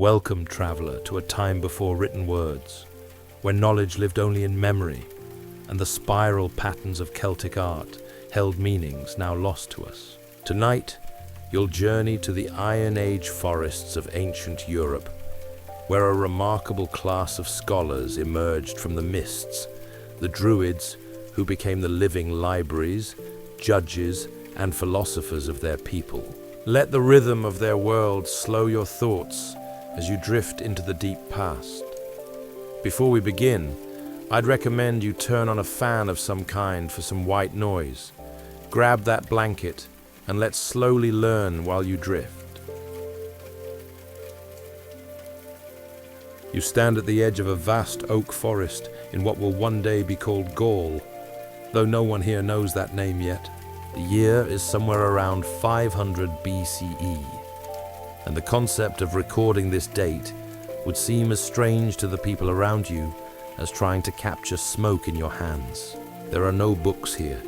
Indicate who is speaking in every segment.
Speaker 1: Welcome, traveler, to a time before written words, when knowledge lived only in memory, and the spiral patterns of Celtic art held meanings now lost to us. Tonight, you'll journey to the Iron Age forests of ancient Europe, where a remarkable class of scholars emerged from the mists, the Druids, who became the living libraries, judges, and philosophers of their people. Let the rhythm of their world slow your thoughts as you drift into the deep past. Before we begin, I'd recommend you turn on a fan of some kind for some white noise. Grab that blanket and let's slowly learn while you drift. You stand at the edge of a vast oak forest in what will one day be called Gaul, though no one here knows that name yet. The year is somewhere around 500 BCE, and the concept of recording this date would seem as strange to the people around you as trying to capture smoke in your hands. There are no books here,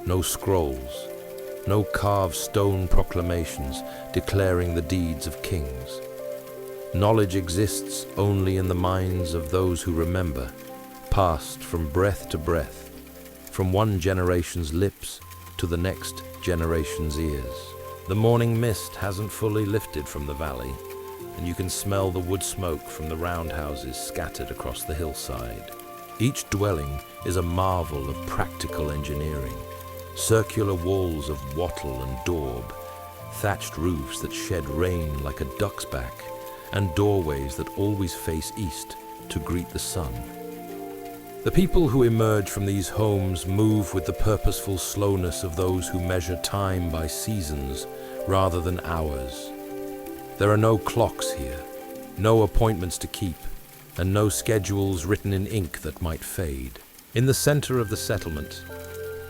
Speaker 1: no scrolls, no carved stone proclamations declaring the deeds of kings. Knowledge exists only in the minds of those who remember, passed from breath to breath, from one generation's lips to the next generation's ears. The morning mist hasn't fully lifted from the valley, and you can smell the wood smoke from the roundhouses scattered across the hillside. Each dwelling is a marvel of practical engineering. Circular walls of wattle and daub, thatched roofs that shed rain like a duck's back, and doorways that always face east to greet the sun. The people who emerge from these homes move with the purposeful slowness of those who measure time by seasons rather than hours. There are no clocks here, no appointments to keep, and no schedules written in ink that might fade. In the center of the settlement,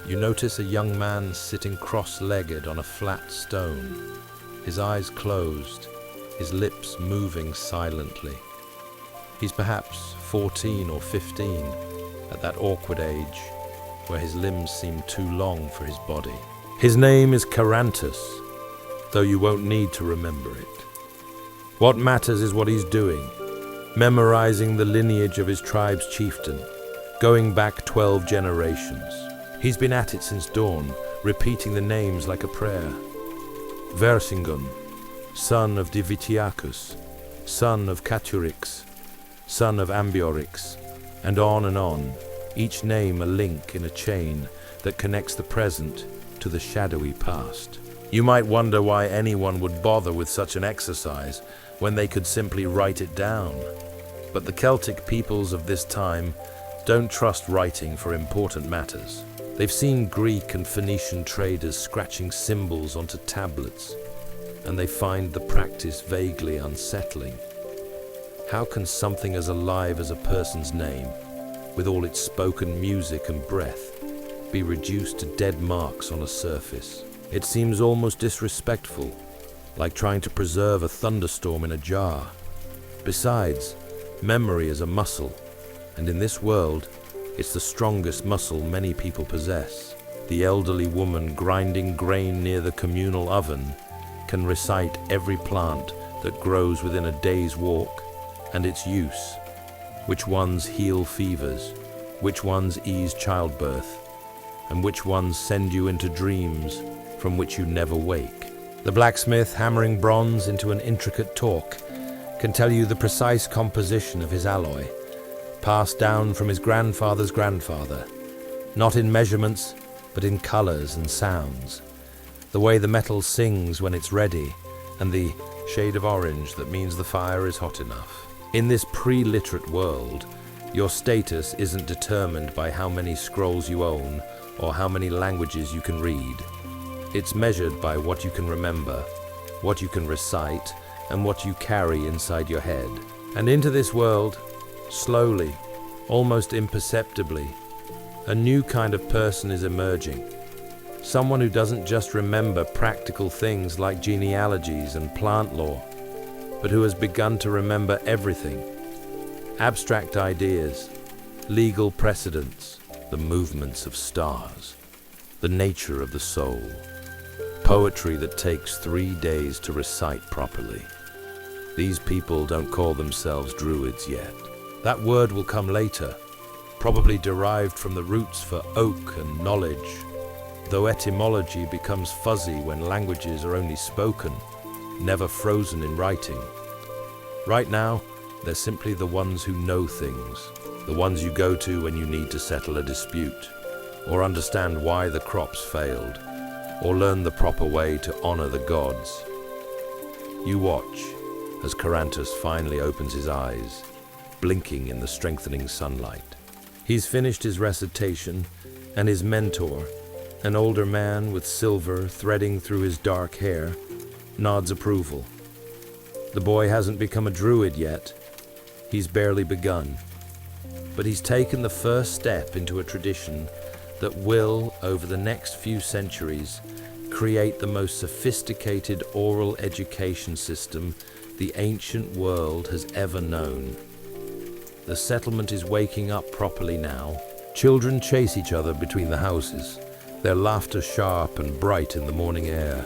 Speaker 1: you notice a young man sitting cross-legged on a flat stone, his eyes closed, his lips moving silently. He's perhaps 14 or 15, at that awkward age where his limbs seem too long for his body. His name is Carantus, though you won't need to remember it. What matters is what he's doing, memorizing the lineage of his tribe's chieftain, going back 12 generations. He's been at it since dawn, repeating the names like a prayer. Vercingetorix, son of Divitiacus, son of Caturix, son of Ambiorix, and on, each name a link in a chain that connects the present to the shadowy past. You might wonder why anyone would bother with such an exercise when they could simply write it down. But the Celtic peoples of this time don't trust writing for important matters. They've seen Greek and Phoenician traders scratching symbols onto tablets, and they find the practice vaguely unsettling. How can something as alive as a person's name, with all its spoken music and breath, be reduced to dead marks on a surface? It seems almost disrespectful, like trying to preserve a thunderstorm in a jar. Besides, memory is a muscle, and in this world, it's the strongest muscle many people possess. The elderly woman grinding grain near the communal oven can recite every plant that grows within a day's walk and its use, which ones heal fevers, which ones ease childbirth, and which ones send you into dreams from which you never wake. The blacksmith hammering bronze into an intricate torque can tell you the precise composition of his alloy, passed down from his grandfather's grandfather, not in measurements, but in colors and sounds, the way the metal sings when it's ready, and the shade of orange that means the fire is hot enough. In this pre-literate world, your status isn't determined by how many scrolls you own or how many languages you can read. It's measured by what you can remember, what you can recite, and what you carry inside your head. And into this world, slowly, almost imperceptibly, a new kind of person is emerging. Someone who doesn't just remember practical things like genealogies and plant lore, but who has begun to remember everything. Abstract ideas, legal precedents, the movements of stars, the nature of the soul, poetry that takes 3 days to recite properly. These people don't call themselves Druids yet. That word will come later, probably derived from the roots for oak and knowledge, though etymology becomes fuzzy when languages are only spoken, never frozen in writing. Right now, they're simply the ones who know things, the ones you go to when you need to settle a dispute, or understand why the crops failed, or learn the proper way to honor the gods. You watch as Carantus finally opens his eyes, blinking in the strengthening sunlight. He's finished his recitation, and his mentor, an older man with silver threading through his dark hair, nods approval. The boy hasn't become a druid yet. He's barely begun. But he's taken the first step into a tradition that will, over the next few centuries, create the most sophisticated oral education system the ancient world has ever known. The settlement is waking up properly now. Children chase each other between the houses, their laughter sharp and bright in the morning air.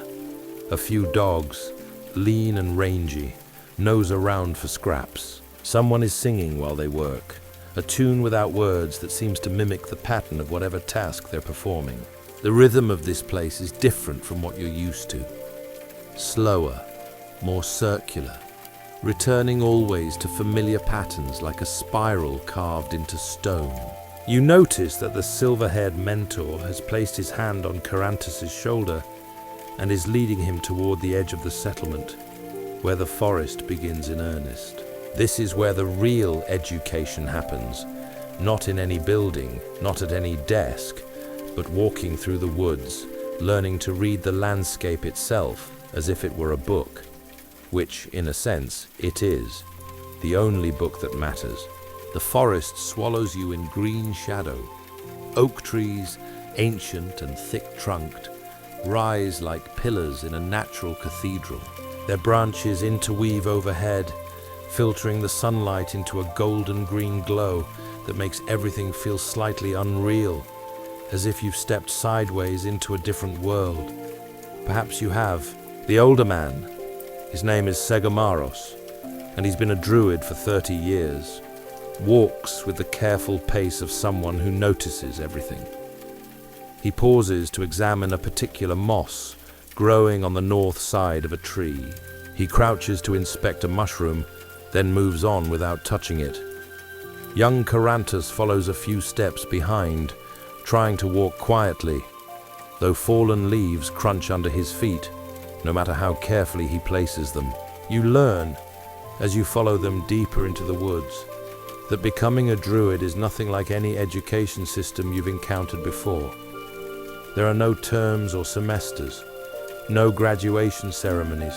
Speaker 1: A few dogs, lean and rangy, nose around for scraps. Someone is singing while they work, a tune without words that seems to mimic the pattern of whatever task they're performing. The rhythm of this place is different from what you're used to. Slower, more circular, returning always to familiar patterns like a spiral carved into stone. You notice that the silver-haired mentor has placed his hand on Carantus's shoulder and is leading him toward the edge of the settlement, where the forest begins in earnest. This is where the real education happens, not in any building, not at any desk, but walking through the woods, learning to read the landscape itself as if it were a book, which, in a sense, it is, the only book that matters. The forest swallows you in green shadow. Oak trees, ancient and thick-trunked, rise like pillars in a natural cathedral. Their branches interweave overhead, filtering the sunlight into a golden-green glow that makes everything feel slightly unreal, as if you've stepped sideways into a different world. Perhaps you have. The older man, his name is Segomaros, and he's been a druid for 30 years, walks with the careful pace of someone who notices everything. He pauses to examine a particular moss growing on the north side of a tree. He crouches to inspect a mushroom, then moves on without touching it. Young Carantus follows a few steps behind, trying to walk quietly, though fallen leaves crunch under his feet, no matter how carefully he places them. You learn, as you follow them deeper into the woods, that becoming a druid is nothing like any education system you've encountered before. There are no terms or semesters, no graduation ceremonies.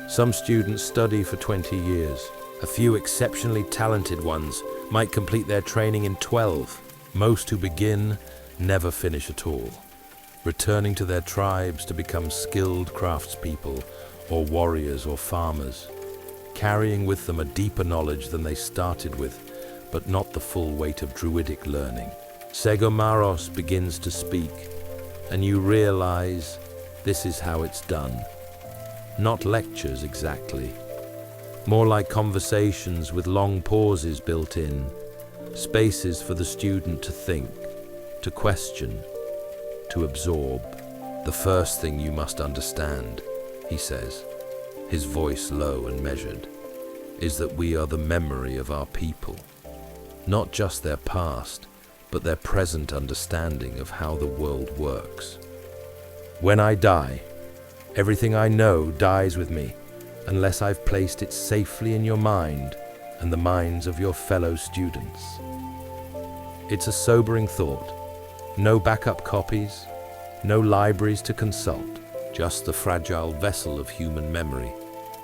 Speaker 1: Some students study for 20 years. A few exceptionally talented ones might complete their training in 12. Most who begin never finish at all, returning to their tribes to become skilled craftspeople or warriors or farmers, carrying with them a deeper knowledge than they started with, but not the full weight of druidic learning. Segomaros begins to speak, and you realize this is how it's done. Not lectures exactly, more like conversations with long pauses built in, spaces for the student to think, to question, to absorb. The first thing you must understand, he says, his voice low and measured, is that we are the memory of our people. Not just their past, but their present understanding of how the world works. When I die, everything I know dies with me, unless I've placed it safely in your mind and the minds of your fellow students. It's a sobering thought. No backup copies, no libraries to consult, just the fragile vessel of human memory,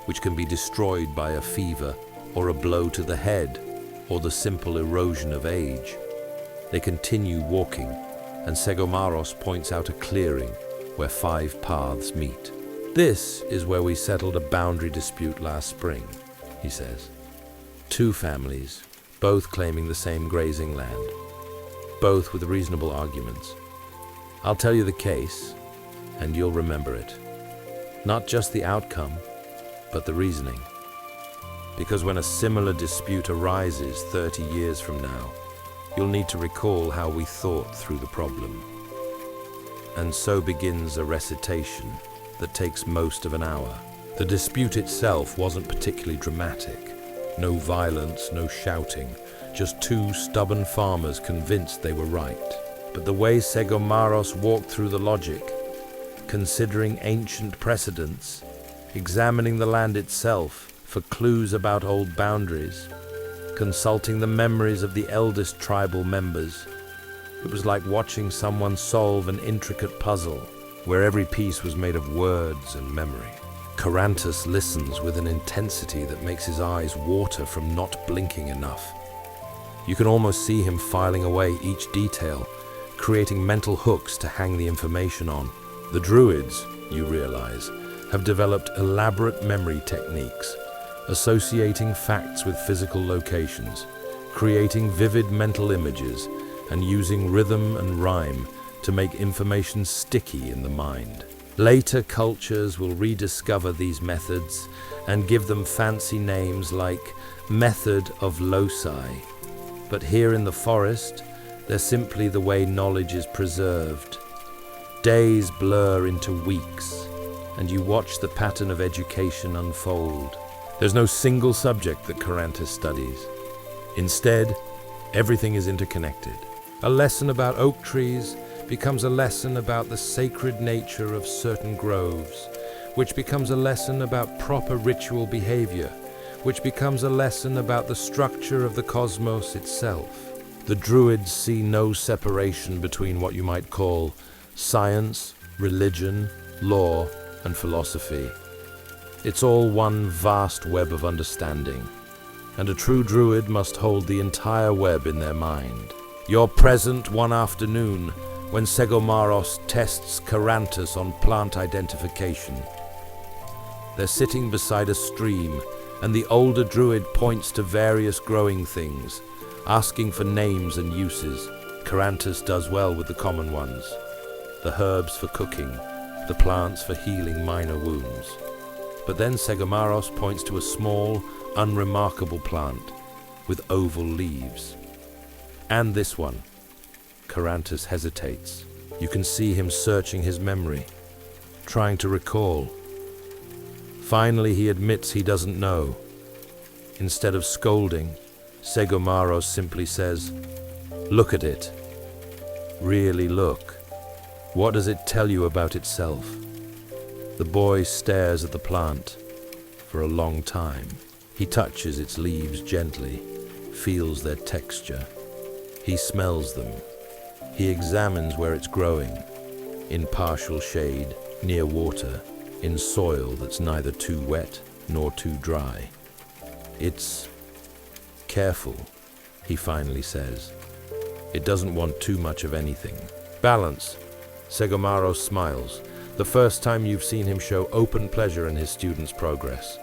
Speaker 1: which can be destroyed by a fever or a blow to the head or the simple erosion of age. They continue walking, and Segomaros points out a clearing where 5 paths meet. This is where we settled a boundary dispute last spring, he says. 2 families, both claiming the same grazing land, both with reasonable arguments. I'll tell you the case, and you'll remember it. Not just the outcome, but the reasoning. because when a similar dispute arises 30 years from now, you'll need to recall how we thought through the problem. And so begins a recitation that takes most of an hour. The dispute itself wasn't particularly dramatic. No violence, no shouting, just two stubborn farmers convinced they were right. But the way Segomaros walked through the logic, considering ancient precedents, examining the land itself for clues about old boundaries, consulting the memories of the eldest tribal members, it was like watching someone solve an intricate puzzle where every piece was made of words and memory. Carantus listens with an intensity that makes his eyes water from not blinking enough. You can almost see him filing away each detail, creating mental hooks to hang the information on. The Druids, you realize, have developed elaborate memory techniques, associating facts with physical locations, creating vivid mental images, and using rhythm and rhyme to make information sticky in the mind. Later cultures will rediscover these methods and give them fancy names like method of loci. But here in the forest, they're simply the way knowledge is preserved. Days blur into weeks, and you watch the pattern of education unfold. There's no single subject that Carantus studies. Instead, everything is interconnected. A lesson about oak trees becomes a lesson about the sacred nature of certain groves, which becomes a lesson about proper ritual behavior, which becomes a lesson about the structure of the cosmos itself. The Druids see no separation between what you might call science, religion, law, and philosophy. It's all one vast web of understanding, and a true Druid must hold the entire web in their mind. You're present one afternoon when Segomaros tests Carantus on plant identification. They're sitting beside a stream, and the older Druid points to various growing things, asking for names and uses. Carantus does well with the common ones, the herbs for cooking, the plants for healing minor wounds. But then Segomaros points to a small, unremarkable plant with oval leaves. And this one. Carantus hesitates. You can see him searching his memory, trying to recall. Finally, he admits he doesn't know. Instead of scolding, Segomaros simply says, "Look at it. Really look. What does it tell you about itself?" The boy stares at the plant for a long time. He touches its leaves gently, feels their texture. He smells them. He examines where it's growing, in partial shade, near water, in soil that's neither too wet nor too dry. It's careful, he finally says. It doesn't want too much of anything. Balance. Segomaros smiles, the first time you've seen him show open pleasure in his students' progress.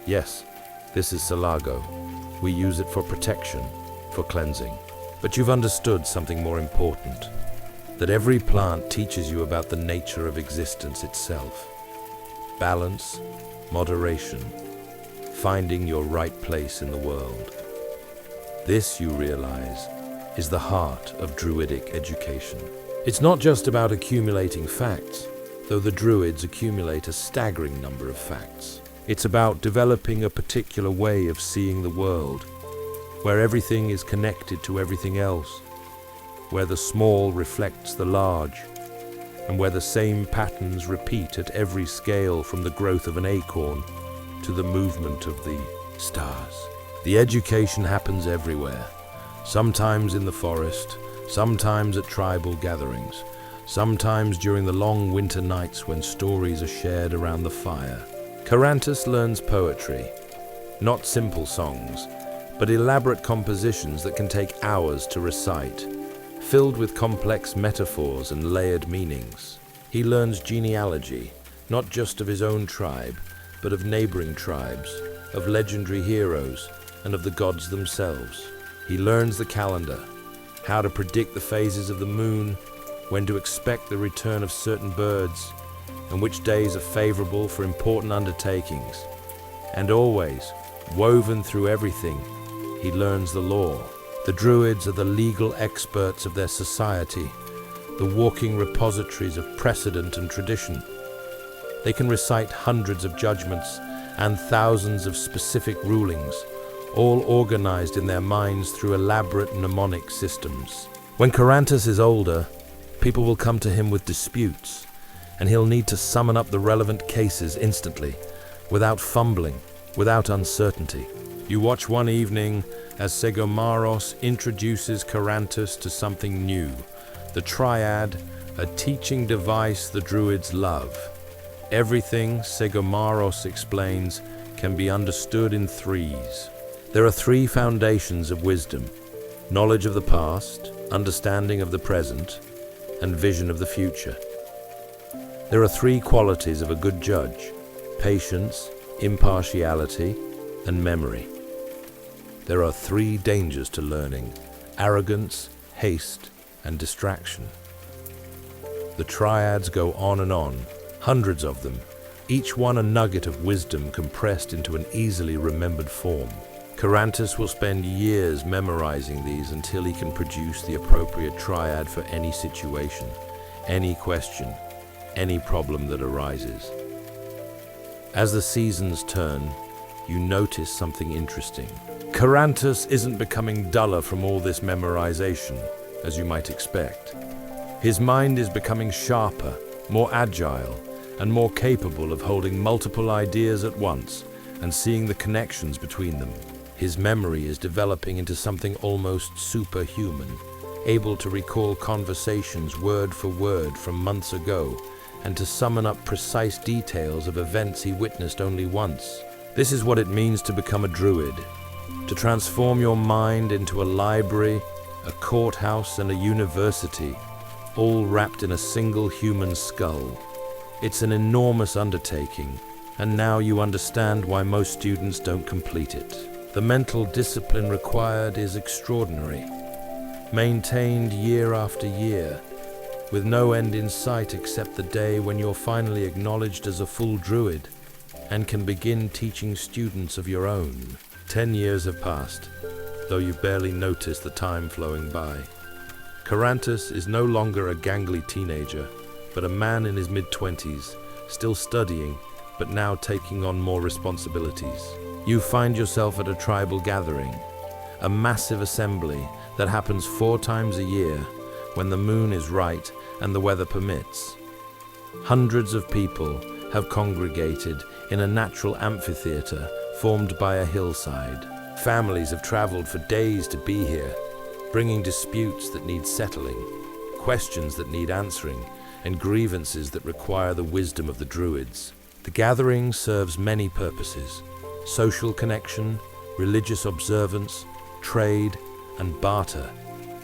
Speaker 1: Yes, this is Salago. We use it for protection, for cleansing. But you've understood something more important, that every plant teaches you about the nature of existence itself. Balance, moderation, finding your right place in the world. This, you realize, is the heart of Druidic education. It's not just about accumulating facts, though the Druids accumulate a staggering number of facts. It's about developing a particular way of seeing the world, where everything is connected to everything else, where the small reflects the large, and where the same patterns repeat at every scale, from the growth of an acorn to the movement of the stars. The education happens everywhere, sometimes in the forest, sometimes at tribal gatherings, sometimes during the long winter nights when stories are shared around the fire. Carantus learns poetry, not simple songs, but elaborate compositions that can take hours to recite, filled with complex metaphors and layered meanings. He learns genealogy, not just of his own tribe, but of neighboring tribes, of legendary heroes, and of the gods themselves. He learns the calendar, how to predict the phases of the moon, when to expect the return of certain birds, and which days are favorable for important undertakings. And always, Woven through everything, he learns the law. The Druids are the legal experts of their society, the walking repositories of precedent and tradition. They can recite hundreds of judgments and thousands of specific rulings, all organized in their minds through elaborate mnemonic systems. When Carantus is older, people will come to him with disputes, and he'll need to summon up the relevant cases instantly, without fumbling, without uncertainty. You watch one evening as Segomaros introduces Carantus to something new, the Triad, a teaching device the Druids love. Everything, Segomaros explains, can be understood in threes. There are three foundations of wisdom: knowledge of the past, understanding of the present, and vision of the future. There are three qualities of a good judge: patience, impartiality, and memory. There are three dangers to learning: arrogance, haste, and distraction. The triads go on, hundreds of them, each one a nugget of wisdom compressed into an easily remembered form. Carantus will spend years memorizing these until he can produce the appropriate triad for any situation, any question, any problem that arises. As the seasons turn, you notice something interesting. Carantus isn't becoming duller from all this memorization, as you might expect. His mind is becoming sharper, more agile, and more capable of holding multiple ideas at once and seeing the connections between them. His memory is developing into something almost superhuman, able to recall conversations word for word from months ago and to summon up precise details of events he witnessed only once. This is what it means to become a druid, to transform your mind into a library, a courthouse, and a university, all wrapped in a single human skull. It's an enormous undertaking, and now you understand why most students don't complete it. The mental discipline required is extraordinary, maintained year after year, with no end in sight except the day when you're finally acknowledged as a full druid and can begin teaching students of your own. 10 years have passed, though you barely notice the time flowing by. Carantus is no longer a gangly teenager, but a man in his mid-20s, still studying, but now taking on more responsibilities. You find yourself at a tribal gathering, a massive assembly that happens 4 times a year when the moon is right and the weather permits. Hundreds of people have congregated in a natural amphitheater formed by a hillside. Families have traveled for days to be here, bringing disputes that need settling, questions that need answering, and grievances that require the wisdom of the Druids. The gathering serves many purposes: social connection, religious observance, trade, and barter,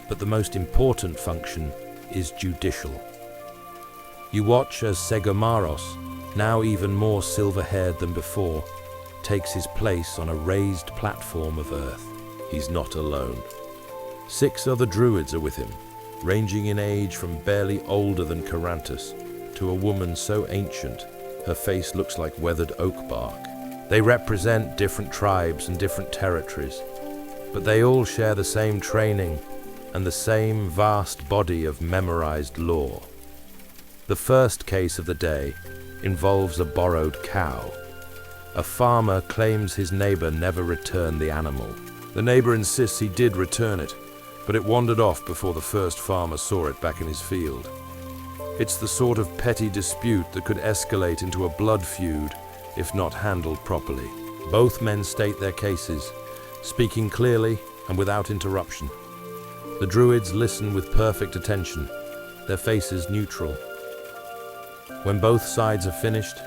Speaker 1: but the most important function is judicial. You watch as Segomaros, now even more silver-haired than before, takes his place on a raised platform of earth. He's not alone. 6 other druids are with him, ranging in age from barely older than Carantus to a woman so ancient her face looks like weathered oak bark. They represent different tribes and different territories, but they all share the same training and the same vast body of memorized lore. The first case of the day involves a borrowed cow. A farmer claims his neighbor never returned the animal. The neighbor insists he did return it, but it wandered off before the first farmer saw it back in his field. It's the sort of petty dispute that could escalate into a blood feud if not handled properly. Both men state their cases, speaking clearly and without interruption. The druids listen with perfect attention, their faces neutral. When both sides are finished,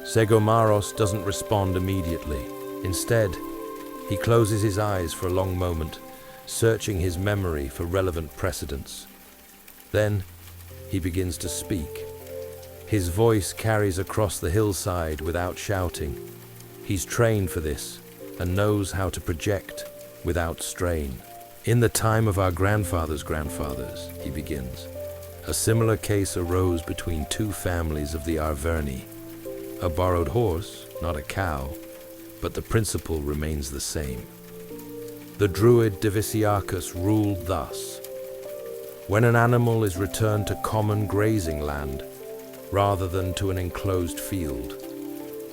Speaker 1: Segomaros doesn't respond immediately. Instead, he closes his eyes for a long moment, searching his memory for relevant precedents. Then, he begins to speak. His voice carries across the hillside without shouting. He's trained for this and knows how to project without strain. In the time of our grandfathers' grandfathers, he begins, a similar case arose between 2 families of the Arverni. A borrowed horse, not a cow, but the principle remains the same. The Druid Divisiacus ruled thus: when an animal is returned to common grazing land, rather than to an enclosed field,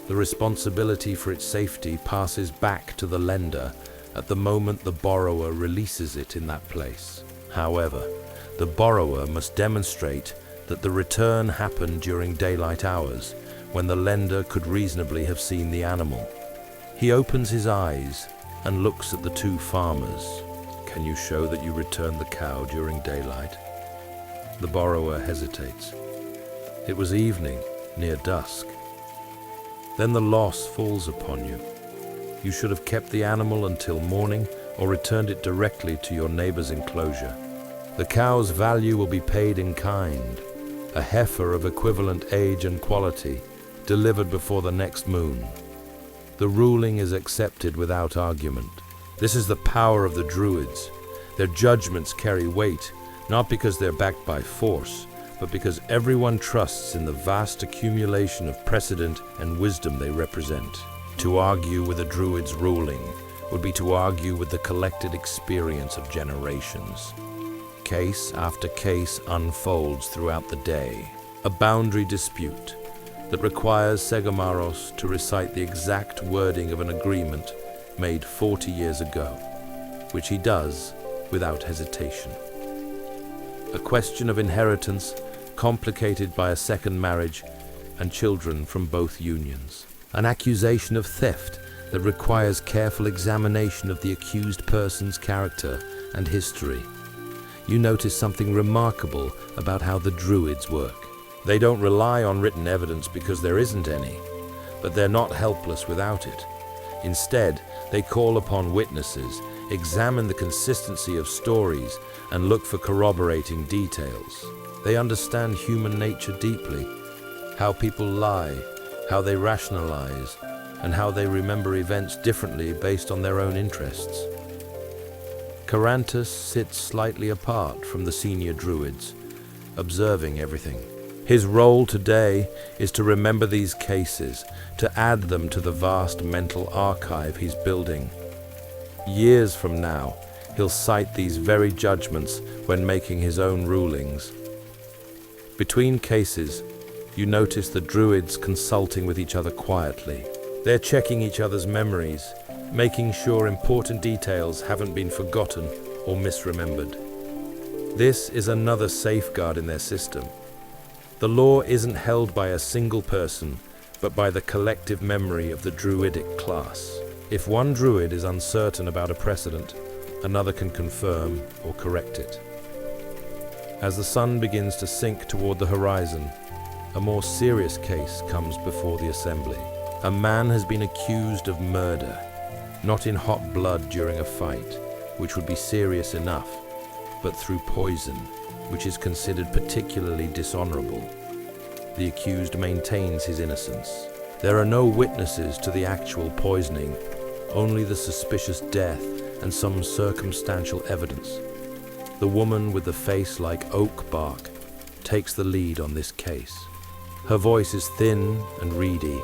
Speaker 1: the responsibility for its safety passes back to the lender at the moment the borrower releases it in that place. However, the borrower must demonstrate that the return happened during daylight hours, when the lender could reasonably have seen the animal. He opens his eyes and looks at the two farmers. "Can you show that you returned the cow during daylight?" The borrower hesitates. "It was evening, near dusk." Then the loss falls upon you. You should have kept the animal until morning or returned it directly to your neighbor's enclosure. The cow's value will be paid in kind, a heifer of equivalent age and quality, delivered before the next moon. The ruling is accepted without argument. This is the power of the Druids. Their judgments carry weight, not because they're backed by force, but because everyone trusts in the vast accumulation of precedent and wisdom they represent. To argue with a Druid's ruling would be to argue with the collected experience of generations. Case after case unfolds throughout the day. A boundary dispute that requires Segomaros to recite the exact wording of an agreement made 40 years ago, which he does without hesitation. A question of inheritance complicated by a second marriage and children from both unions. An accusation of theft that requires careful examination of the accused person's character and history. You notice something remarkable about how the Druids work. They don't rely on written evidence because there isn't any, but they're not helpless without it. Instead, they call upon witnesses, examine the consistency of stories, and look for corroborating details. They understand human nature deeply, how people lie, how they rationalize, and how they remember events differently based on their own interests. Carantus sits slightly apart from the senior Druids, observing everything. His role today is to remember these cases, to add them to the vast mental archive he's building. Years from now, he'll cite these very judgments when making his own rulings. Between cases, you notice the Druids consulting with each other quietly. They're checking each other's memories, making sure important details haven't been forgotten or misremembered. This is another safeguard in their system. The law isn't held by a single person, but by the collective memory of the Druidic class. If one Druid is uncertain about a precedent, another can confirm or correct it. As the sun begins to sink toward the horizon, a more serious case comes before the assembly. A man has been accused of murder, not in hot blood during a fight, which would be serious enough, but through poison, which is considered particularly dishonorable. The accused maintains his innocence. There are no witnesses to the actual poisoning, only the suspicious death and some circumstantial evidence. The woman with the face like oak bark takes the lead on this case. Her voice is thin and reedy,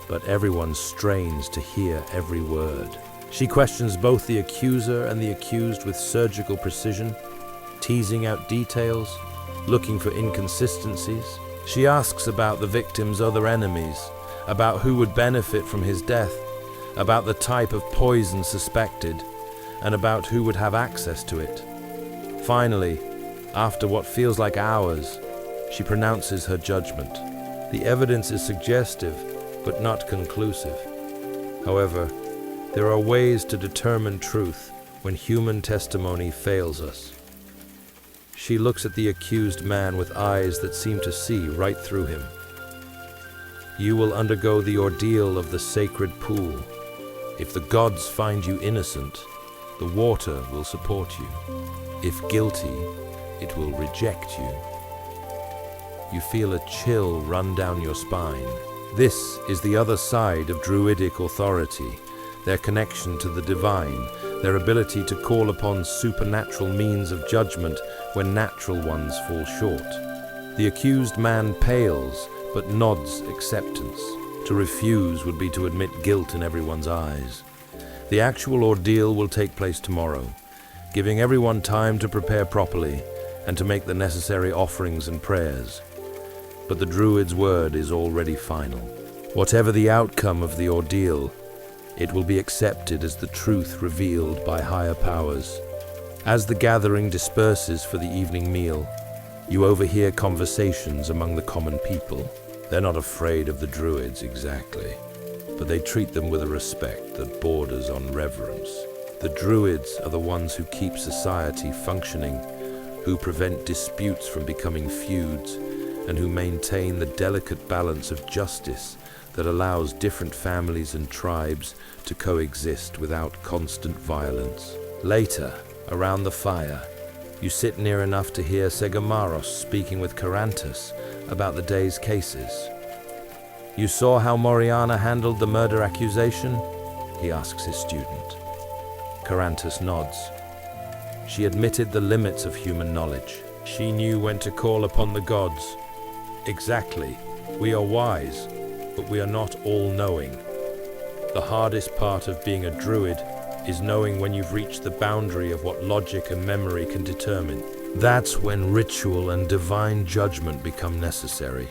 Speaker 1: but everyone strains to hear every word. She questions both the accuser and the accused with surgical precision, teasing out details, looking for inconsistencies. She asks about the victim's other enemies, about who would benefit from his death, about the type of poison suspected, and about who would have access to it. Finally, after what feels like hours, she pronounces her judgment. The evidence is suggestive, but not conclusive. However, there are ways to determine truth when human testimony fails us. She looks at the accused man with eyes that seem to see right through him. You will undergo the ordeal of the sacred pool. If the gods find you innocent, the water will support you. If guilty, it will reject you. You feel a chill run down your spine. This is the other side of Druidic authority, their connection to the divine, their ability to call upon supernatural means of judgment when natural ones fall short. The accused man pales, but nods acceptance. To refuse would be to admit guilt in everyone's eyes. The actual ordeal will take place tomorrow, giving everyone time to prepare properly and to make the necessary offerings and prayers. But the Druid's word is already final. Whatever the outcome of the ordeal, it will be accepted as the truth revealed by higher powers. As the gathering disperses for the evening meal, you overhear conversations among the common people. They're not afraid of the Druids exactly, but they treat them with a respect that borders on reverence. The Druids are the ones who keep society functioning, who prevent disputes from becoming feuds, and who maintain the delicate balance of justice that allows different families and tribes to coexist without constant violence. Later, around the fire, you sit near enough to hear Segamaros speaking with Carantus about the day's cases. "You saw how Moriana handled the murder accusation?" he asks his student. Carantus nods. She admitted the limits of human knowledge. She knew when to call upon the gods. Exactly. We are wise, but we are not all-knowing. The hardest part of being a druid is knowing when you've reached the boundary of what logic and memory can determine. That's when ritual and divine judgment become necessary.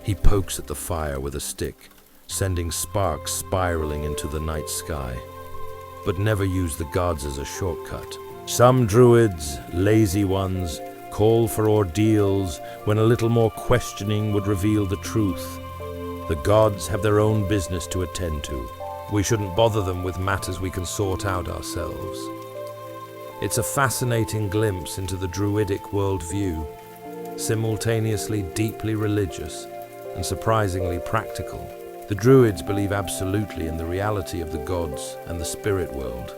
Speaker 1: He pokes at the fire with a stick, sending sparks spiraling into the night sky. But never use the gods as a shortcut. Some druids, lazy ones, call for ordeals when a little more questioning would reveal the truth. The gods have their own business to attend to. We shouldn't bother them with matters we can sort out ourselves. It's a fascinating glimpse into the Druidic worldview, simultaneously deeply religious and surprisingly practical. The Druids believe absolutely in the reality of the gods and the spirit world,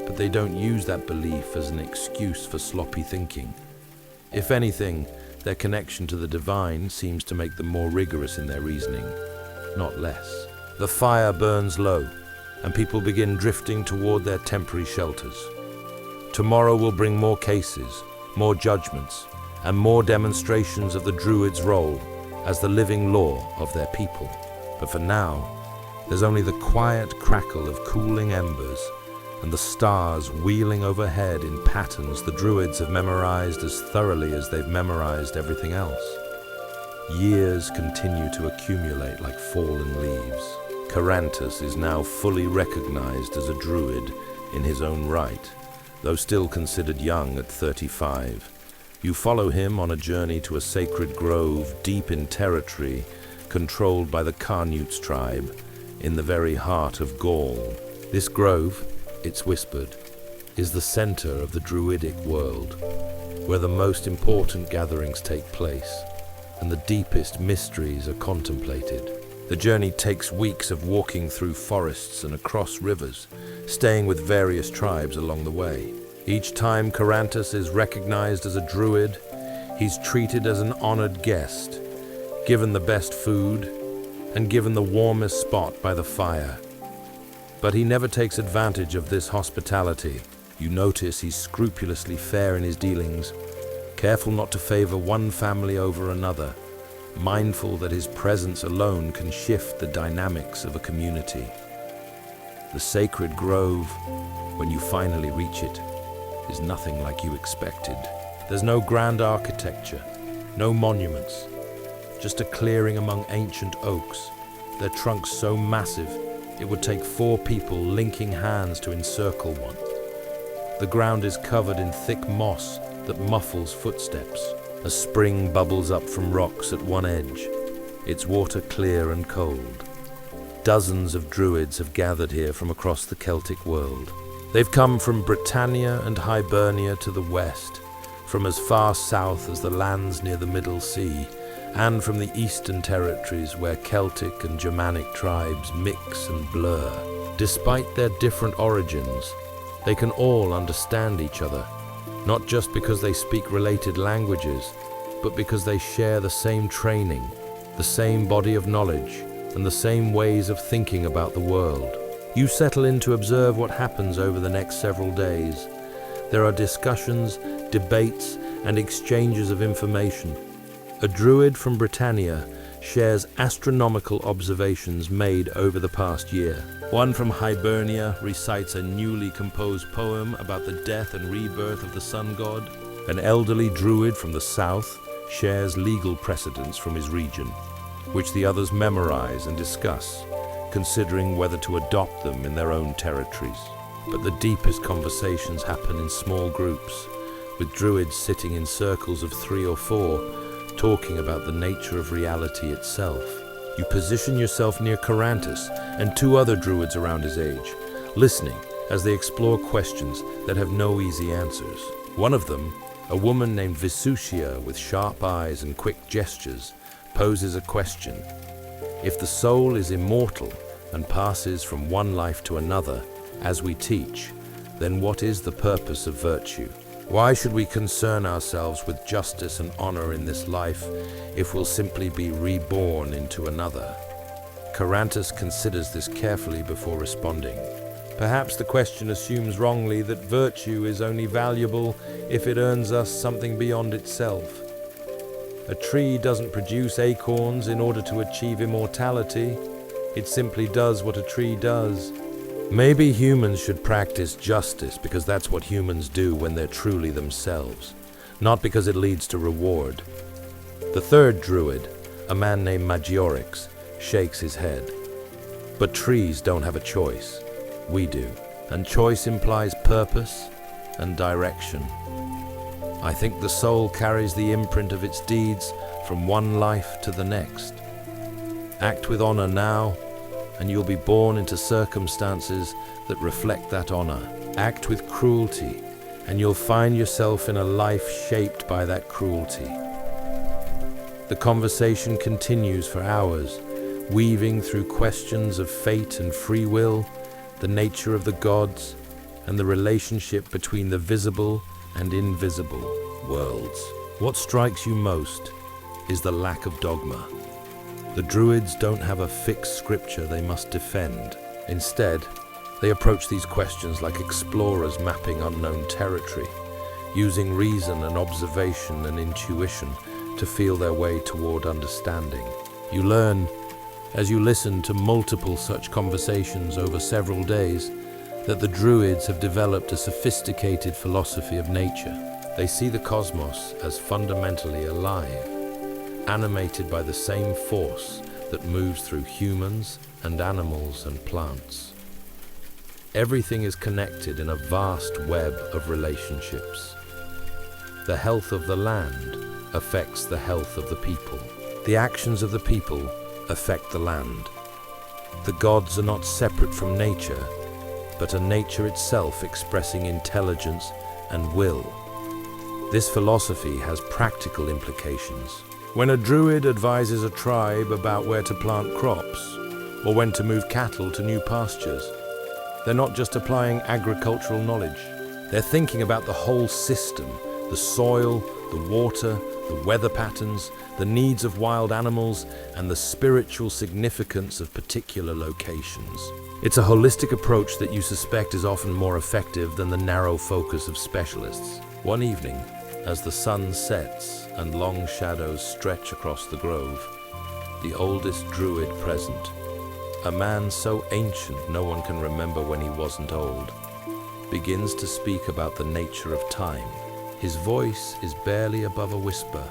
Speaker 1: but they don't use that belief as an excuse for sloppy thinking. If anything, their connection to the divine seems to make them more rigorous in their reasoning, not less. The fire burns low, and people begin drifting toward their temporary shelters. Tomorrow will bring more cases, more judgments, and more demonstrations of the Druids' role as the living law of their people. But for now, there's only the quiet crackle of cooling embers and the stars wheeling overhead in patterns the Druids have memorized as thoroughly as they've memorized everything else. Years continue to accumulate like fallen leaves. Carantus is now fully recognized as a druid in his own right, though still considered young at 35. You follow him on a journey to a sacred grove deep in territory controlled by the Carnutes tribe in the very heart of Gaul. This grove, it's whispered, is the center of the Druidic world, where the most important gatherings take place and the deepest mysteries are contemplated. The journey takes weeks of walking through forests and across rivers, staying with various tribes along the way. Each time Carantus is recognized as a druid, he's treated as an honored guest, given the best food, and given the warmest spot by the fire. But he never takes advantage of this hospitality. You notice he's scrupulously fair in his dealings, careful not to favor one family over another, mindful that his presence alone can shift the dynamics of a community. The sacred grove, when you finally reach it, is nothing like you expected. There's no grand architecture, no monuments, just a clearing among ancient oaks, their trunks so massive it would take 4 people linking hands to encircle one. The ground is covered in thick moss that muffles footsteps. A spring bubbles up from rocks at one edge, its water clear and cold. Dozens of druids have gathered here from across the Celtic world. They've come from Britannia and Hibernia to the west, from as far south as the lands near the Middle Sea, and from the eastern territories where Celtic and Germanic tribes mix and blur. Despite their different origins, they can all understand each other, not just because they speak related languages, but because they share the same training, the same body of knowledge, and the same ways of thinking about the world. You settle in to observe what happens over the next several days. There are discussions, debates, and exchanges of information. A druid from Britannia shares astronomical observations made over the past year. One from Hibernia recites a newly composed poem about the death and rebirth of the sun god. An elderly druid from the south shares legal precedents from his region, which the others memorize and discuss, considering whether to adopt them in their own territories. But the deepest conversations happen in small groups, with druids sitting in circles of 3 or 4, talking about the nature of reality itself. You position yourself near Carantus and 2 other druids around his age, listening as they explore questions that have no easy answers. One of them, a woman named Visucia with sharp eyes and quick gestures, poses a question. If the soul is immortal and passes from one life to another, as we teach, then what is the purpose of virtue? Why should we concern ourselves with justice and honor in this life if we'll simply be reborn into another? Carantus considers this carefully before responding. Perhaps the question assumes wrongly that virtue is only valuable if it earns us something beyond itself. A tree doesn't produce acorns in order to achieve immortality. It simply does what a tree does. Maybe humans should practice justice because that's what humans do when they're truly themselves, not because it leads to reward. The third druid, a man named Magiorix, shakes his head. But trees don't have a choice. We do. And choice implies purpose and direction. I think the soul carries the imprint of its deeds from one life to the next. Act with honor now, and you'll be born into circumstances that reflect that honor. Act with cruelty, and you'll find yourself in a life shaped by that cruelty. The conversation continues for hours, weaving through questions of fate and free will, the nature of the gods, and the relationship between the visible and invisible worlds. What strikes you most is the lack of dogma. The Druids don't have a fixed scripture they must defend. Instead, they approach these questions like explorers mapping unknown territory, using reason and observation and intuition to feel their way toward understanding. You learn, as you listen to multiple such conversations over several days, that the Druids have developed a sophisticated philosophy of nature. They see the cosmos as fundamentally alive, animated by the same force that moves through humans and animals and plants. Everything is connected in a vast web of relationships. The health of the land affects the health of the people. The actions of the people affect the land. The gods are not separate from nature, but are nature itself expressing intelligence and will. This philosophy has practical implications. When a druid advises a tribe about where to plant crops, or when to move cattle to new pastures, they're not just applying agricultural knowledge. They're thinking about the whole system, the soil, the water, the weather patterns, the needs of wild animals, and the spiritual significance of particular locations. It's a holistic approach that you suspect is often more effective than the narrow focus of specialists. One evening, as the sun sets and long shadows stretch across the grove, the oldest druid present, a man so ancient no one can remember when he wasn't old, begins to speak about the nature of time. His voice is barely above a whisper,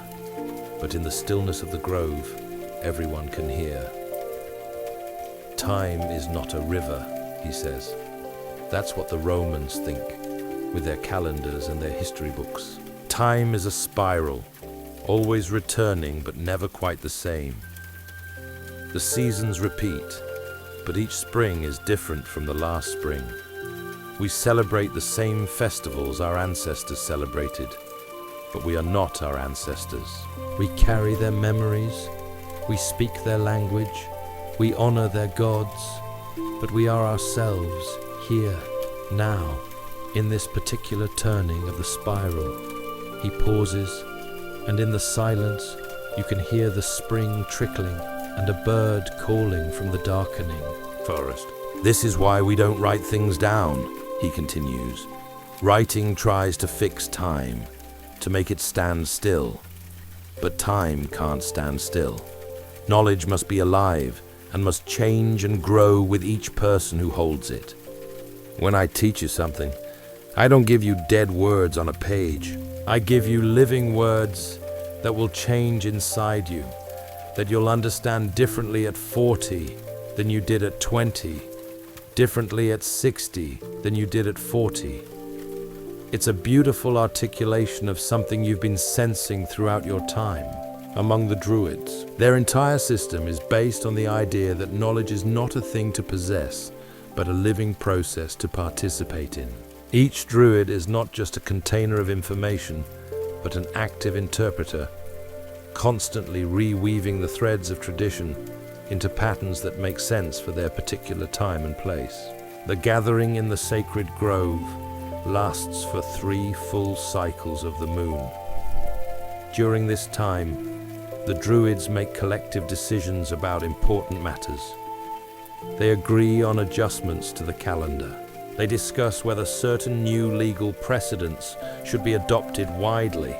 Speaker 1: but in the stillness of the grove, everyone can hear. Time is not a river, he says. That's what the Romans think, with their calendars and their history books. Time is a spiral, always returning but never quite the same. The seasons repeat, but each spring is different from the last spring. We celebrate the same festivals our ancestors celebrated, but we are not our ancestors. We carry their memories, we speak their language, we honor their gods, but we are ourselves, here, now, in this particular turning of the spiral. He pauses, and in the silence, you can hear the spring trickling and a bird calling from the darkening forest. This is why we don't write things down, he continues. Writing tries to fix time, to make it stand still. But time can't stand still. Knowledge must be alive and must change and grow with each person who holds it. When I teach you something, I don't give you dead words on a page. I give you living words that will change inside you, that you'll understand differently at 40 than you did at 20, differently at 60 than you did at 40. It's a beautiful articulation of something you've been sensing throughout your time among the Druids. Their entire system is based on the idea that knowledge is not a thing to possess, but a living process to participate in. Each Druid is not just a container of information, but an active interpreter, constantly reweaving the threads of tradition into patterns that make sense for their particular time and place. The gathering in the sacred grove lasts for 3 full cycles of the moon. During this time, the Druids make collective decisions about important matters. They agree on adjustments to the calendar. They discuss whether certain new legal precedents should be adopted widely.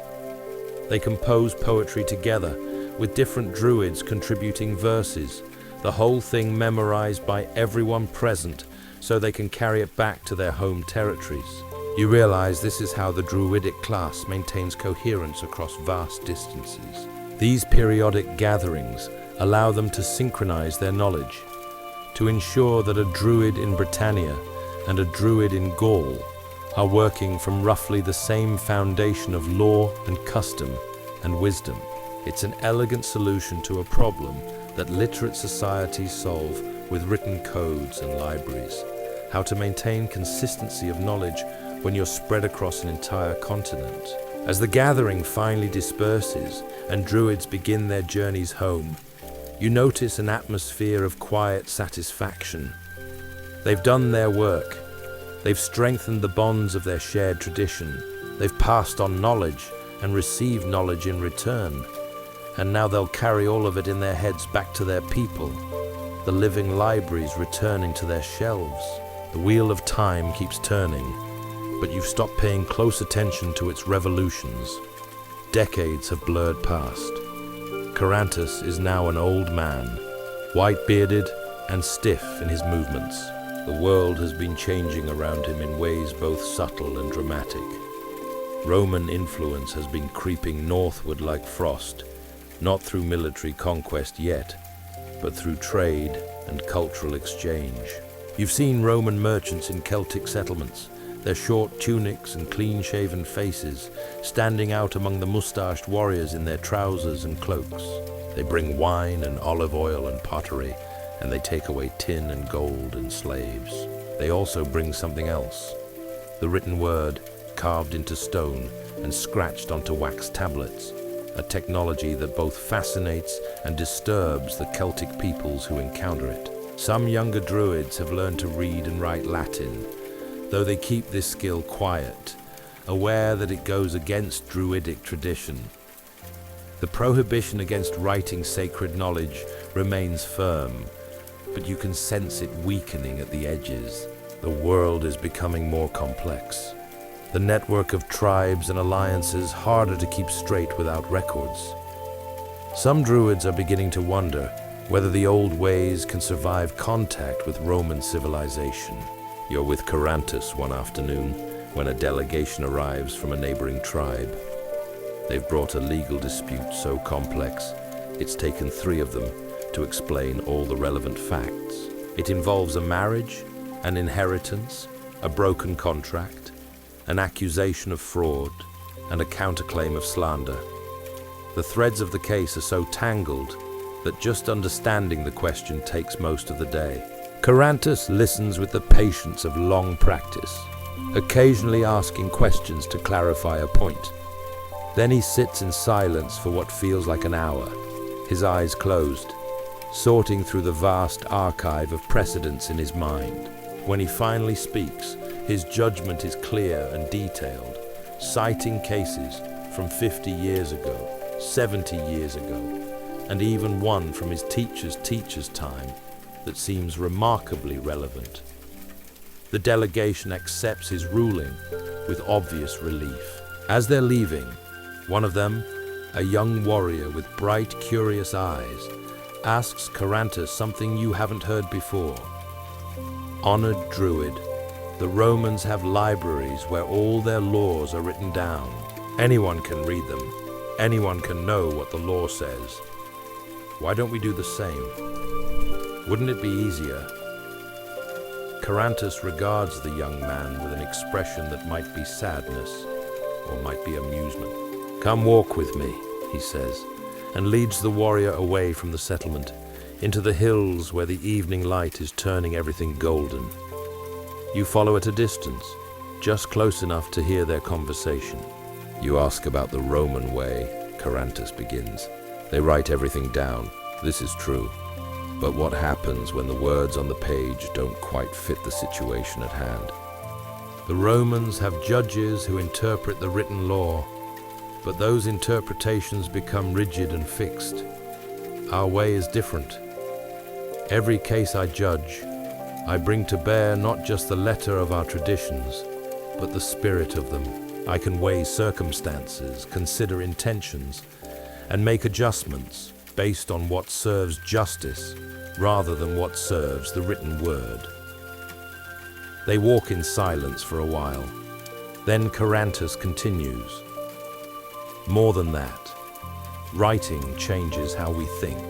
Speaker 1: They compose poetry together, with different Druids contributing verses, the whole thing memorized by everyone present so they can carry it back to their home territories. You realize this is how the Druidic class maintains coherence across vast distances. These periodic gatherings allow them to synchronize their knowledge, to ensure that a Druid in Britannia and a Druid in Gaul are working from roughly the same foundation of law and custom and wisdom. It's an elegant solution to a problem that literate societies solve with written codes and libraries. How to maintain consistency of knowledge when you're spread across an entire continent. As the gathering finally disperses and Druids begin their journeys home, you notice an atmosphere of quiet satisfaction. They've done their work. They've strengthened the bonds of their shared tradition. They've passed on knowledge and received knowledge in return. And now they'll carry all of it in their heads back to their people, the living libraries returning to their shelves. The wheel of time keeps turning, but you've stopped paying close attention to its revolutions. Decades have blurred past. Carantus is now an old man, white-bearded and stiff in his movements. The world has been changing around him in ways both subtle and dramatic. Roman influence has been creeping northward like frost, not through military conquest yet, but through trade and cultural exchange. You've seen Roman merchants in Celtic settlements, their short tunics and clean-shaven faces standing out among the mustached warriors in their trousers and cloaks. They bring wine and olive oil and pottery, and they take away tin and gold and slaves. They also bring something else, the written word carved into stone and scratched onto wax tablets, a technology that both fascinates and disturbs the Celtic peoples who encounter it. Some younger Druids have learned to read and write Latin, though they keep this skill quiet, aware that it goes against Druidic tradition. The prohibition against writing sacred knowledge remains firm, but you can sense it weakening at the edges. The world is becoming more complex. The network of tribes and alliances harder to keep straight without records. Some Druids are beginning to wonder whether the old ways can survive contact with Roman civilization. You're with Carantus one afternoon when a delegation arrives from a neighboring tribe. They've brought a legal dispute so complex, it's taken 3 of them to explain all the relevant facts. It involves a marriage, an inheritance, a broken contract, an accusation of fraud, and a counterclaim of slander. The threads of the case are so tangled that just understanding the question takes most of the day. Carantus listens with the patience of long practice, occasionally asking questions to clarify a point. Then he sits in silence for what feels like an hour, his eyes closed, sorting through the vast archive of precedents in his mind. When he finally speaks, his judgment is clear and detailed, citing cases from 50 years ago, 70 years ago, and even one from his teacher's time that seems remarkably relevant. The delegation accepts his ruling with obvious relief. As they're leaving, one of them, a young warrior with bright, curious eyes, asks Carantus something you haven't heard before. Honored Druid, the Romans have libraries where all their laws are written down. Anyone can read them. Anyone can know what the law says. Why don't we do the same? Wouldn't it be easier? Carantus regards the young man with an expression that might be sadness or might be amusement. "Come walk with me," he says, and leads the warrior away from the settlement, into the hills where the evening light is turning everything golden. You follow at a distance, just close enough to hear their conversation. "You ask about the Roman way," Carantus begins. "They write everything down. This is true. But what happens when the words on the page don't quite fit the situation at hand? The Romans have judges who interpret the written law, but those interpretations become rigid and fixed. Our way is different. Every case I judge, I bring to bear not just the letter of our traditions, but the spirit of them. I can weigh circumstances, consider intentions, and make adjustments based on what serves justice rather than what serves the written word." They walk in silence for a while. Then Carantus continues. "More than that, writing changes how we think.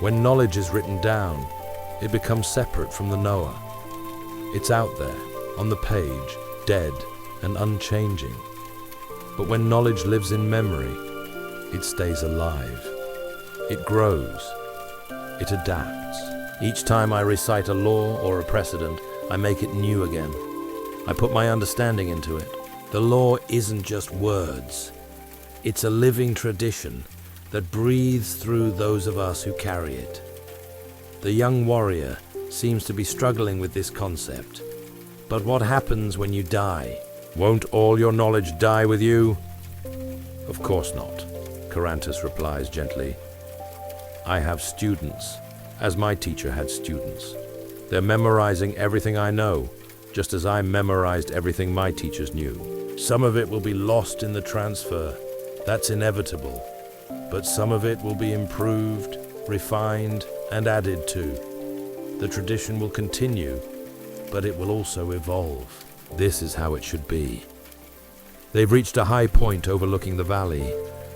Speaker 1: When knowledge is written down, it becomes separate from the knower. It's out there, on the page, dead and unchanging. But when knowledge lives in memory, it stays alive. It grows. It adapts. Each time I recite a law or a precedent, I make it new again. I put my understanding into it. The law isn't just words. It's a living tradition that breathes through those of us who carry it." The young warrior seems to be struggling with this concept. "But what happens when you die? Won't all your knowledge die with you?" "Of course not," Carantus replies gently. "I have students, as my teacher had students. They're memorizing everything I know, just as I memorized everything my teachers knew. Some of it will be lost in the transfer. That's inevitable. But some of it will be improved, refined, and added to. The tradition will continue, but it will also evolve. This is how it should be." They've reached a high point overlooking the valley,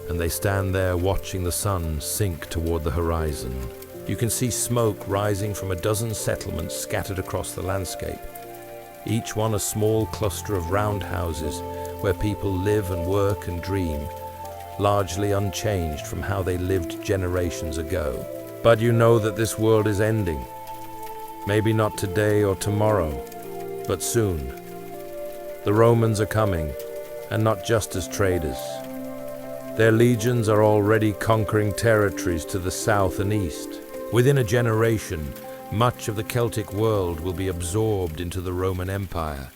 Speaker 1: and they stand there watching the sun sink toward the horizon. You can see smoke rising from a dozen settlements scattered across the landscape, each one a small cluster of round houses where people live and work and dream, largely unchanged from how they lived generations ago. But you know that this world is ending. Maybe not today or tomorrow, but soon. The Romans are coming, and not just as traders. Their legions are already conquering territories to the south and east. Within a generation, much of the Celtic world will be absorbed into the Roman Empire.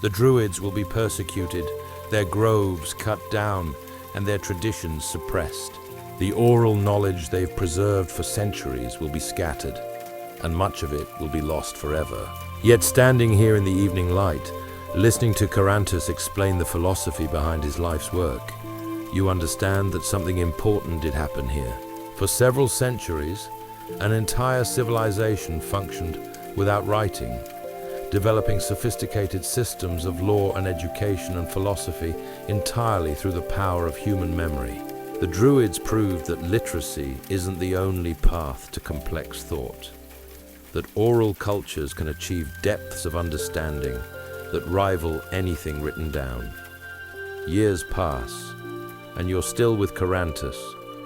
Speaker 1: The Druids will be persecuted, their groves cut down, and their traditions suppressed. The oral knowledge they've preserved for centuries will be scattered, and much of it will be lost forever. Yet standing here in the evening light, listening to Carantus explain the philosophy behind his life's work, you understand that something important did happen here. For several centuries, an entire civilization functioned without writing, developing sophisticated systems of law and education and philosophy entirely through the power of human memory. The Druids proved that literacy isn't the only path to complex thought, that oral cultures can achieve depths of understanding that rival anything written down. Years pass, and you're still with Carantus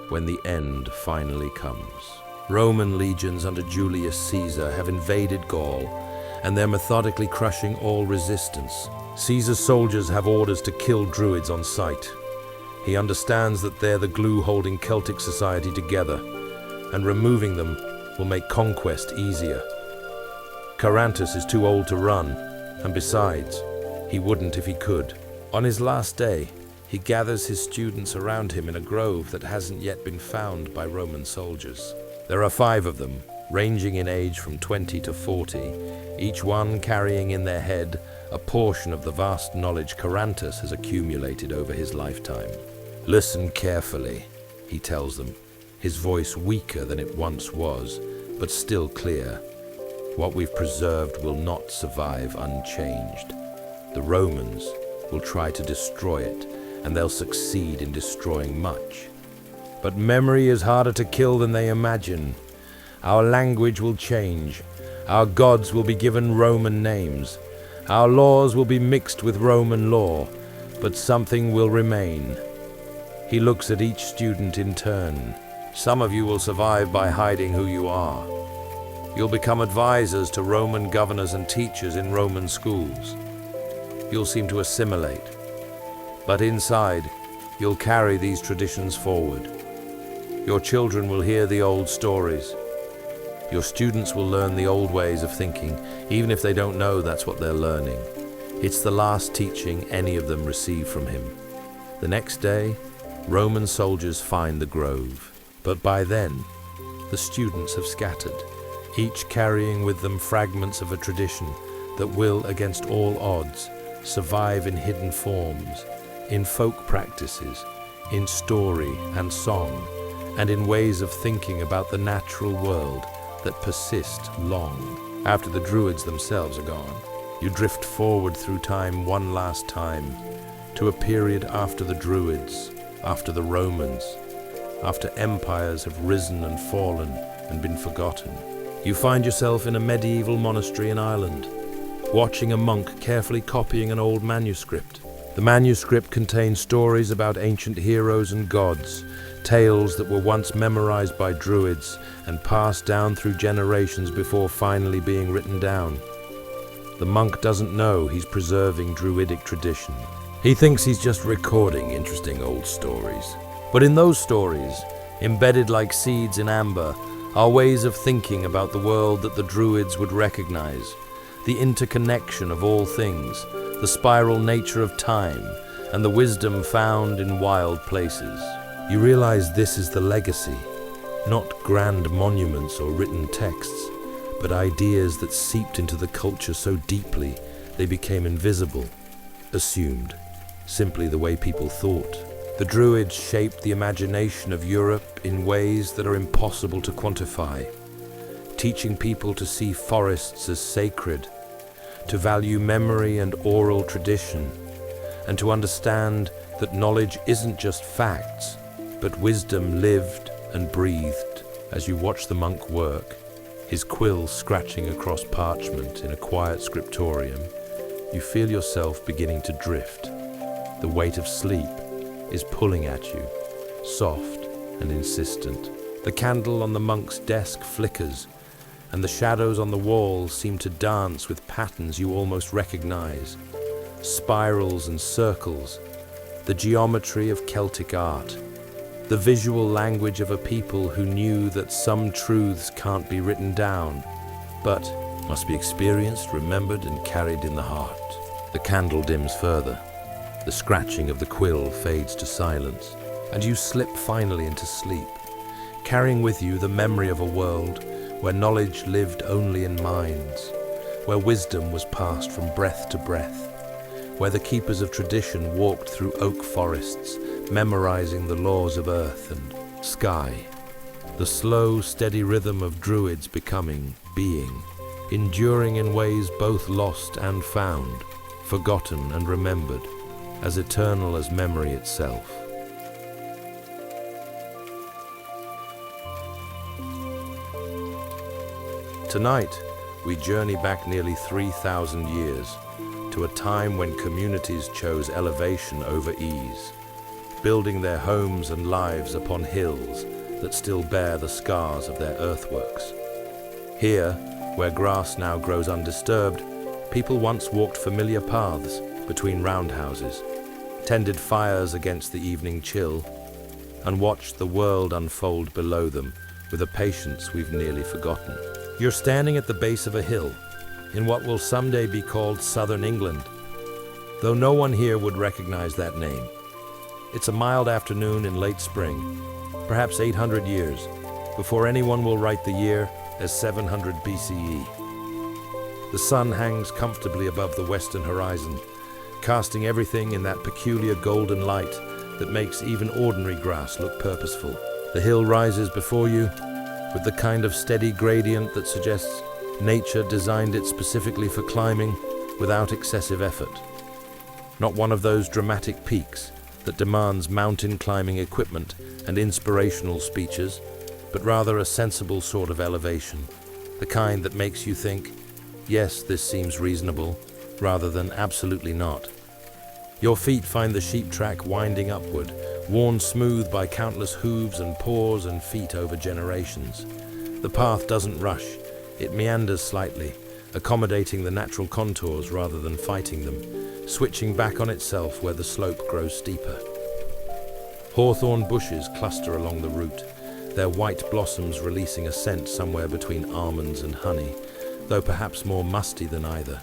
Speaker 1: when the end finally comes. Roman legions under Julius Caesar have invaded Gaul, and they're methodically crushing all resistance. Caesar's soldiers have orders to kill Druids on sight. He understands that they're the glue holding Celtic society together, and removing them will make conquest easier. Carantus is too old to run, and besides, he wouldn't if he could. On his last day, he gathers his students around him in a grove that hasn't yet been found by Roman soldiers. There are 5 of them, ranging in age from 20 to 40, each one carrying in their head a portion of the vast knowledge Carantus has accumulated over his lifetime. "Listen carefully," he tells them. his voice weaker than it once was, but still clear. What we've preserved will not survive unchanged. The Romans will try to destroy it, and they'll succeed in destroying much. But memory is harder to kill than they imagine. Our language will change. Our gods will be given Roman names. Our laws will be mixed with Roman law, but something will remain. He looks at each student in turn. Some of you will survive by hiding who you are. You'll become advisors to Roman governors and teachers in Roman schools. You'll seem to assimilate. But inside, you'll carry these traditions forward. Your children will hear the old stories. Your students will learn the old ways of thinking, even if they don't know that's what they're learning. It's the last teaching any of them receive from him. The next day, Roman soldiers find the grove. But by then, the students have scattered, each carrying with them fragments of a tradition that will, against all odds, survive in hidden forms, in folk practices, in story and song, and in ways of thinking about the natural world that persist long after the Druids themselves are gone. You drift forward through time one last time, to a period after the Druids, after the Romans, after empires have risen and fallen and been forgotten. You find yourself in a medieval monastery in Ireland, watching a monk carefully copying an old manuscript. The manuscript contains stories about ancient heroes and gods, tales that were once memorized by Druids and passed down through generations before finally being written down. The monk doesn't know he's preserving Druidic tradition. He thinks he's just recording interesting old stories. But in those stories, embedded like seeds in amber, are ways of thinking about the world that the Druids would recognize, the interconnection of all things, the spiral nature of time, and the wisdom found in wild places. You realize this is the legacy, not grand monuments or written texts, but ideas that seeped into the culture so deeply they became invisible, assumed, simply the way people thought. The Druids shaped the imagination of Europe in ways that are impossible to quantify, teaching people to see forests as sacred, to value memory and oral tradition, and to understand that knowledge isn't just facts, but wisdom lived and breathed. As you watch the monk work, his quill scratching across parchment in a quiet scriptorium, you feel yourself beginning to drift. The weight of sleep is pulling at you, soft and insistent. The candle on the monk's desk flickers, and the shadows on the walls seem to dance with patterns you almost recognize. Spirals and circles, the geometry of Celtic art, the visual language of a people who knew that some truths can't be written down, but must be experienced, remembered, and carried in the heart. The candle dims further. The scratching of the quill fades to silence, and you slip finally into sleep, carrying with you the memory of a world where knowledge lived only in minds, where wisdom was passed from breath to breath, where the keepers of tradition walked through oak forests, memorizing the laws of earth and sky. The slow, steady rhythm of Druids becoming, being, enduring in ways both lost and found, forgotten and remembered, as eternal as memory itself. Tonight, we journey back nearly 3,000 years to a time when communities chose elevation over ease, building their homes and lives upon hills that still bear the scars of their earthworks. Here, where grass now grows undisturbed, people once walked familiar paths between roundhouses, tended fires against the evening chill, and watched the world unfold below them with a patience we've nearly forgotten. You're standing at the base of a hill, in what will someday be called Southern England, though no one here would recognize that name. It's a mild afternoon in late spring, perhaps 800 years, before anyone will write the year as 700 BCE. The sun hangs comfortably above the western horizon, casting everything in that peculiar golden light that makes even ordinary grass look purposeful. The hill rises before you with the kind of steady gradient that suggests nature designed it specifically for climbing without excessive effort. Not one of those dramatic peaks that demands mountain climbing equipment and inspirational speeches, but rather a sensible sort of elevation, the kind that makes you think, yes, this seems reasonable, rather than absolutely not. Your feet find the sheep track winding upward, worn smooth by countless hooves and paws and feet over generations. The path doesn't rush, it meanders slightly, accommodating the natural contours rather than fighting them, switching back on itself where the slope grows steeper. Hawthorn bushes cluster along the route, their white blossoms releasing a scent somewhere between almonds and honey, though perhaps more musty than either,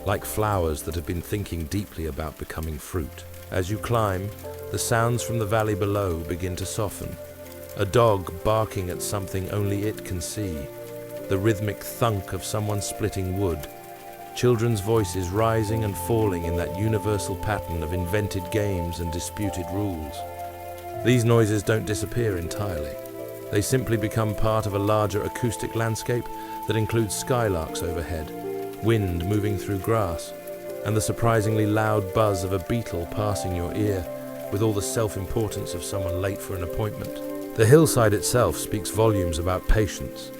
Speaker 1: like flowers that have been thinking deeply about becoming fruit. As you climb, the sounds from the valley below begin to soften. A dog barking at something only it can see, the rhythmic thunk of someone splitting wood, children's voices rising and falling in that universal pattern of invented games and disputed rules. These noises don't disappear entirely. They simply become part of a larger acoustic landscape that includes skylarks overhead, wind moving through grass, and the surprisingly loud buzz of a beetle passing your ear with all the self-importance of someone late for an appointment. The hillside itself speaks volumes about patience.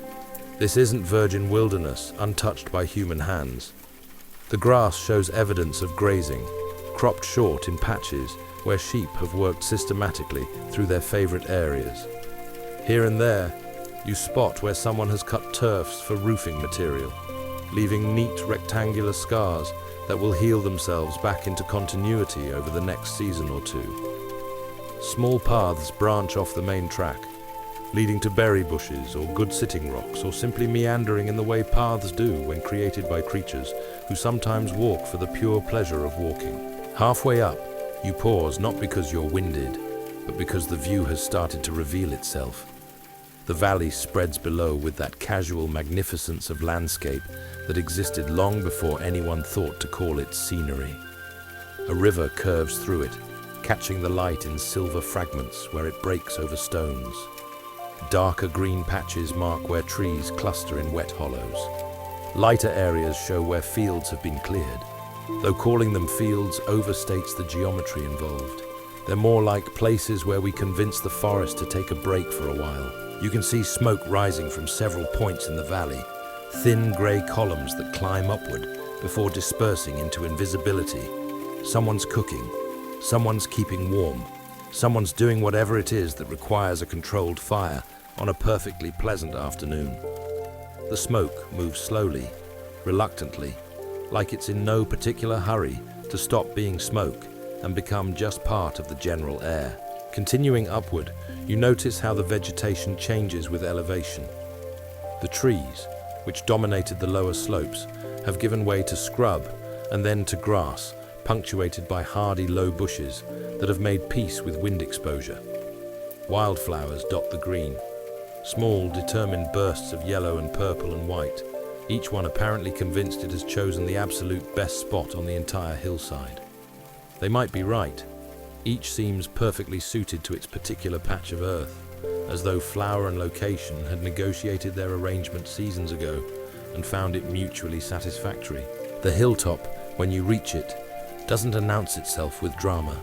Speaker 1: This isn't virgin wilderness untouched by human hands. The grass shows evidence of grazing, cropped short in patches where sheep have worked systematically through their favorite areas. Here and there, you spot where someone has cut turfs for roofing material, leaving neat rectangular scars that will heal themselves back into continuity over the next season or two. Small paths branch off the main track, leading to berry bushes or good sitting rocks, or simply meandering in the way paths do when created by creatures who sometimes walk for the pure pleasure of walking. Halfway up, you pause not because you're winded, but because the view has started to reveal itself. The valley spreads below with that casual magnificence of landscape that existed long before anyone thought to call it scenery. A river curves through it, catching the light in silver fragments where it breaks over stones. Darker green patches mark where trees cluster in wet hollows. Lighter areas show where fields have been cleared, though calling them fields overstates the geometry involved. They're more like places where we convince the forest to take a break for a while. You can see smoke rising from several points in the valley, thin grey columns that climb upward before dispersing into invisibility. Someone's cooking, someone's keeping warm, someone's doing whatever it is that requires a controlled fire on a perfectly pleasant afternoon. The smoke moves slowly, reluctantly, like it's in no particular hurry to stop being smoke and become just part of the general air. Continuing upward, you notice how the vegetation changes with elevation. The trees, which dominated the lower slopes, have given way to scrub and then to grass, punctuated by hardy low bushes that have made peace with wind exposure. Wildflowers dot the green, small, determined bursts of yellow and purple and white, each one apparently convinced it has chosen the absolute best spot on the entire hillside. They might be right. Each seems perfectly suited to its particular patch of earth, as though flower and location had negotiated their arrangement seasons ago and found it mutually satisfactory. The hilltop, when you reach it, doesn't announce itself with drama.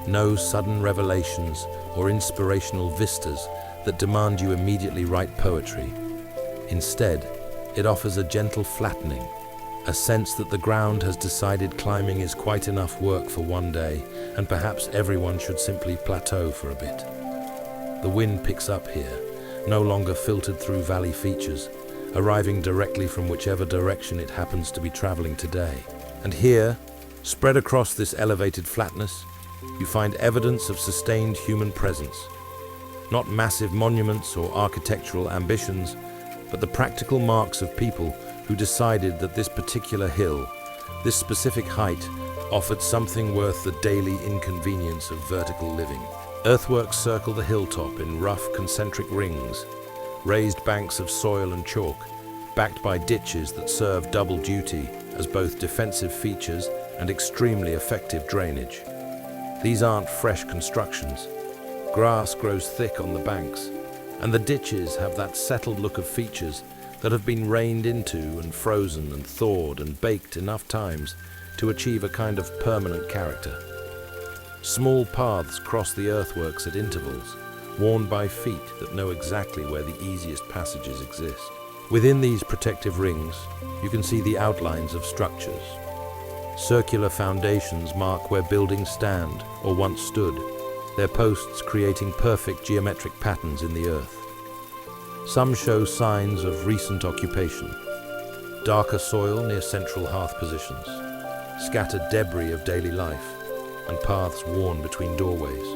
Speaker 1: No sudden revelations or inspirational vistas that demand you immediately write poetry. Instead, it offers a gentle flattening, a sense that the ground has decided climbing is quite enough work for one day, and perhaps everyone should simply plateau for a bit. The wind picks up here, no longer filtered through valley features, arriving directly from whichever direction it happens to be traveling today. And here, spread across this elevated flatness, you find evidence of sustained human presence. Not massive monuments or architectural ambitions, but the practical marks of people who decided that this particular hill, this specific height, offered something worth the daily inconvenience of vertical living. Earthworks circle the hilltop in rough concentric rings, raised banks of soil and chalk, backed by ditches that serve double duty as both defensive features and extremely effective drainage. These aren't fresh constructions. Grass grows thick on the banks, and the ditches have that settled look of features that have been rained into and frozen and thawed and baked enough times to achieve a kind of permanent character. Small paths cross the earthworks at intervals, worn by feet that know exactly where the easiest passages exist. Within these protective rings, you can see the outlines of structures. Circular foundations mark where buildings stand or once stood, their posts creating perfect geometric patterns in the earth. Some show signs of recent occupation. Darker soil near central hearth positions, scattered debris of daily life, and paths worn between doorways.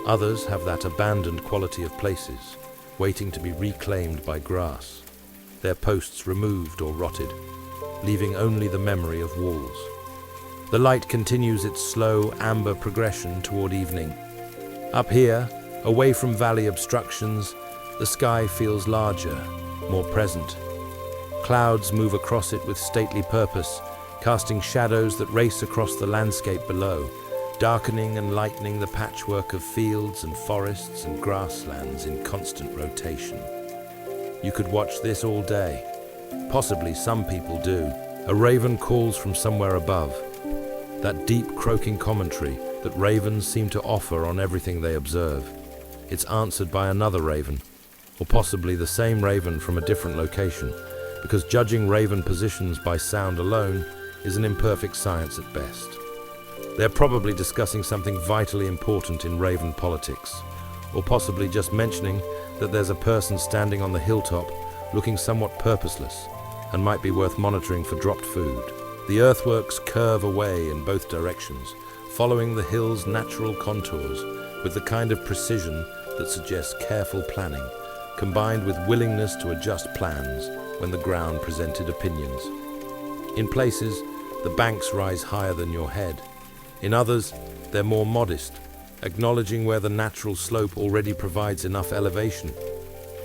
Speaker 1: Others have that abandoned quality of places, waiting to be reclaimed by grass, their posts removed or rotted, leaving only the memory of walls. The light continues its slow, amber progression toward evening. Up here, away from valley obstructions, the sky feels larger, more present. Clouds move across it with stately purpose, casting shadows that race across the landscape below, darkening and lightening the patchwork of fields and forests and grasslands in constant rotation. You could watch this all day. Possibly some people do. A raven calls from somewhere above. That deep croaking commentary that ravens seem to offer on everything they observe. It's answered by another raven, or possibly the same raven from a different location, because judging raven positions by sound alone is an imperfect science at best. They're probably discussing something vitally important in raven politics, or possibly just mentioning that there's a person standing on the hilltop looking somewhat purposeless and might be worth monitoring for dropped food. The earthworks curve away in both directions, following the hill's natural contours with the kind of precision that suggests careful planning, combined with willingness to adjust plans when the ground presented opinions. In places, the banks rise higher than your head. In others, they're more modest, acknowledging where the natural slope already provides enough elevation.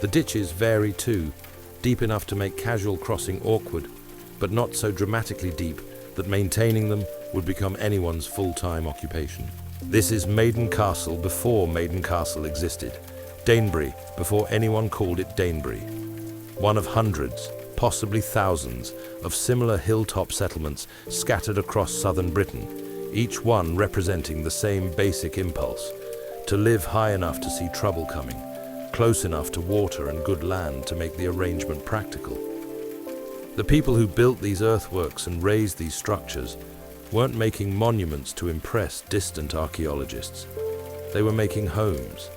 Speaker 1: The ditches vary too, deep enough to make casual crossing awkward, but not so dramatically deep that maintaining them would become anyone's full-time occupation. This is Maiden Castle before Maiden Castle existed, Danebury before anyone called it Danebury. One of hundreds, possibly thousands, of similar hilltop settlements scattered across southern Britain, each one representing the same basic impulse, to live high enough to see trouble coming, close enough to water and good land to make the arrangement practical. The people who built these earthworks and raised these structures weren't making monuments to impress distant archaeologists. They were making homes.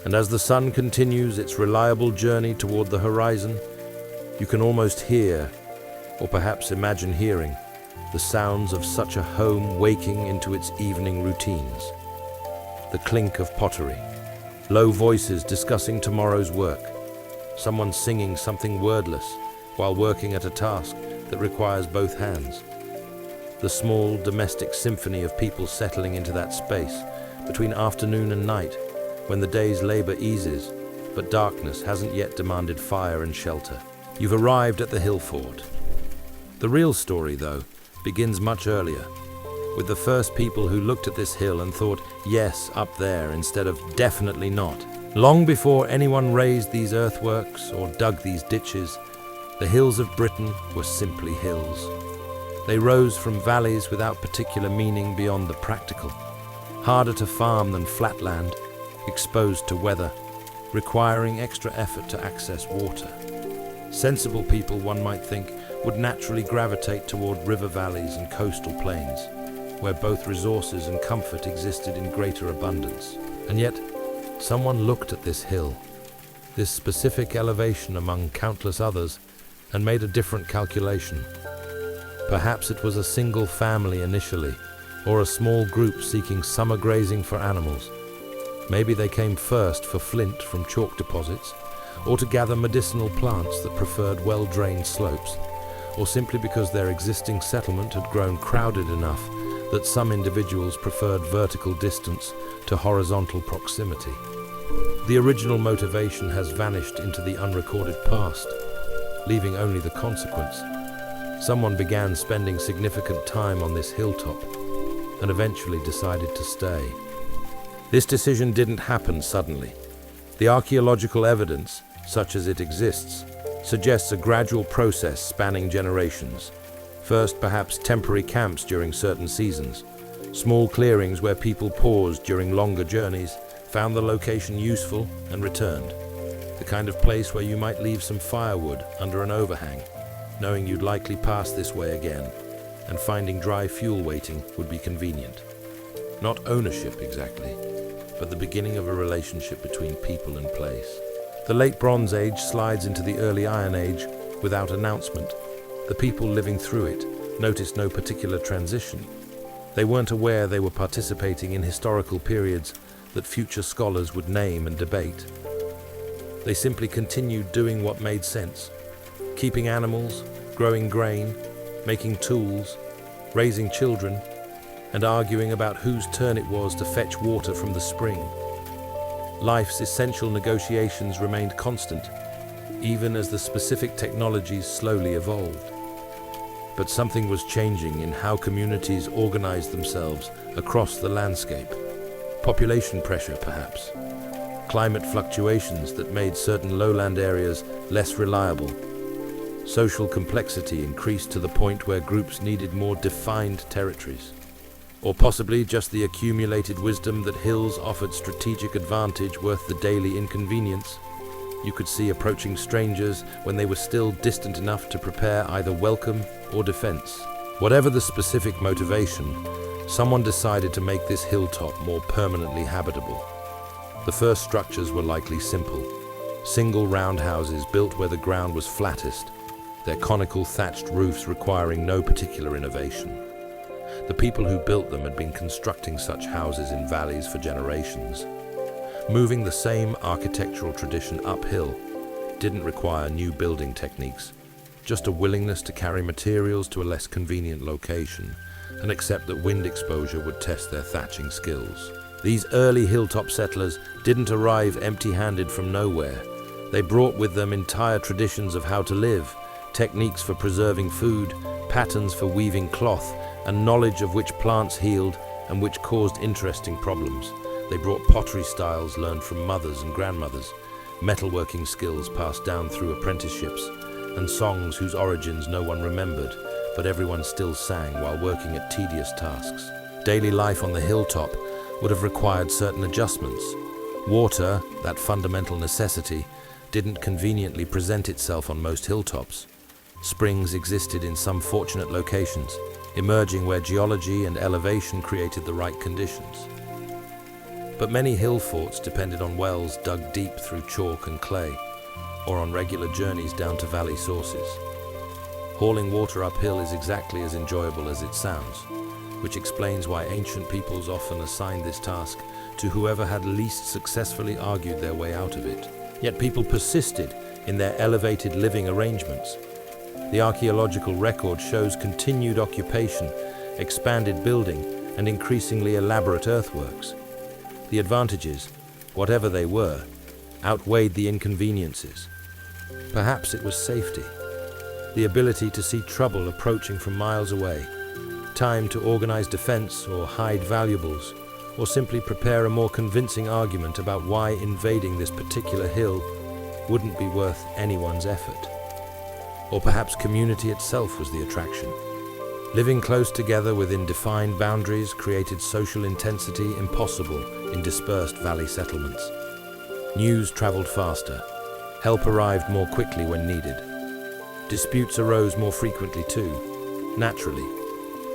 Speaker 1: And as the sun continues its reliable journey toward the horizon, you can almost hear, or perhaps imagine hearing, the sounds of such a home waking into its evening routines. The clink of pottery, low voices discussing tomorrow's work, someone singing something wordless while working at a task that requires both hands. The small domestic symphony of people settling into that space between afternoon and night, when the day's labor eases, but darkness hasn't yet demanded fire and shelter. You've arrived at the hill fort. The real story, though, begins much earlier, with the first people who looked at this hill and thought, yes, up there, instead of definitely not. Long before anyone raised these earthworks or dug these ditches, the hills of Britain were simply hills. They rose from valleys without particular meaning beyond the practical, harder to farm than flatland, exposed to weather, requiring extra effort to access water. Sensible people, one might think, would naturally gravitate toward river valleys and coastal plains, where both resources and comfort existed in greater abundance. And yet, someone looked at this hill, this specific elevation among countless others, and made a different calculation. Perhaps it was a single family initially, or a small group seeking summer grazing for animals. Maybe they came first for flint from chalk deposits, or to gather medicinal plants that preferred well-drained slopes, or simply because their existing settlement had grown crowded enough that some individuals preferred vertical distance to horizontal proximity. The original motivation has vanished into the unrecorded past, leaving only the consequence. Someone began spending significant time on this hilltop and eventually decided to stay. This decision didn't happen suddenly. The archaeological evidence, such as it exists, suggests a gradual process spanning generations. First, perhaps temporary camps during certain seasons. Small clearings where people paused during longer journeys, found the location useful, and returned. The kind of place where you might leave some firewood under an overhang, knowing you'd likely pass this way again, and finding dry fuel waiting would be convenient. Not ownership exactly, but the beginning of a relationship between people and place. The late Bronze Age slides into the early Iron Age without announcement. The people living through it noticed no particular transition. They weren't aware they were participating in historical periods that future scholars would name and debate. They simply continued doing what made sense, keeping animals, growing grain, making tools, raising children, and arguing about whose turn it was to fetch water from the spring. Life's essential negotiations remained constant, even as the specific technologies slowly evolved. But something was changing in how communities organized themselves across the landscape. Population pressure, perhaps. Climate fluctuations that made certain lowland areas less reliable. Social complexity increased to the point where groups needed more defined territories. Or possibly just the accumulated wisdom that hills offered strategic advantage worth the daily inconvenience. You could see approaching strangers when they were still distant enough to prepare either welcome or defense. Whatever the specific motivation, someone decided to make this hilltop more permanently habitable. The first structures were likely simple. Single roundhouses built where the ground was flattest, their conical thatched roofs requiring no particular innovation. The people who built them had been constructing such houses in valleys for generations. Moving the same architectural tradition uphill didn't require new building techniques, just a willingness to carry materials to a less convenient location and accept that wind exposure would test their thatching skills. These early hilltop settlers didn't arrive empty-handed from nowhere. They brought with them entire traditions of how to live, techniques for preserving food, patterns for weaving cloth, and knowledge of which plants healed and which caused interesting problems. They brought pottery styles learned from mothers and grandmothers, metalworking skills passed down through apprenticeships, and songs whose origins no one remembered, but everyone still sang while working at tedious tasks. Daily life on the hilltop would have required certain adjustments. Water, that fundamental necessity, didn't conveniently present itself on most hilltops. Springs existed in some fortunate locations, emerging where geology and elevation created the right conditions. But many hill forts depended on wells dug deep through chalk and clay, or on regular journeys down to valley sources. Hauling water uphill is exactly as enjoyable as it sounds, which explains why ancient peoples often assigned this task to whoever had least successfully argued their way out of it. Yet people persisted in their elevated living arrangements. The archaeological record shows continued occupation, expanded building, and increasingly elaborate earthworks. The advantages, whatever they were, outweighed the inconveniences. Perhaps it was safety, the ability to see trouble approaching from miles away, time to organize defense or hide valuables, or simply prepare a more convincing argument about why invading this particular hill wouldn't be worth anyone's effort. Or perhaps community itself was the attraction. Living close together within defined boundaries created social intensity impossible in dispersed valley settlements. News traveled faster. Help arrived more quickly when needed. Disputes arose more frequently too, naturally,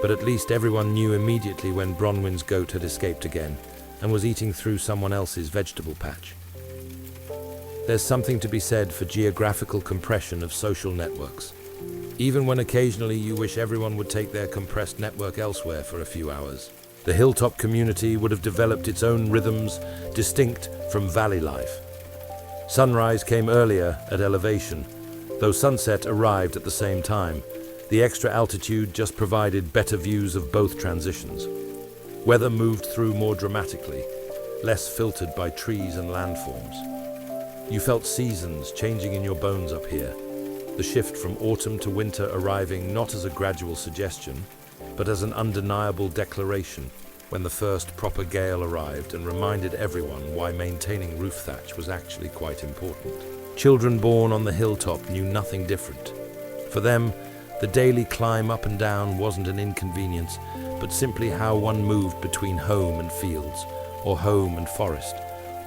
Speaker 1: but at least everyone knew immediately when Bronwyn's goat had escaped again and was eating through someone else's vegetable patch. There's something to be said for geographical compression of social networks. Even when occasionally you wish everyone would take their compressed network elsewhere for a few hours, the hilltop community would have developed its own rhythms distinct from valley life. Sunrise came earlier at elevation, though sunset arrived at the same time. The extra altitude just provided better views of both transitions. Weather moved through more dramatically, less filtered by trees and landforms. You felt seasons changing in your bones up here, the shift from autumn to winter arriving not as a gradual suggestion, but as an undeniable declaration. when the first proper gale arrived and reminded everyone why maintaining roof thatch was actually quite important. Children born on the hilltop knew nothing different. For them, the daily climb up and down wasn't an inconvenience, but simply how one moved between home and fields, or home and forest,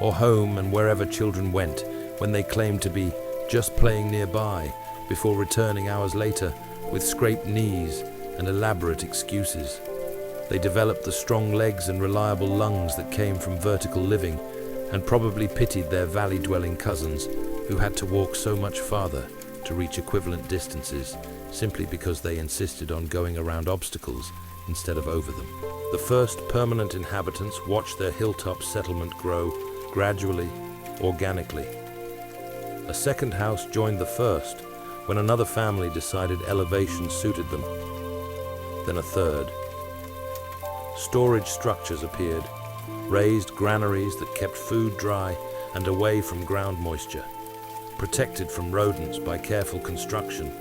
Speaker 1: or home and wherever children went when they claimed to be just playing nearby, before returning hours later with scraped knees and elaborate excuses. They developed the strong legs and reliable lungs that came from vertical living, and probably pitied their valley-dwelling cousins who had to walk so much farther to reach equivalent distances simply because they insisted on going around obstacles instead of over them. The first permanent inhabitants watched their hilltop settlement grow gradually, organically. A second house joined the first when another family decided elevation suited them. Then a third. Storage structures appeared, raised granaries that kept food dry and away from ground moisture, protected from rodents by careful construction,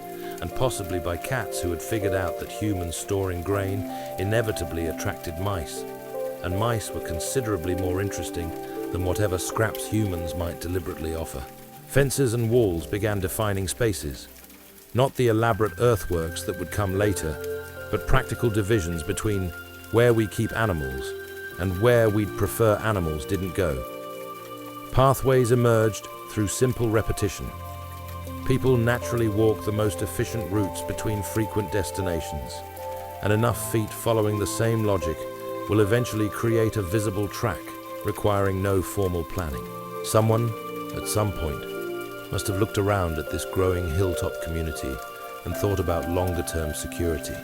Speaker 1: and possibly by cats who had figured out that humans storing grain inevitably attracted mice, and mice were considerably more interesting than whatever scraps humans might deliberately offer. Fences and walls began defining spaces, not the elaborate earthworks that would come later, but practical divisions between where we keep animals and where we'd prefer animals didn't go. Pathways emerged through simple repetition. People naturally walk the most efficient routes between frequent destinations, and enough feet following the same logic will eventually create a visible track requiring no formal planning. Someone, at some point, must have looked around at this growing hilltop community and thought about longer-term security.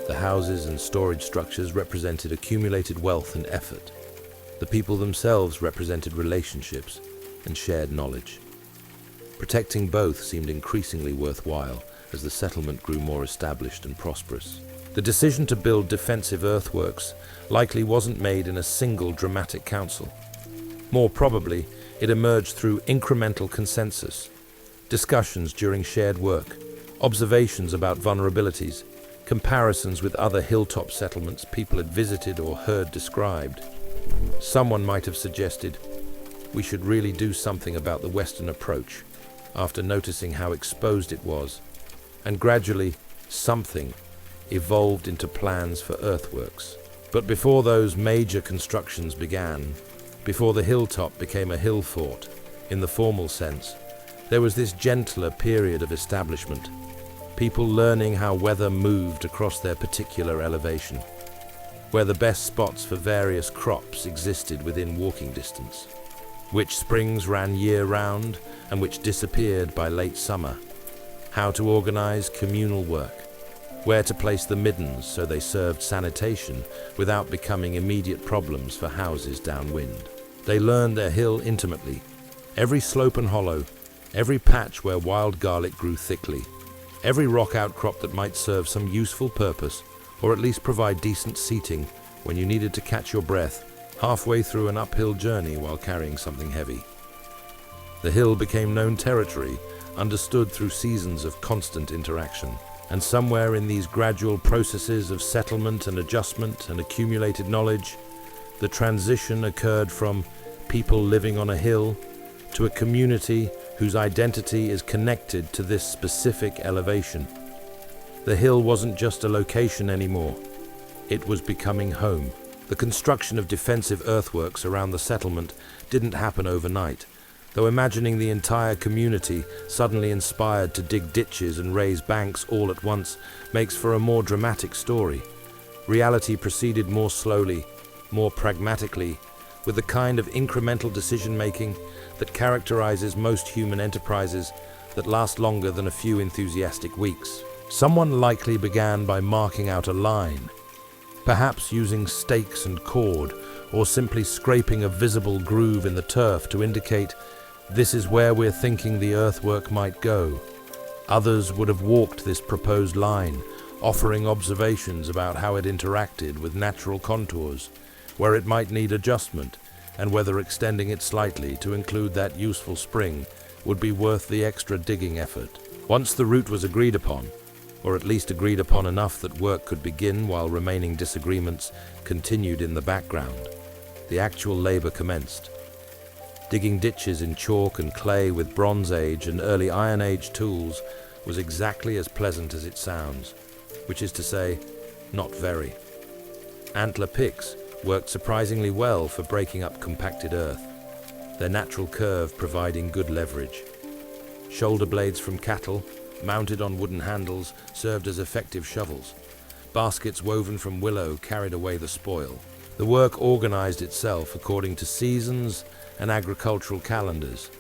Speaker 1: The houses and storage structures represented accumulated wealth and effort. The people themselves represented relationships and shared knowledge. Protecting both seemed increasingly worthwhile as the settlement grew more established and prosperous. The decision to build defensive earthworks likely wasn't made in a single dramatic council. More probably, it emerged through incremental consensus, discussions during shared work, observations about vulnerabilities, comparisons with other hilltop settlements people had visited or heard described. Someone might have suggested, we should really do something about the Western approach, after noticing how exposed it was, and gradually, something evolved into plans for earthworks. But before those major constructions began, before the hilltop became a hill fort, in the formal sense, there was this gentler period of establishment, people learning how weather moved across their particular elevation, where the best spots for various crops existed within walking distance, which springs ran year-round and which disappeared by late summer, how to organize communal work, where to place the middens so they served sanitation without becoming immediate problems for houses downwind. They learned their hill intimately, every slope and hollow, every patch where wild garlic grew thickly, every rock outcrop that might serve some useful purpose, or at least provide decent seating when you needed to catch your breath halfway through an uphill journey while carrying something heavy. The hill became known territory, understood through seasons of constant interaction, and somewhere in these gradual processes of settlement and adjustment and accumulated knowledge, the transition occurred from people living on a hill to a community whose identity is connected to this specific elevation. The hill wasn't just a location anymore. It was becoming home. The construction of defensive earthworks around the settlement didn't happen overnight, though imagining the entire community suddenly inspired to dig ditches and raise banks all at once makes for a more dramatic story. Reality proceeded more slowly, more pragmatically, with the kind of incremental decision-making that characterizes most human enterprises that last longer than a few enthusiastic weeks. Someone likely began by marking out a line, perhaps using stakes and cord, or simply scraping a visible groove in the turf to indicate this is where we're thinking the earthwork might go. Others would have walked this proposed line, offering observations about how it interacted with natural contours, where it might need adjustment, and whether extending it slightly to include that useful spring would be worth the extra digging effort. Once the route was agreed upon, or at least agreed upon enough that work could begin while remaining disagreements continued in the background. The actual labor commenced. Digging ditches in chalk and clay with Bronze Age and early Iron Age tools was exactly as pleasant as it sounds, which is to say, not very. Antler picks worked surprisingly well for breaking up compacted earth, their natural curve providing good leverage. Shoulder blades from cattle, mounted on wooden handles, served as effective shovels. Baskets woven from willow carried away the spoil. The work organized itself according to seasons and agricultural calendars.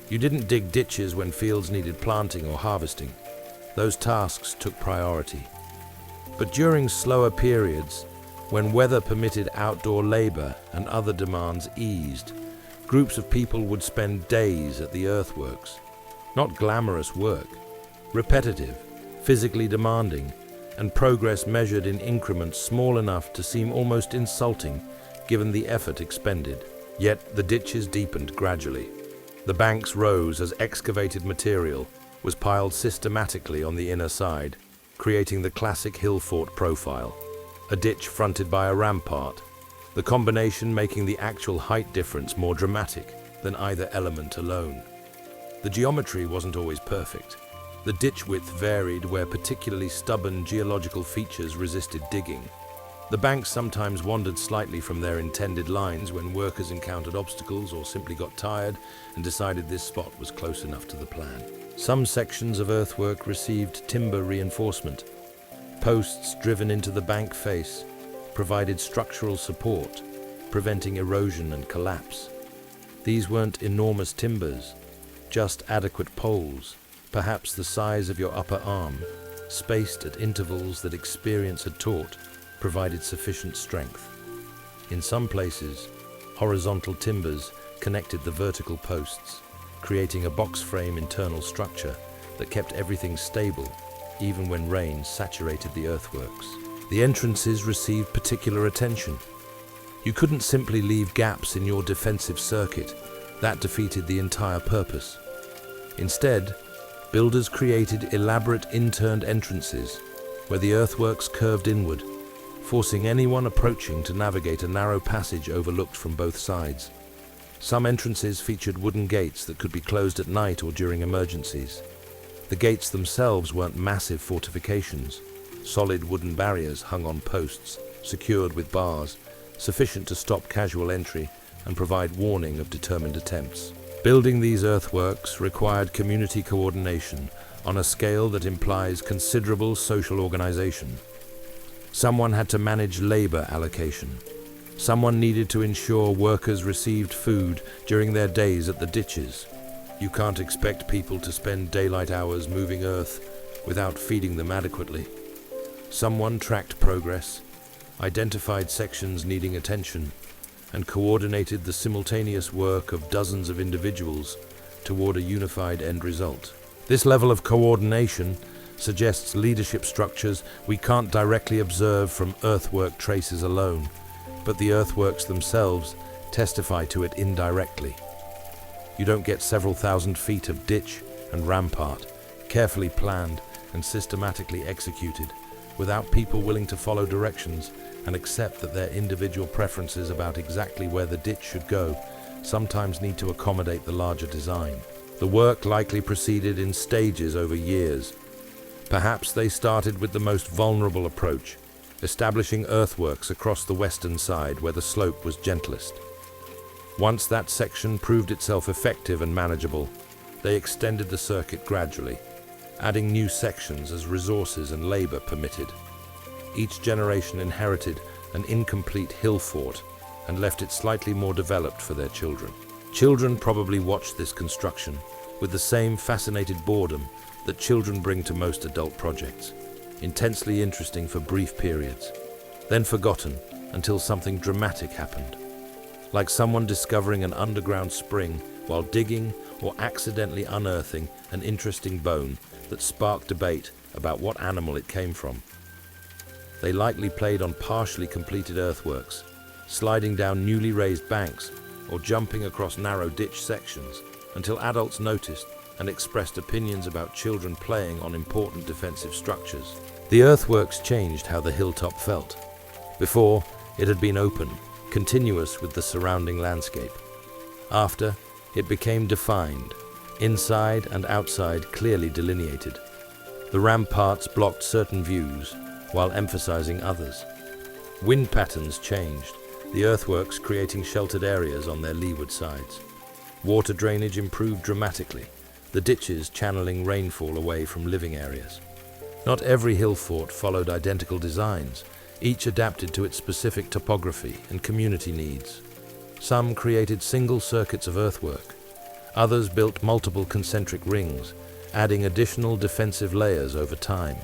Speaker 1: You didn't dig ditches when fields needed planting or harvesting. Those tasks took priority. But during slower periods, when weather permitted outdoor labor and other demands eased, groups of people would spend days at the earthworks. Not glamorous work, repetitive, physically demanding, and progress measured in increments small enough to seem almost insulting given the effort expended. Yet the ditches deepened gradually. The banks rose as excavated material was piled systematically on the inner side, creating the classic hill fort profile, a ditch fronted by a rampart, the combination making the actual height difference more dramatic than either element alone. The geometry wasn't always perfect. The ditch width varied where particularly stubborn geological features resisted digging. The banks sometimes wandered slightly from their intended lines when workers encountered obstacles or simply got tired and decided this spot was close enough to the plan. Some sections of earthwork received timber reinforcement. Posts driven into the bank face provided structural support, preventing erosion and collapse. These weren't enormous timbers, just adequate poles, perhaps the size of your upper arm, spaced at intervals that experience had taught, provided sufficient strength. In some places, horizontal timbers connected the vertical posts, creating a box frame internal structure that kept everything stable, even when rain saturated the earthworks. The entrances received particular attention. You couldn't simply leave gaps in your defensive circuit. That defeated the entire purpose. Instead, builders created elaborate interned entrances where the earthworks curved inward, forcing anyone approaching to navigate a narrow passage overlooked from both sides. Some entrances featured wooden gates that could be closed at night or during emergencies. The gates themselves weren't massive fortifications. Solid wooden barriers hung on posts, secured with bars, sufficient to stop casual entry and provide warning of determined attempts. Building these earthworks required community coordination on a scale that implies considerable social organization. Someone had to manage labor allocation. Someone needed to ensure workers received food during their days at the ditches. You can't expect people to spend daylight hours moving earth without feeding them adequately. Someone tracked progress, identified sections needing attention, and coordinated the simultaneous work of dozens of individuals toward a unified end result. This level of coordination suggests leadership structures we can't directly observe from earthwork traces alone, but the earthworks themselves testify to it indirectly. You don't get several thousand feet of ditch and rampart, carefully planned and systematically executed, without people willing to follow directions and accept that their individual preferences about exactly where the ditch should go sometimes need to accommodate the larger design. The work likely proceeded in stages over years. Perhaps they started with the most vulnerable approach, establishing earthworks across the western side where the slope was gentlest. Once that section proved itself effective and manageable, they extended the circuit gradually, adding new sections as resources and labor permitted. Each generation inherited an incomplete hill fort and left it slightly more developed for their children. Children probably watched this construction with the same fascinated boredom that children bring to most adult projects, intensely interesting for brief periods, then forgotten until something dramatic happened, like someone discovering an underground spring while digging or accidentally unearthing an interesting bone that sparked debate about what animal it came from. They likely played on partially completed earthworks, sliding down newly raised banks or jumping across narrow ditch sections until adults noticed and expressed opinions about children playing on important defensive structures. The earthworks changed how the hilltop felt. Before, it had been open, continuous with the surrounding landscape. After, it became defined, inside and outside clearly delineated. The ramparts blocked certain views, while emphasizing others. Wind patterns changed, the earthworks creating sheltered areas on their leeward sides. Water drainage improved dramatically, the ditches channeling rainfall away from living areas. Not every hill fort followed identical designs, each adapted to its specific topography and community needs. Some created single circuits of earthwork. Others built multiple concentric rings, adding additional defensive layers over time.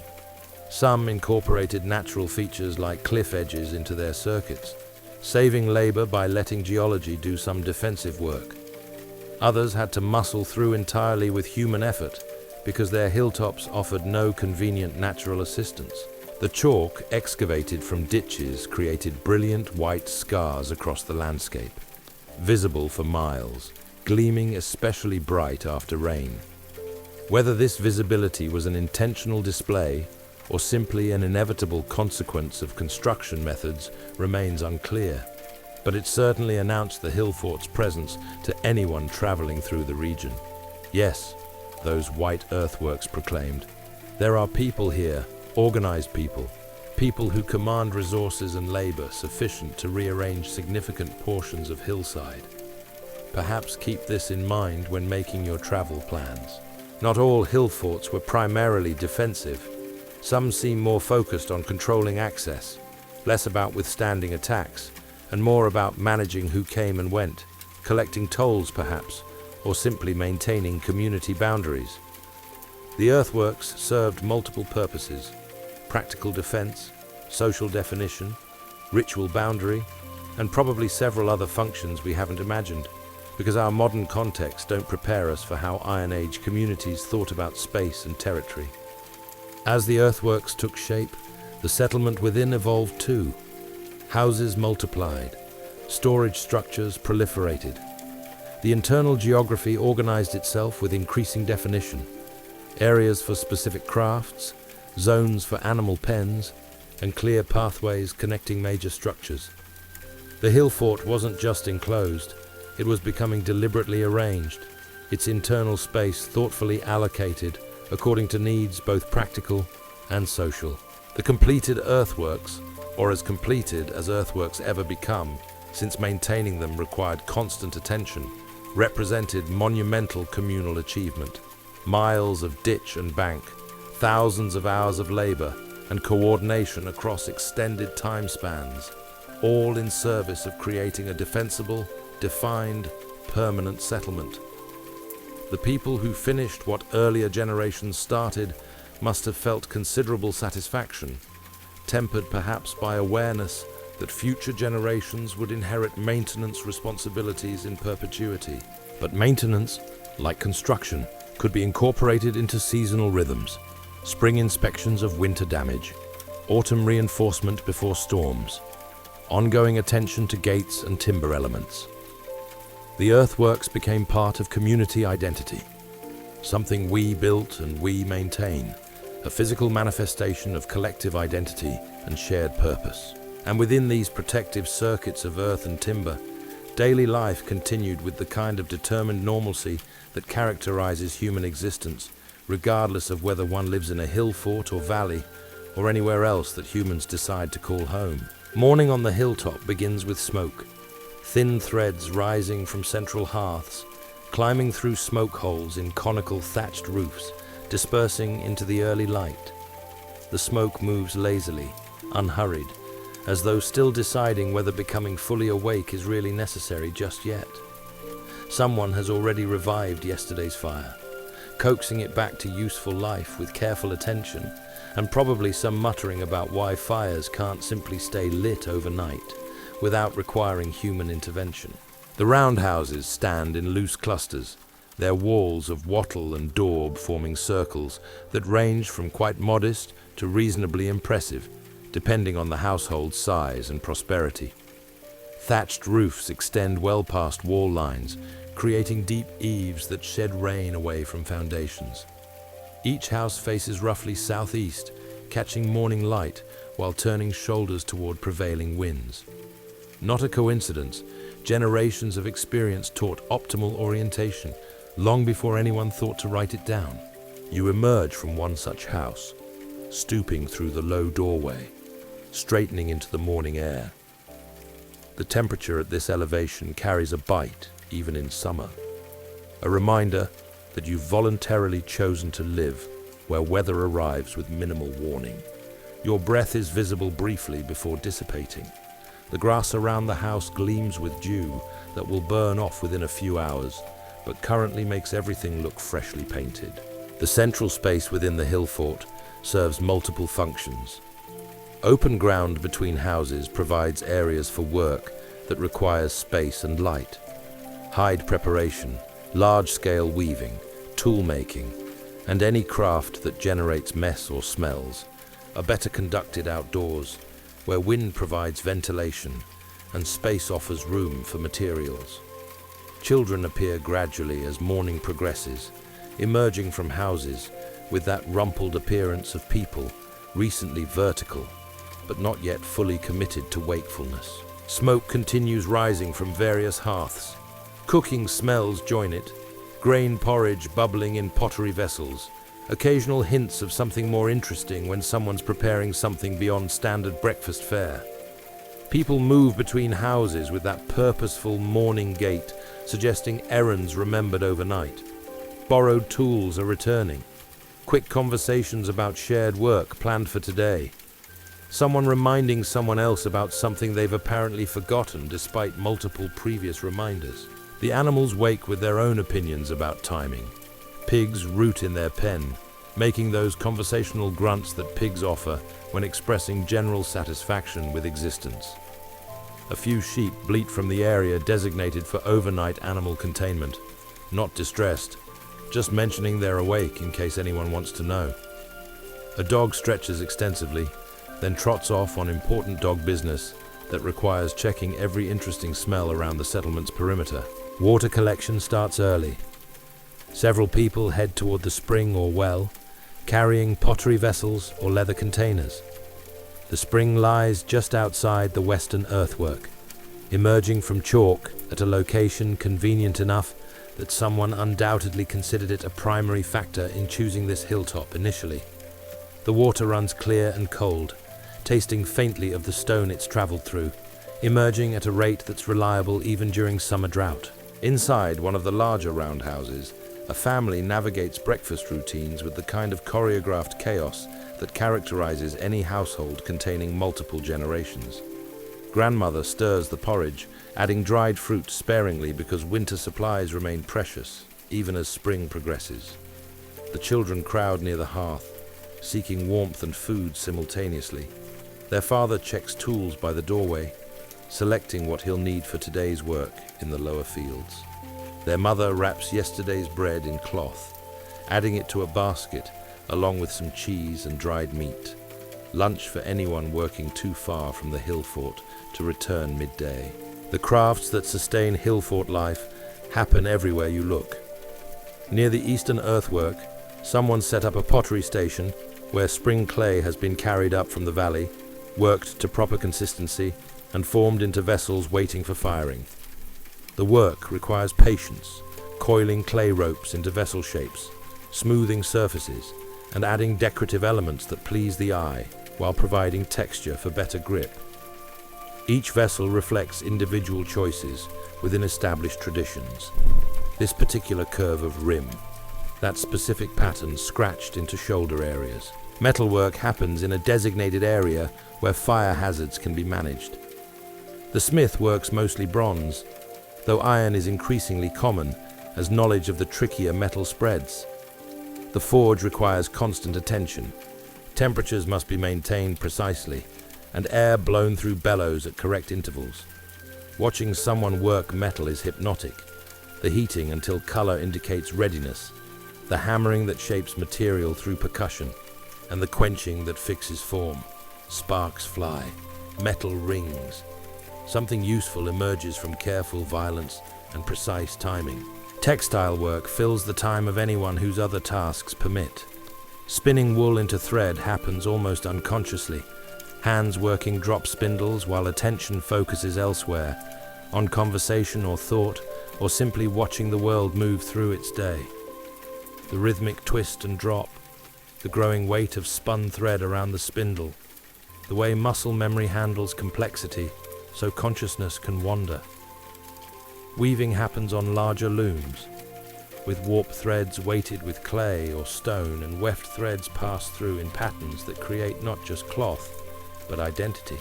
Speaker 1: Some incorporated natural features like cliff edges into their circuits, saving labor by letting geology do some defensive work. Others had to muscle through entirely with human effort because their hilltops offered no convenient natural assistance. The chalk excavated from ditches created brilliant white scars across the landscape, visible for miles, gleaming especially bright after rain. Whether this visibility was an intentional display or simply an inevitable consequence of construction methods remains unclear, but it certainly announced the hill fort's presence to anyone traveling through the region. Yes, those white earthworks proclaimed, there are people here, organized people, people who command resources and labor sufficient to rearrange significant portions of hillside. Perhaps keep this in mind when making your travel plans. Not all hill forts were primarily defensive. Some seem more focused on controlling access, less about withstanding attacks, and more about managing who came and went, collecting tolls perhaps, or simply maintaining community boundaries. The earthworks served multiple purposes: practical defense, social definition, ritual boundary, and probably several other functions we haven't imagined, because our modern contexts don't prepare us for how Iron Age communities thought about space and territory. As the earthworks took shape, the settlement within evolved too. Houses multiplied, storage structures proliferated. The internal geography organized itself with increasing definition: areas for specific crafts, zones for animal pens, and clear pathways connecting major structures. The hill fort wasn't just enclosed, it was becoming deliberately arranged, its internal space thoughtfully allocated according to needs both practical and social. The completed earthworks, or as completed as earthworks ever become, since maintaining them required constant attention, represented monumental communal achievement. Miles of ditch and bank, thousands of hours of labor, and coordination across extended time spans, all in service of creating a defensible, defined, permanent settlement. The people who finished what earlier generations started must have felt considerable satisfaction, tempered perhaps by awareness that future generations would inherit maintenance responsibilities in perpetuity. But maintenance, like construction, could be incorporated into seasonal rhythms: spring inspections of winter damage, autumn reinforcement before storms, ongoing attention to gates and timber elements. The earthworks became part of community identity, something we built and we maintain, a physical manifestation of collective identity and shared purpose. And within these protective circuits of earth and timber, daily life continued with the kind of determined normalcy that characterizes human existence, regardless of whether one lives in a hill fort or valley, or anywhere else that humans decide to call home. Morning on the hilltop begins with smoke, thin threads rising from central hearths, climbing through smoke holes in conical thatched roofs, dispersing into the early light. The smoke moves lazily, unhurried, as though still deciding whether becoming fully awake is really necessary just yet. Someone has already revived yesterday's fire, coaxing it back to useful life with careful attention, and probably some muttering about why fires can't simply stay lit overnight without requiring human intervention. The roundhouses stand in loose clusters, their walls of wattle and daub forming circles that range from quite modest to reasonably impressive, depending on the household's size and prosperity. Thatched roofs extend well past wall lines, creating deep eaves that shed rain away from foundations. Each house faces roughly southeast, catching morning light while turning shoulders toward prevailing winds. Not a coincidence, generations of experience taught optimal orientation long before anyone thought to write it down. You emerge from one such house, stooping through the low doorway, straightening into the morning air. The temperature at this elevation carries a bite, even in summer. A reminder that you've voluntarily chosen to live where weather arrives with minimal warning. Your breath is visible briefly before dissipating. The grass around the house gleams with dew that will burn off within a few hours, but currently makes everything look freshly painted. The central space within the hill fort serves multiple functions. Open ground between houses provides areas for work that requires space and light. Hide preparation, large-scale weaving, tool making, and any craft that generates mess or smells are better conducted outdoors, where wind provides ventilation and space offers room for materials. Children appear gradually as morning progresses, emerging from houses with that rumpled appearance of people, recently vertical, but not yet fully committed to wakefulness. Smoke continues rising from various hearths. Cooking smells join it, grain porridge bubbling in pottery vessels, occasional hints of something more interesting when someone's preparing something beyond standard breakfast fare. People move between houses with that purposeful morning gait, suggesting errands remembered overnight. Borrowed tools are returning. Quick conversations about shared work planned for today. Someone reminding someone else about something they've apparently forgotten despite multiple previous reminders. The animals wake with their own opinions about timing. Pigs root in their pen, making those conversational grunts that pigs offer when expressing general satisfaction with existence. A few sheep bleat from the area designated for overnight animal containment, not distressed, just mentioning they're awake in case anyone wants to know. A dog stretches extensively, then trots off on important dog business that requires checking every interesting smell around the settlement's perimeter. Water collection starts early. Several people head toward the spring or well, carrying pottery vessels or leather containers. The spring lies just outside the western earthwork, emerging from chalk at a location convenient enough that someone undoubtedly considered it a primary factor in choosing this hilltop initially. The water runs clear and cold, tasting faintly of the stone it's traveled through, emerging at a rate that's reliable even during summer drought. Inside one of the larger roundhouses, a family navigates breakfast routines with the kind of choreographed chaos that characterizes any household containing multiple generations. Grandmother stirs the porridge, adding dried fruit sparingly because winter supplies remain precious, even as spring progresses. The children crowd near the hearth, seeking warmth and food simultaneously. Their father checks tools by the doorway, selecting what he'll need for today's work in the lower fields. Their mother wraps yesterday's bread in cloth, adding it to a basket along with some cheese and dried meat. Lunch for anyone working too far from the hill fort to return midday. The crafts that sustain hill fort life happen everywhere you look. Near the eastern earthwork, someone set up a pottery station where spring clay has been carried up from the valley, worked to proper consistency, and formed into vessels waiting for firing. The work requires patience, coiling clay ropes into vessel shapes, smoothing surfaces, and adding decorative elements that please the eye while providing texture for better grip. Each vessel reflects individual choices within established traditions. This particular curve of rim, that specific pattern scratched into shoulder areas. Metalwork happens in a designated area where fire hazards can be managed. The smith works mostly bronze, though iron is increasingly common as knowledge of the trickier metal spreads. The forge requires constant attention. Temperatures must be maintained precisely, and air blown through bellows at correct intervals. Watching someone work metal is hypnotic. The heating until color indicates readiness, the hammering that shapes material through percussion, and the quenching that fixes form. Sparks fly, metal rings. Something useful emerges from careful violence and precise timing. Textile work fills the time of anyone whose other tasks permit. Spinning wool into thread happens almost unconsciously, hands working drop spindles while attention focuses elsewhere, on conversation or thought, or simply watching the world move through its day. The rhythmic twist and drop, the growing weight of spun thread around the spindle, the way muscle memory handles complexity so consciousness can wander. Weaving happens on larger looms, with warp threads weighted with clay or stone and weft threads passed through in patterns that create not just cloth, but identity.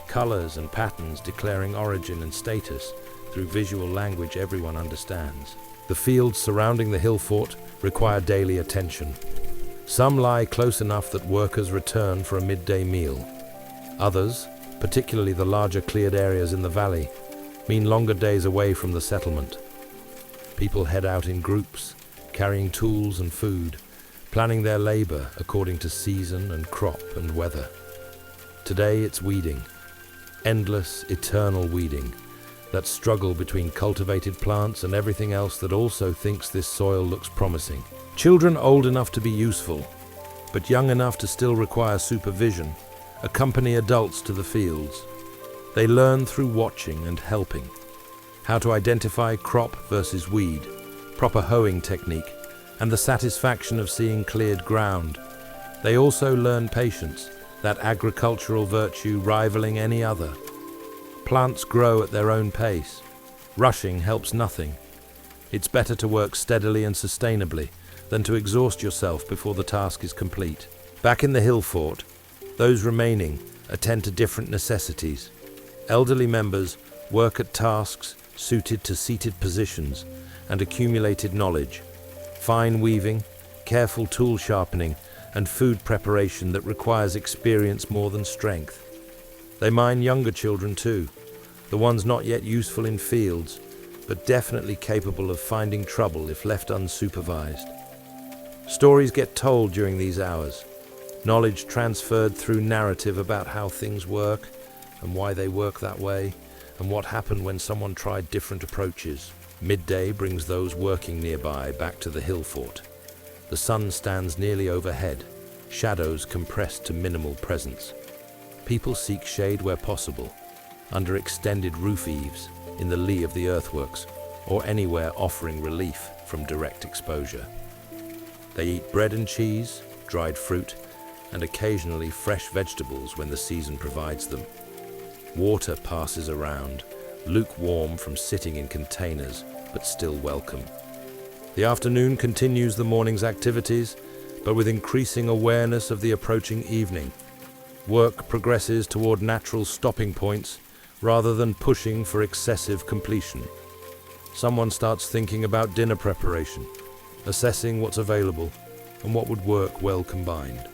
Speaker 1: Colors and patterns declaring origin and status through visual language everyone understands. The fields surrounding the hill fort require daily attention. Some lie close enough that workers return for a midday meal. Others, particularly the larger cleared areas in the valley, mean longer days away from the settlement. People head out in groups, carrying tools and food, planning their labor according to season and crop and weather. Today it's weeding, endless, eternal weeding, that struggle between cultivated plants and everything else that also thinks this soil looks promising. Children old enough to be useful, but young enough to still require supervision, accompany adults to the fields. They learn through watching and helping, how to identify crop versus weed, proper hoeing technique, and the satisfaction of seeing cleared ground. They also learn patience, that agricultural virtue rivaling any other. Plants grow at their own pace. Rushing helps nothing. It's better to work steadily and sustainably than to exhaust yourself before the task is complete. Back in the hill fort, those remaining attend to different necessities. Elderly members work at tasks suited to seated positions and accumulated knowledge, fine weaving, careful tool sharpening, and food preparation that requires experience more than strength. They mine younger children too, the ones not yet useful in fields, but definitely capable of finding trouble if left unsupervised. Stories get told during these hours, knowledge transferred through narrative about how things work and why they work that way, and what happened when someone tried different approaches. Midday brings those working nearby back to the hill fort. The sun stands nearly overhead, shadows compressed to minimal presence. People seek shade where possible, under extended roof eaves, in the lee of the earthworks, or anywhere offering relief from direct exposure. They eat bread and cheese, dried fruit, and occasionally fresh vegetables when the season provides them. Water passes around, lukewarm from sitting in containers, but still welcome. The afternoon continues the morning's activities, but with increasing awareness of the approaching evening. Work progresses toward natural stopping points rather than pushing for excessive completion. Someone starts thinking about dinner preparation, assessing what's available and what would work well combined.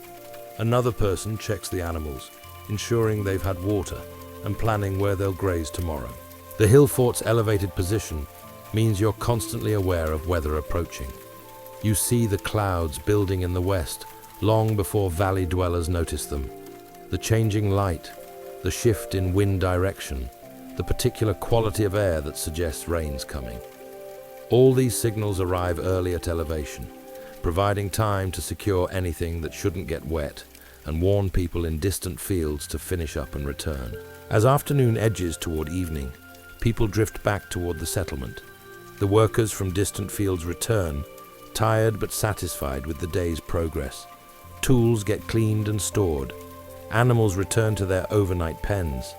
Speaker 1: Another person checks the animals, ensuring they've had water and planning where they'll graze tomorrow. The hill fort's elevated position means you're constantly aware of weather approaching. You see the clouds building in the west long before valley dwellers notice them. The changing light, the shift in wind direction, the particular quality of air that suggests rain's coming. All these signals arrive early at elevation, providing time to secure anything that shouldn't get wet and warn people in distant fields to finish up and return. As afternoon edges toward evening, people drift back toward the settlement. The workers from distant fields return, tired but satisfied with the day's progress. Tools get cleaned and stored. Animals return to their overnight pens.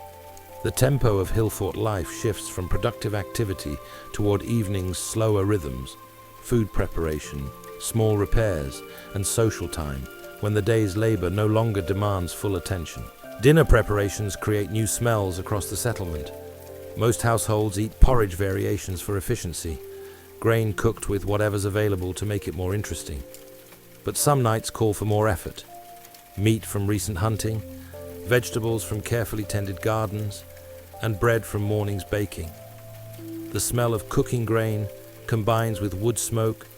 Speaker 1: The tempo of hill fort life shifts from productive activity toward evening's slower rhythms, food preparation, small repairs, and social time, when the day's labor no longer demands full attention. Dinner preparations create new smells across the settlement. Most households eat porridge variations for efficiency, grain cooked with whatever's available to make it more interesting. But some nights call for more effort. Meat from recent hunting, vegetables from carefully tended gardens, and bread from morning's baking. The smell of cooking grain combines with wood smoke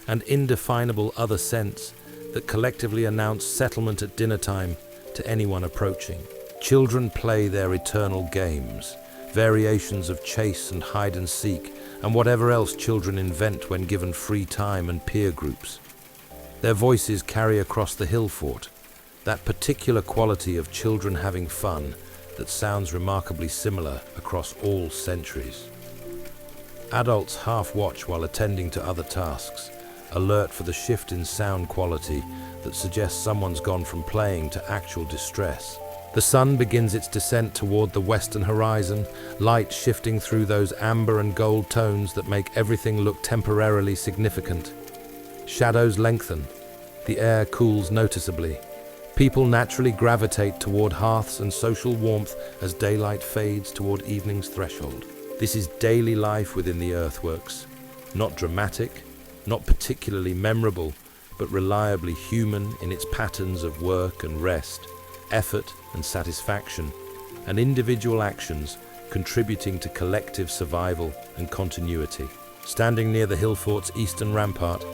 Speaker 1: and indefinable other scents that collectively announce settlement at dinner time to anyone approaching. Children play their eternal games, variations of chase and hide and seek, and whatever else children invent when given free time and peer groups. Their voices carry across the hill fort, that particular quality of children having fun that sounds remarkably similar across all centuries. Adults half watch while attending to other tasks, alert for the shift in sound quality that suggests someone's gone from playing to actual distress. The sun begins its descent toward the western horizon, light shifting through those amber and gold tones that make everything look temporarily significant. Shadows lengthen. The air cools noticeably. People naturally gravitate toward hearths and social warmth as daylight fades toward evening's threshold. This is daily life within the earthworks. Not dramatic, not particularly memorable, but reliably human in its patterns of work and rest, effort and satisfaction, and individual actions contributing to collective survival and continuity. Standing near the hill fort's eastern rampart,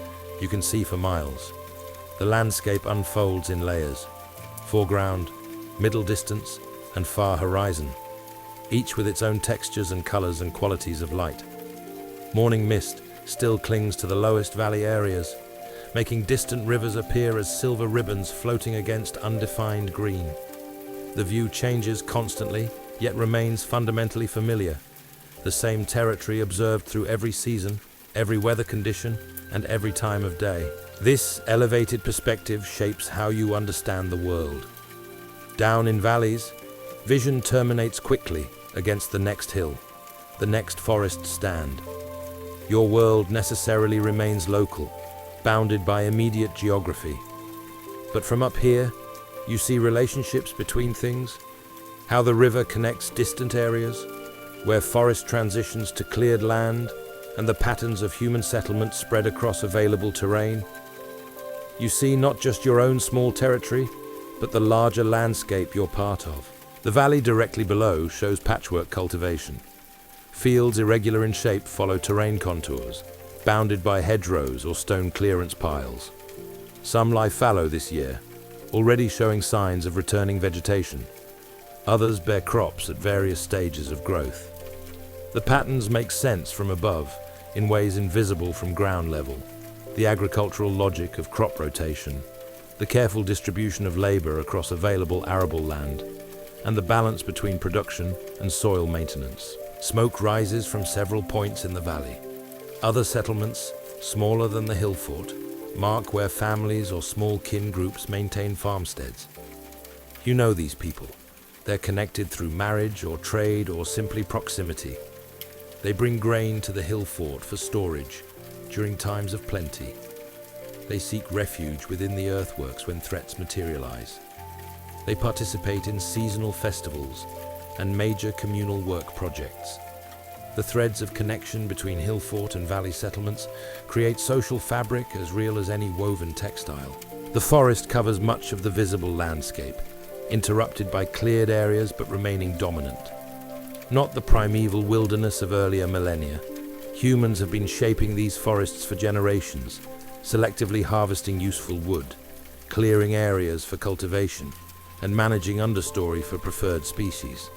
Speaker 1: you can see for miles. The landscape unfolds in layers: foreground, middle distance, and far horizon, each with its own textures and colors and qualities of light. Morning mist still clings to the lowest valley areas, making distant rivers appear as silver ribbons floating against undefined green. The view changes constantly, yet remains fundamentally familiar. The same territory observed through every season, every weather condition, and every time of day. This elevated perspective shapes how you understand the world. Down in valleys, vision terminates quickly against the next hill, the next forest stand. Your world necessarily remains local, bounded by immediate geography. But from up here, you see relationships between things, how the river connects distant areas, where forest transitions to cleared land, and the patterns of human settlement spread across available terrain. You see not just your own small territory, but the larger landscape you're part of. The valley directly below shows patchwork cultivation. Fields irregular in shape follow terrain contours, bounded by hedgerows or stone clearance piles. Some lie fallow this year, already showing signs of returning vegetation. Others bear crops at various stages of growth. The patterns make sense from above, in ways invisible from ground level. The agricultural logic of crop rotation, the careful distribution of labor across available arable land, and the balance between production and soil maintenance. Smoke rises from several points in the valley. Other settlements, smaller than the hill fort, mark where families or small kin groups maintain farmsteads. You know these people. They're connected through marriage or trade or simply proximity. They bring grain to the hill fort for storage during times of plenty. They seek refuge within the earthworks when threats materialize. They participate in seasonal festivals and major communal work projects. The threads of connection between hill fort and valley settlements create social fabric as real as any woven textile. The forest covers much of the visible landscape, interrupted by cleared areas but remaining dominant. Not the primeval wilderness of earlier millennia. Humans have been shaping these forests for generations, selectively harvesting useful wood, clearing areas for cultivation, and managing understory for preferred species.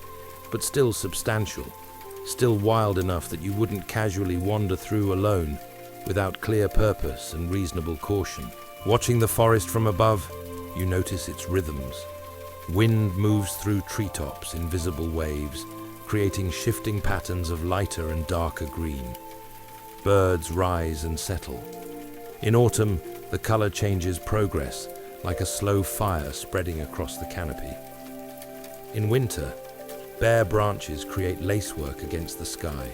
Speaker 1: But still substantial, still wild enough that you wouldn't casually wander through alone without clear purpose and reasonable caution. Watching the forest from above, you notice its rhythms. Wind moves through treetops in visible waves, creating shifting patterns of lighter and darker green. Birds rise and settle. In autumn, the color changes progress, like a slow fire spreading across the canopy. In winter, bare branches create lacework against the sky.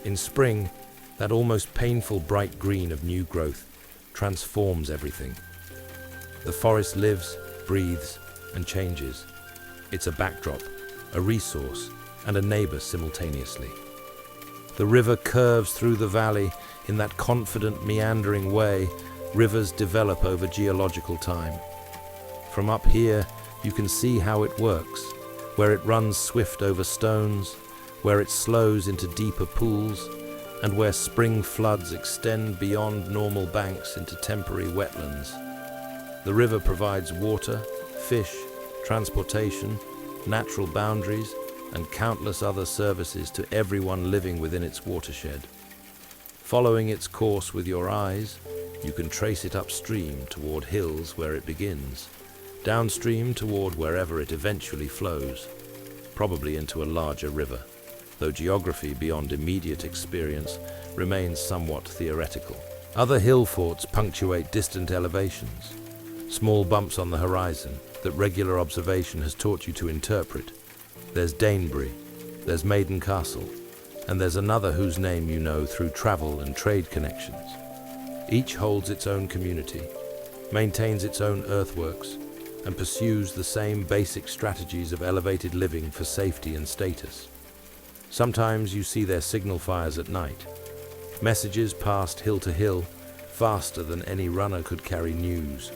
Speaker 1: In spring, that almost painful bright green of new growth transforms everything. The forest lives, breathes, and changes. It's a backdrop, a resource, and a neighbor simultaneously. The river curves through the valley in that confident, meandering way rivers develop over geological time. From up here, you can see how it works, where it runs swift over stones, where it slows into deeper pools, and where spring floods extend beyond normal banks into temporary wetlands. The river provides water, fish, transportation, natural boundaries, and countless other services to everyone living within its watershed. Following its course with your eyes, you can trace it upstream toward hills where it begins, downstream toward wherever it eventually flows, probably into a larger river, though geography beyond immediate experience remains somewhat theoretical. Other hill forts punctuate distant elevations, small bumps on the horizon that regular observation has taught you to interpret. There's Danebury, there's Maiden Castle, and there's another whose name you know through travel and trade connections. Each holds its own community, maintains its own earthworks, and pursues the same basic strategies of elevated living for safety and status. Sometimes you see their signal fires at night, messages passed hill to hill, faster than any runner could carry news.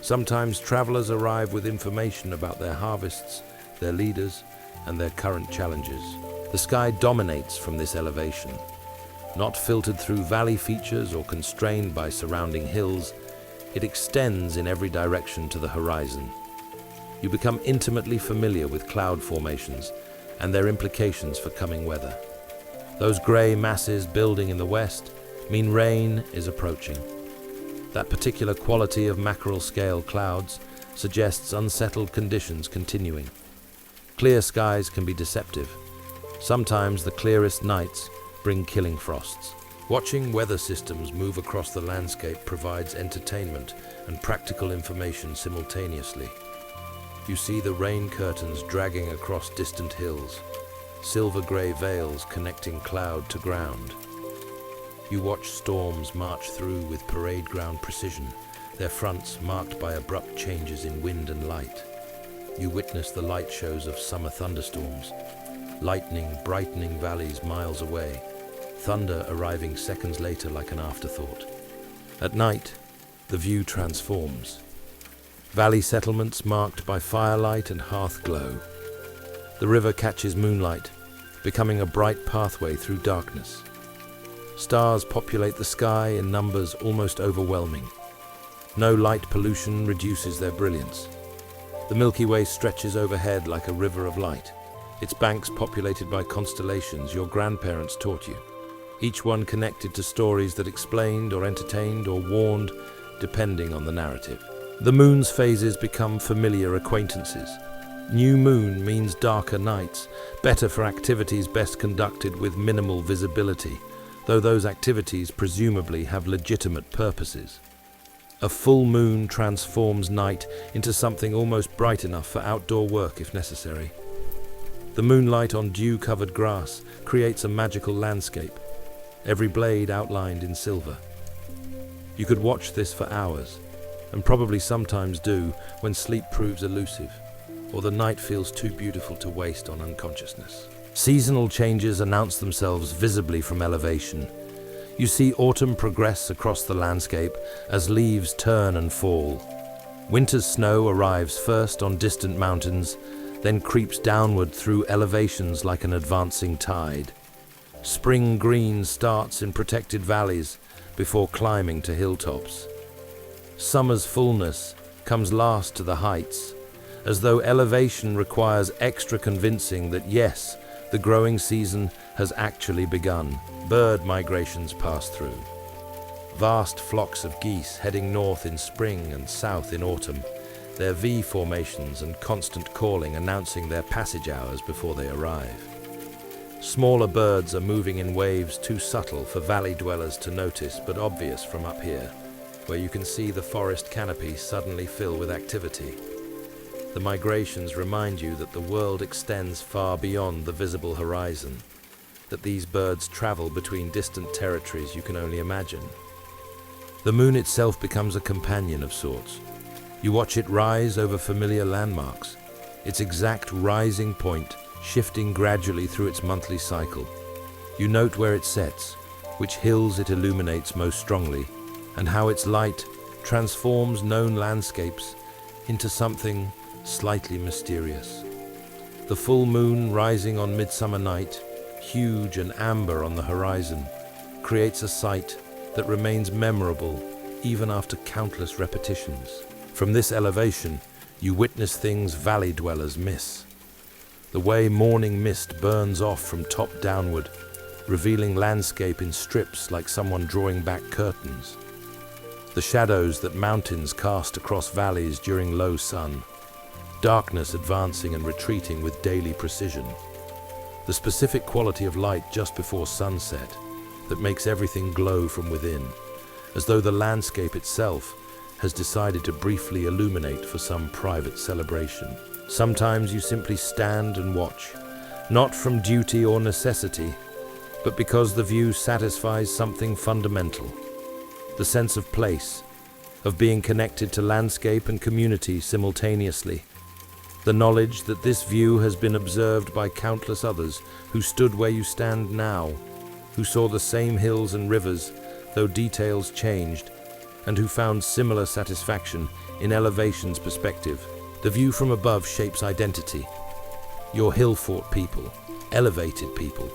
Speaker 1: Sometimes travelers arrive with information about their harvests, their leaders, and their current challenges. The sky dominates from this elevation, not filtered through valley features or constrained by surrounding hills. It extends in every direction to the horizon. You become intimately familiar with cloud formations and their implications for coming weather. Those grey masses building in the west mean rain is approaching. That particular quality of mackerel-scale clouds suggests unsettled conditions continuing. Clear skies can be deceptive. Sometimes the clearest nights bring killing frosts. Watching weather systems move across the landscape provides entertainment and practical information simultaneously. You see the rain curtains dragging across distant hills, silver-grey veils connecting cloud to ground. You watch storms march through with parade ground precision, their fronts marked by abrupt changes in wind and light. You witness the light shows of summer thunderstorms, lightning brightening valleys miles away, thunder arriving seconds later like an afterthought. At night, the view transforms. Valley settlements marked by firelight and hearth glow. The river catches moonlight, becoming a bright pathway through darkness. Stars populate the sky in numbers almost overwhelming. No light pollution reduces their brilliance. The Milky Way stretches overhead like a river of light, its banks populated by constellations your grandparents taught you, each one connected to stories that explained or entertained or warned, depending on the narrative. The moon's phases become familiar acquaintances. New moon means darker nights, better for activities best conducted with minimal visibility, though those activities presumably have legitimate purposes. A full moon transforms night into something almost bright enough for outdoor work if necessary. The moonlight on dew-covered grass creates a magical landscape, every blade outlined in silver. You could watch this for hours, and probably sometimes do when sleep proves elusive, or the night feels too beautiful to waste on unconsciousness. Seasonal changes announce themselves visibly from elevation. You see autumn progress across the landscape as leaves turn and fall. Winter's snow arrives first on distant mountains, then creeps downward through elevations like an advancing tide. Spring green starts in protected valleys before climbing to hilltops. Summer's fullness comes last to the heights, as though elevation requires extra convincing that yes, the growing season has actually begun. Bird migrations pass through. Vast flocks of geese heading north in spring and south in autumn, their V formations and constant calling announcing their passage hours before they arrive. Smaller birds are moving in waves too subtle for valley dwellers to notice, but obvious from up here, where you can see the forest canopy suddenly fill with activity. The migrations remind you that the world extends far beyond the visible horizon, that these birds travel between distant territories you can only imagine. The moon itself becomes a companion of sorts. You watch it rise over familiar landmarks, its exact rising point shifting gradually through its monthly cycle. You note where it sets, which hills it illuminates most strongly, and how its light transforms known landscapes into something slightly mysterious. The full moon rising on midsummer night, huge and amber on the horizon, creates a sight that remains memorable even after countless repetitions. From this elevation, you witness things valley dwellers miss. The way morning mist burns off from top downward, revealing landscape in strips like someone drawing back curtains. The shadows that mountains cast across valleys during low sun. Darkness advancing and retreating with daily precision. The specific quality of light just before sunset that makes everything glow from within, as though the landscape itself has decided to briefly illuminate for some private celebration. Sometimes you simply stand and watch, not from duty or necessity, but because the view satisfies something fundamental. The sense of place, of being connected to landscape and community simultaneously. The knowledge that this view has been observed by countless others who stood where you stand now, who saw the same hills and rivers, though details changed, and who found similar satisfaction in elevation's perspective. The view from above shapes identity. Your hill-fort people, elevated people,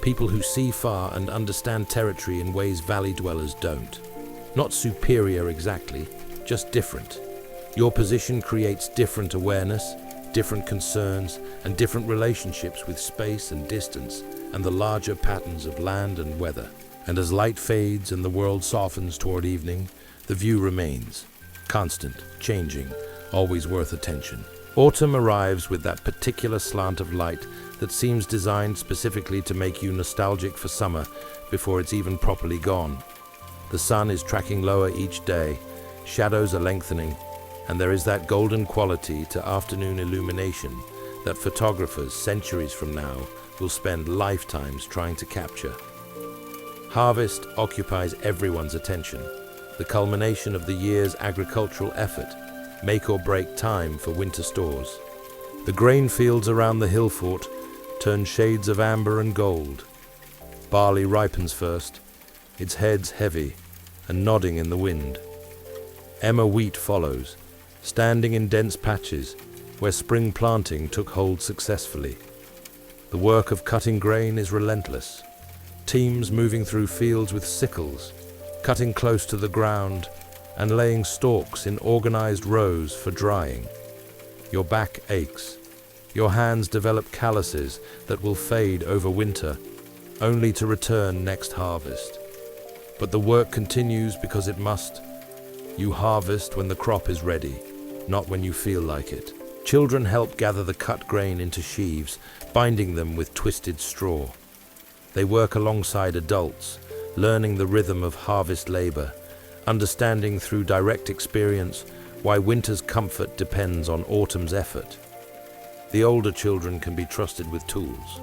Speaker 1: people who see far and understand territory in ways valley dwellers don't. Not superior exactly, just different. Your position creates different awareness, different concerns, and different relationships with space and distance and the larger patterns of land and weather. And as light fades and the world softens toward evening, the view remains, constant, changing, always worth attention. Autumn arrives with that particular slant of light that seems designed specifically to make you nostalgic for summer before it's even properly gone. The sun is tracking lower each day, shadows are lengthening, and there is that golden quality to afternoon illumination that photographers centuries from now will spend lifetimes trying to capture. Harvest occupies everyone's attention, the culmination of the year's agricultural effort, make or break time for winter stores. The grain fields around the hill fort turn shades of amber and gold. Barley ripens first, its heads heavy and nodding in the wind. Emmer wheat follows, standing in dense patches where spring planting took hold successfully. The work of cutting grain is relentless. Teams moving through fields with sickles, cutting close to the ground and laying stalks in organized rows for drying. Your back aches. Your hands develop calluses that will fade over winter, only to return next harvest. But the work continues because it must. You harvest when the crop is ready, not when you feel like it. Children help gather the cut grain into sheaves, binding them with twisted straw. They work alongside adults, learning the rhythm of harvest labor, understanding through direct experience why winter's comfort depends on autumn's effort. The older children can be trusted with tools.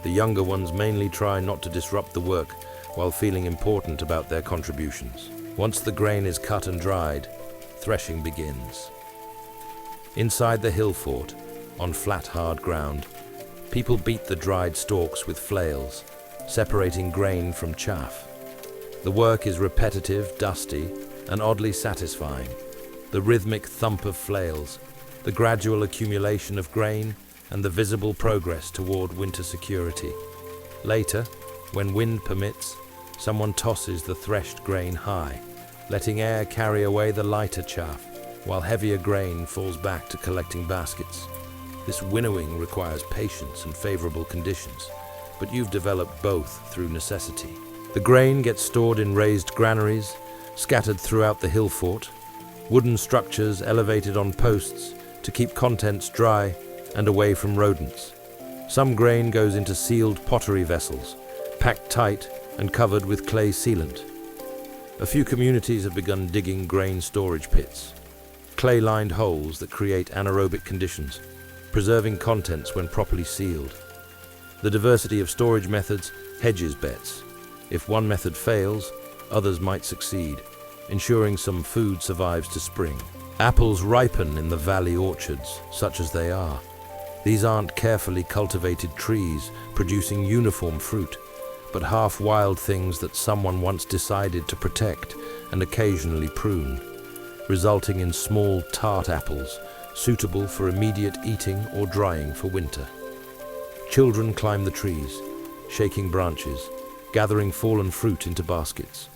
Speaker 1: The younger ones mainly try not to disrupt the work while feeling important about their contributions. Once the grain is cut and dried, threshing begins. Inside the hill fort, on flat, hard ground, people beat the dried stalks with flails, separating grain from chaff. The work is repetitive, dusty, and oddly satisfying. The rhythmic thump of flails, the gradual accumulation of grain, and the visible progress toward winter security. Later, when wind permits, someone tosses the threshed grain high, letting air carry away the lighter chaff, while heavier grain falls back to collecting baskets. This winnowing requires patience and favorable conditions, but you've developed both through necessity. The grain gets stored in raised granaries, scattered throughout the hill fort, wooden structures elevated on posts to keep contents dry and away from rodents. Some grain goes into sealed pottery vessels, packed tight and covered with clay sealant. A few communities have begun digging grain storage pits, clay-lined holes that create anaerobic conditions, preserving contents when properly sealed. The diversity of storage methods hedges bets. If one method fails, others might succeed, ensuring some food survives to spring. Apples ripen in the valley orchards, such as they are. These aren't carefully cultivated trees producing uniform fruit, but half-wild things that someone once decided to protect and occasionally prune, resulting in small, tart apples suitable for immediate eating or drying for winter. Children climb the trees, shaking branches, gathering fallen fruit into baskets.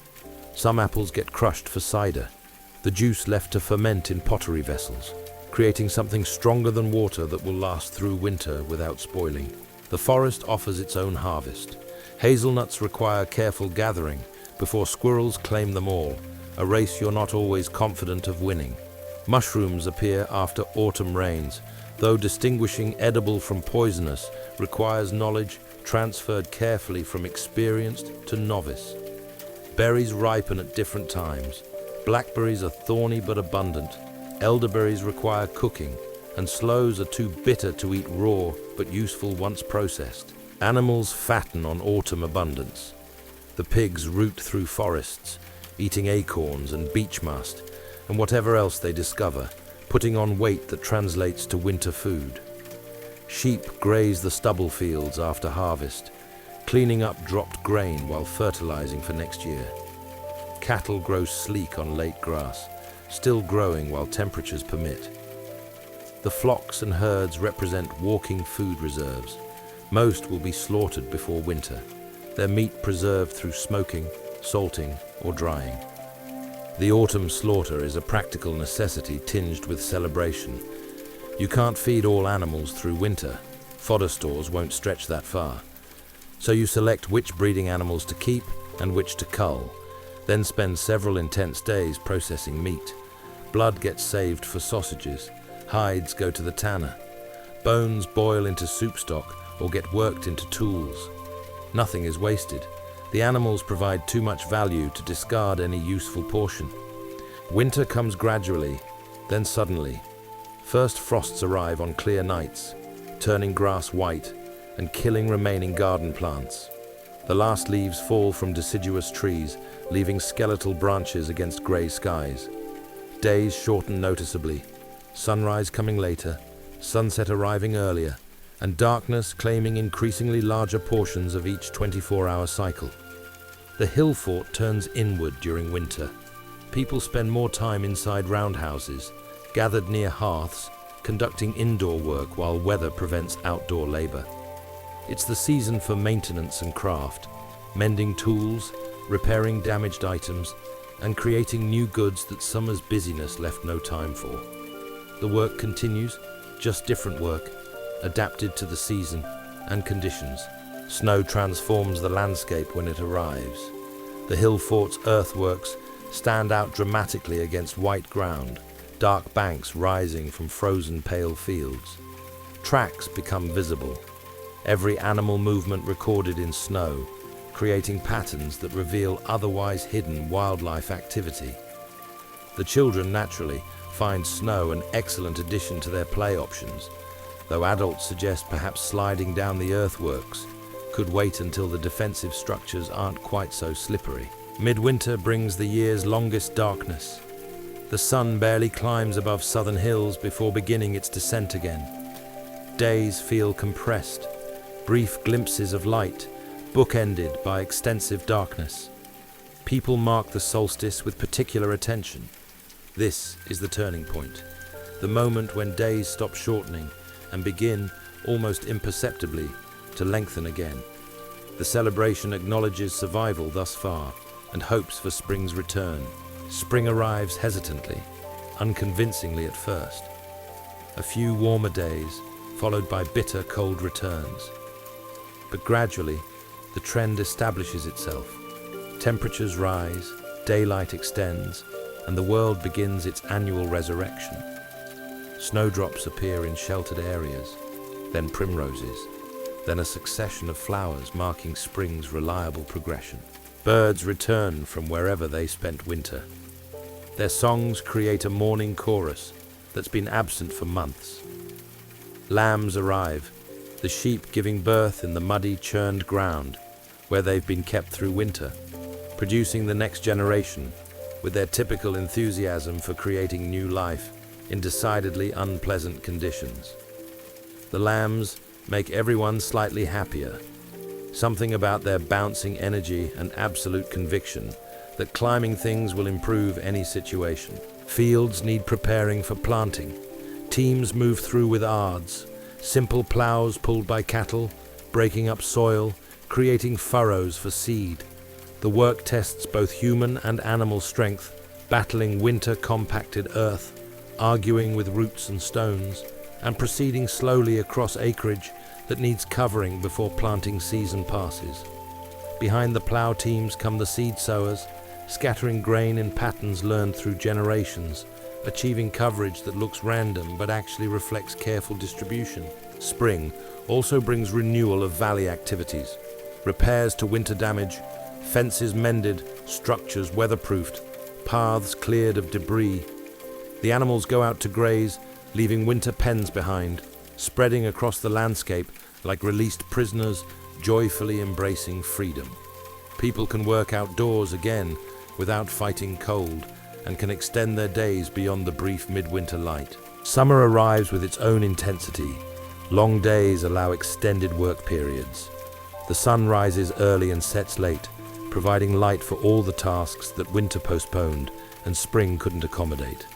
Speaker 1: Some apples get crushed for cider, the juice left to ferment in pottery vessels. creating something stronger than water that will last through winter without spoiling. The forest offers its own harvest. Hazelnuts require careful gathering before squirrels claim them all, a race you're not always confident of winning. Mushrooms appear after autumn rains, though distinguishing edible from poisonous requires knowledge transferred carefully from experienced to novice. Berries ripen at different times. Blackberries are thorny but abundant. Elderberries require cooking, and sloes are too bitter to eat raw but useful once processed. Animals fatten on autumn abundance. The pigs root through forests, eating acorns and beech mast and whatever else they discover, putting on weight that translates to winter food. Sheep graze the stubble fields after harvest, cleaning up dropped grain while fertilizing for next year. Cattle grow sleek on late grass, still growing while temperatures permit. The flocks and herds represent walking food reserves. Most will be slaughtered before winter, their meat preserved through smoking, salting, or drying. The autumn slaughter is a practical necessity tinged with celebration. You can't feed all animals through winter. Fodder stores won't stretch that far. So you select which breeding animals to keep and which to cull, then spend several intense days processing meat. Blood gets saved for sausages, hides go to the tanner, bones boil into soup stock or get worked into tools. Nothing is wasted. The animals provide too much value to discard any useful portion. Winter comes gradually, then suddenly. First frosts arrive on clear nights, turning grass white and killing remaining garden plants. The last leaves fall from deciduous trees, leaving skeletal branches against grey skies. Days shorten noticeably, sunrise coming later, sunset arriving earlier, and darkness claiming increasingly larger portions of each 24-hour cycle. The hill fort turns inward during winter. People spend more time inside roundhouses, gathered near hearths, conducting indoor work while weather prevents outdoor labor. It's the season for maintenance and craft, mending tools, repairing damaged items, and creating new goods that summer's busyness left no time for. The work continues, just different work, adapted to the season and conditions. Snow transforms the landscape when it arrives. The hill fort's earthworks stand out dramatically against white ground, dark banks rising from frozen pale fields. Tracks become visible, every animal movement recorded in snow, creating patterns that reveal otherwise hidden wildlife activity. The children naturally find snow an excellent addition to their play options, though adults suggest perhaps sliding down the earthworks could wait until the defensive structures aren't quite so slippery. Midwinter brings the year's longest darkness. The sun barely climbs above southern hills before beginning its descent again. Days feel compressed, brief glimpses of light, bookended by extensive darkness. People mark the solstice with particular attention. This is the turning point, the moment when days stop shortening and begin, almost imperceptibly, to lengthen again. The celebration acknowledges survival thus far and hopes for spring's return. Spring arrives hesitantly, unconvincingly at first. A few warmer days, followed by bitter cold returns. But gradually, the trend establishes itself. Temperatures rise, daylight extends, and the world begins its annual resurrection. Snowdrops appear in sheltered areas, then primroses, then a succession of flowers marking spring's reliable progression. Birds return from wherever they spent winter. Their songs create a morning chorus that's been absent for months. Lambs arrive, the sheep giving birth in the muddy, churned ground where they've been kept through winter, producing the next generation with their typical enthusiasm for creating new life in decidedly unpleasant conditions. The lambs make everyone slightly happier. Something about their bouncing energy and absolute conviction that climbing things will improve any situation. Fields need preparing for planting. Teams move through with ards, simple plows pulled by cattle, breaking up soil, creating furrows for seed. The work tests both human and animal strength, battling winter-compacted earth, arguing with roots and stones, and proceeding slowly across acreage that needs covering before planting season passes. Behind the plough teams come the seed sowers, scattering grain in patterns learned through generations, achieving coverage that looks random but actually reflects careful distribution. Spring also brings renewal of valley activities, repairs to winter damage, fences mended, structures weatherproofed, paths cleared of debris. The animals go out to graze, leaving winter pens behind, spreading across the landscape like released prisoners joyfully embracing freedom. People can work outdoors again without fighting cold and can extend their days beyond the brief midwinter light. Summer arrives with its own intensity. Long days allow extended work periods. The sun rises early and sets late, providing light for all the tasks that winter postponed and spring couldn't accommodate.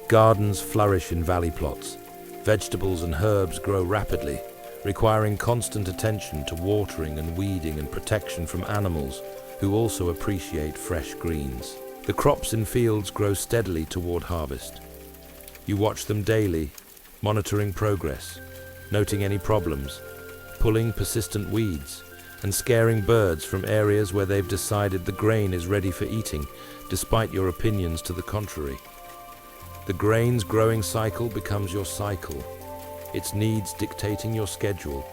Speaker 1: Gardens flourish in valley plots. Vegetables and herbs grow rapidly, requiring constant attention to watering and weeding and protection from animals who also appreciate fresh greens. The crops in fields grow steadily toward harvest. You watch them daily, monitoring progress, noting any problems, pulling persistent weeds, and scaring birds from areas where they've decided the grain is ready for eating, despite your opinions to the contrary. The grain's growing cycle becomes your cycle, its needs dictating your schedule,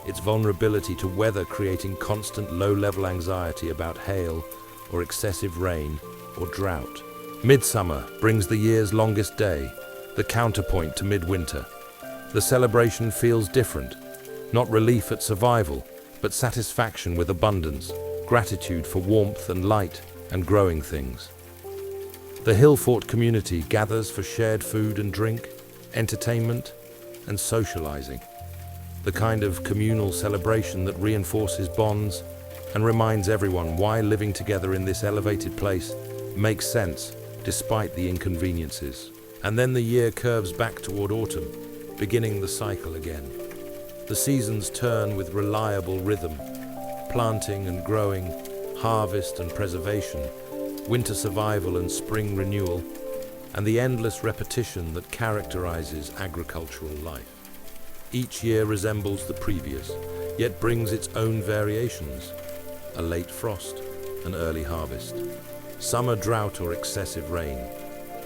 Speaker 1: its vulnerability to weather creating constant low-level anxiety about hail or excessive rain or drought. Midsummer brings the year's longest day, the counterpoint to midwinter. The celebration feels different, not relief at survival, but satisfaction with abundance, gratitude for warmth and light and growing things. The hill fort community gathers for shared food and drink, entertainment, and socializing. The kind of communal celebration that reinforces bonds and reminds everyone why living together in this elevated place makes sense despite the inconveniences. And then the year curves back toward autumn, beginning the cycle again. The seasons turn with reliable rhythm, planting and growing, harvest and preservation, winter survival and spring renewal, and the endless repetition that characterizes agricultural life. Each year resembles the previous, yet brings its own variations: a late frost, an early harvest, summer drought or excessive rain.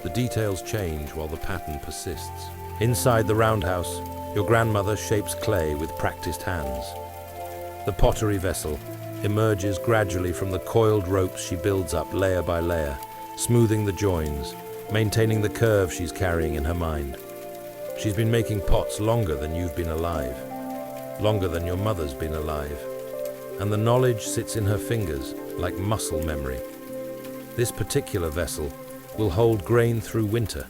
Speaker 1: The details change while the pattern persists. Inside the roundhouse, your grandmother shapes clay with practiced hands. The pottery vessel emerges gradually from the coiled ropes she builds up layer by layer, smoothing the joins, maintaining the curve she's carrying in her mind. She's been making pots longer than you've been alive, longer than your mother's been alive, and the knowledge sits in her fingers like muscle memory. This particular vessel will hold grain through winter,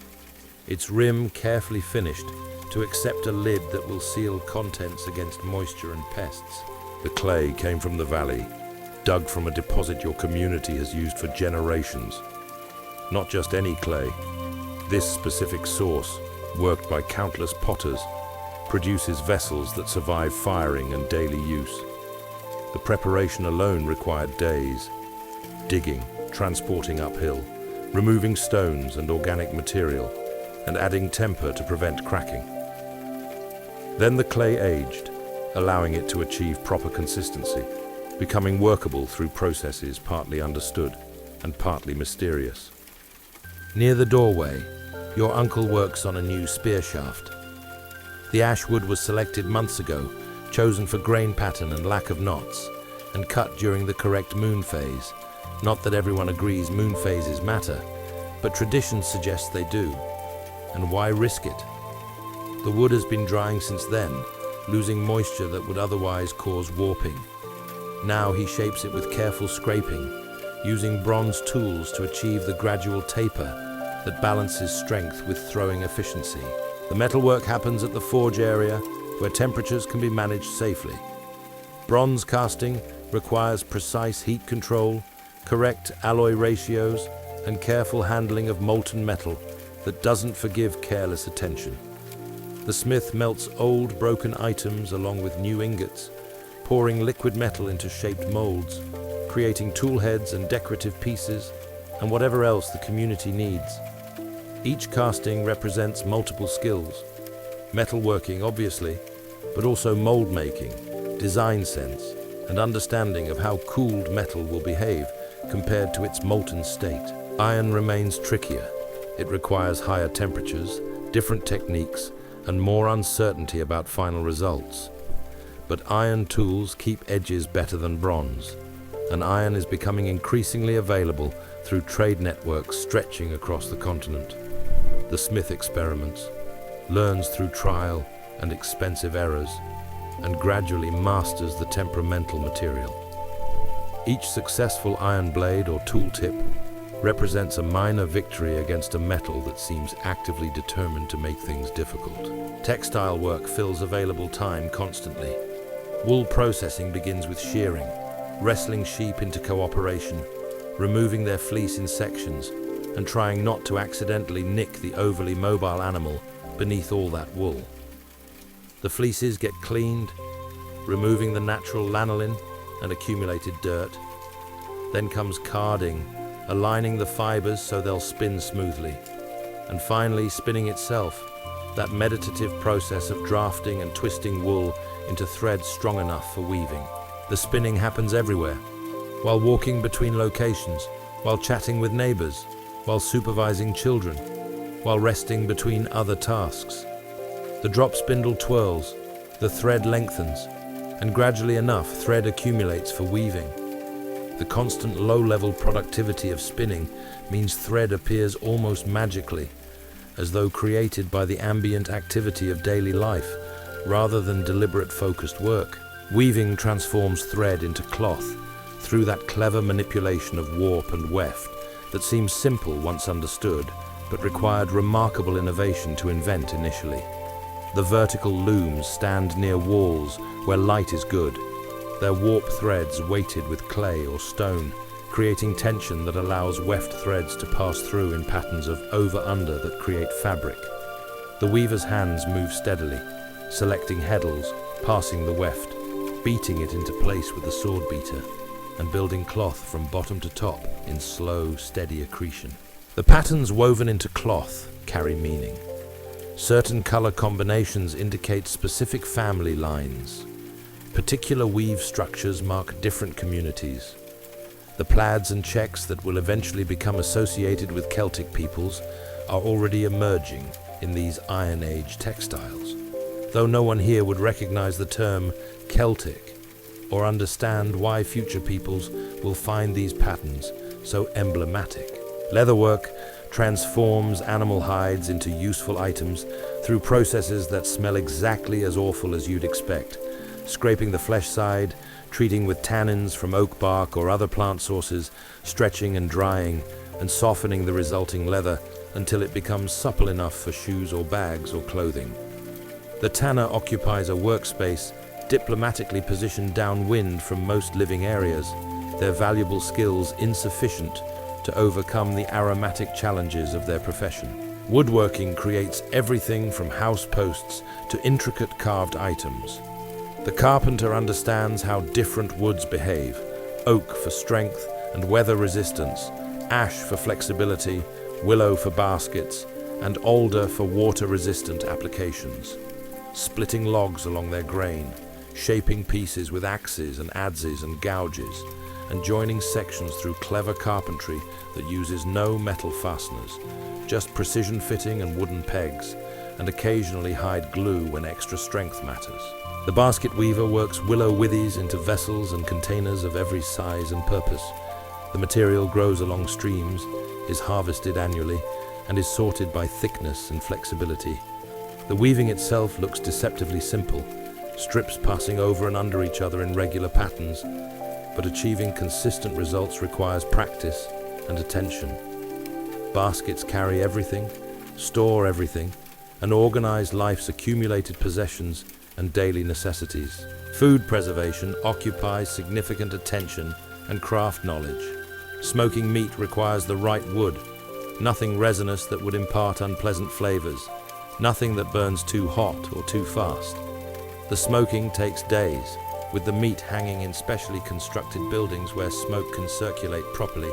Speaker 1: its rim carefully finished to accept a lid that will seal contents against moisture and pests. The clay came from the valley, dug from a deposit your community has used for generations. Not just any clay. This specific source, worked by countless potters, produces vessels that survive firing and daily use. The preparation alone required days, digging, transporting uphill, removing stones and organic material, and adding temper to prevent cracking. Then the clay aged, allowing it to achieve proper consistency, becoming workable through processes partly understood and partly mysterious. Near the doorway, your uncle works on a new spear shaft. The ash wood was selected months ago, chosen for grain pattern and lack of knots, and cut during the correct moon phase. Not that everyone agrees moon phases matter, but tradition suggests they do. And why risk it? The wood has been drying since then, losing moisture that would otherwise cause warping. Now he shapes it with careful scraping, using bronze tools to achieve the gradual taper that balances strength with throwing efficiency. The metalwork happens at the forge area, where temperatures can be managed safely. Bronze casting requires precise heat control, correct alloy ratios, and careful handling of molten metal that doesn't forgive careless attention. The smith melts old, broken items along with new ingots, pouring liquid metal into shaped molds, creating tool heads and decorative pieces, and whatever else the community needs. Each casting represents multiple skills. Metalworking, obviously, but also mold making, design sense, and understanding of how cooled metal will behave compared to its molten state. Iron remains trickier. It requires higher temperatures, different techniques, and more uncertainty about final results. But iron tools keep edges better than bronze, and iron is becoming increasingly available through trade networks stretching across the continent. The smith experiments, learns through trial and expensive errors, and gradually masters the temperamental material. Each successful iron blade or tool tip represents a minor victory against a metal that seems actively determined to make things difficult. Textile work fills available time constantly. Wool processing begins with shearing, wrestling sheep into cooperation, removing their fleece in sections, and trying not to accidentally nick the overly mobile animal beneath all that wool. The fleeces get cleaned, removing the natural lanolin and accumulated dirt. Then comes carding, aligning the fibers so they'll spin smoothly. And finally, spinning itself, that meditative process of drafting and twisting wool into threads strong enough for weaving. The spinning happens everywhere, while walking between locations, while chatting with neighbors, while supervising children, while resting between other tasks. The drop spindle twirls, the thread lengthens, and gradually enough thread accumulates for weaving. The constant low-level productivity of spinning means thread appears almost magically, as though created by the ambient activity of daily life, rather than deliberate focused work. Weaving transforms thread into cloth through that clever manipulation of warp and weft that seems simple once understood, but required remarkable innovation to invent initially. The vertical looms stand near walls where light is good, their warp threads weighted with clay or stone, creating tension that allows weft threads to pass through in patterns of over-under that create fabric. The weaver's hands move steadily, selecting heddles, passing the weft, beating it into place with the sword beater, and building cloth from bottom to top in slow, steady accretion. The patterns woven into cloth carry meaning. Certain color combinations indicate specific family lines. Particular weave structures mark different communities. The plaids and checks that will eventually become associated with Celtic peoples are already emerging in these Iron Age textiles, though no one here would recognize the term Celtic or understand why future peoples will find these patterns so emblematic. Leatherwork transforms animal hides into useful items through processes that smell exactly as awful as you'd expect, scraping the flesh side, treating with tannins from oak bark or other plant sources, stretching and drying, and softening the resulting leather until it becomes supple enough for shoes or bags or clothing. The tanner occupies a workspace diplomatically positioned downwind from most living areas, their valuable skills insufficient to overcome the aromatic challenges of their profession. Woodworking creates everything from house posts to intricate carved items. The carpenter understands how different woods behave: oak for strength and weather resistance, ash for flexibility, willow for baskets, and alder for water-resistant applications. Splitting logs along their grain, shaping pieces with axes and adzes and gouges, and joining sections through clever carpentry that uses no metal fasteners, just precision fitting and wooden pegs, and occasionally hide glue when extra strength matters. The basket weaver works willow withies into vessels and containers of every size and purpose. The material grows along streams, is harvested annually, and is sorted by thickness and flexibility. The weaving itself looks deceptively simple, strips passing over and under each other in regular patterns, but achieving consistent results requires practice and attention. Baskets carry everything, store everything, and organize life's accumulated possessions and daily necessities. Food preservation occupies significant attention and craft knowledge. Smoking meat requires the right wood, nothing resinous that would impart unpleasant flavors, nothing that burns too hot or too fast. The smoking takes days, with the meat hanging in specially constructed buildings where smoke can circulate properly,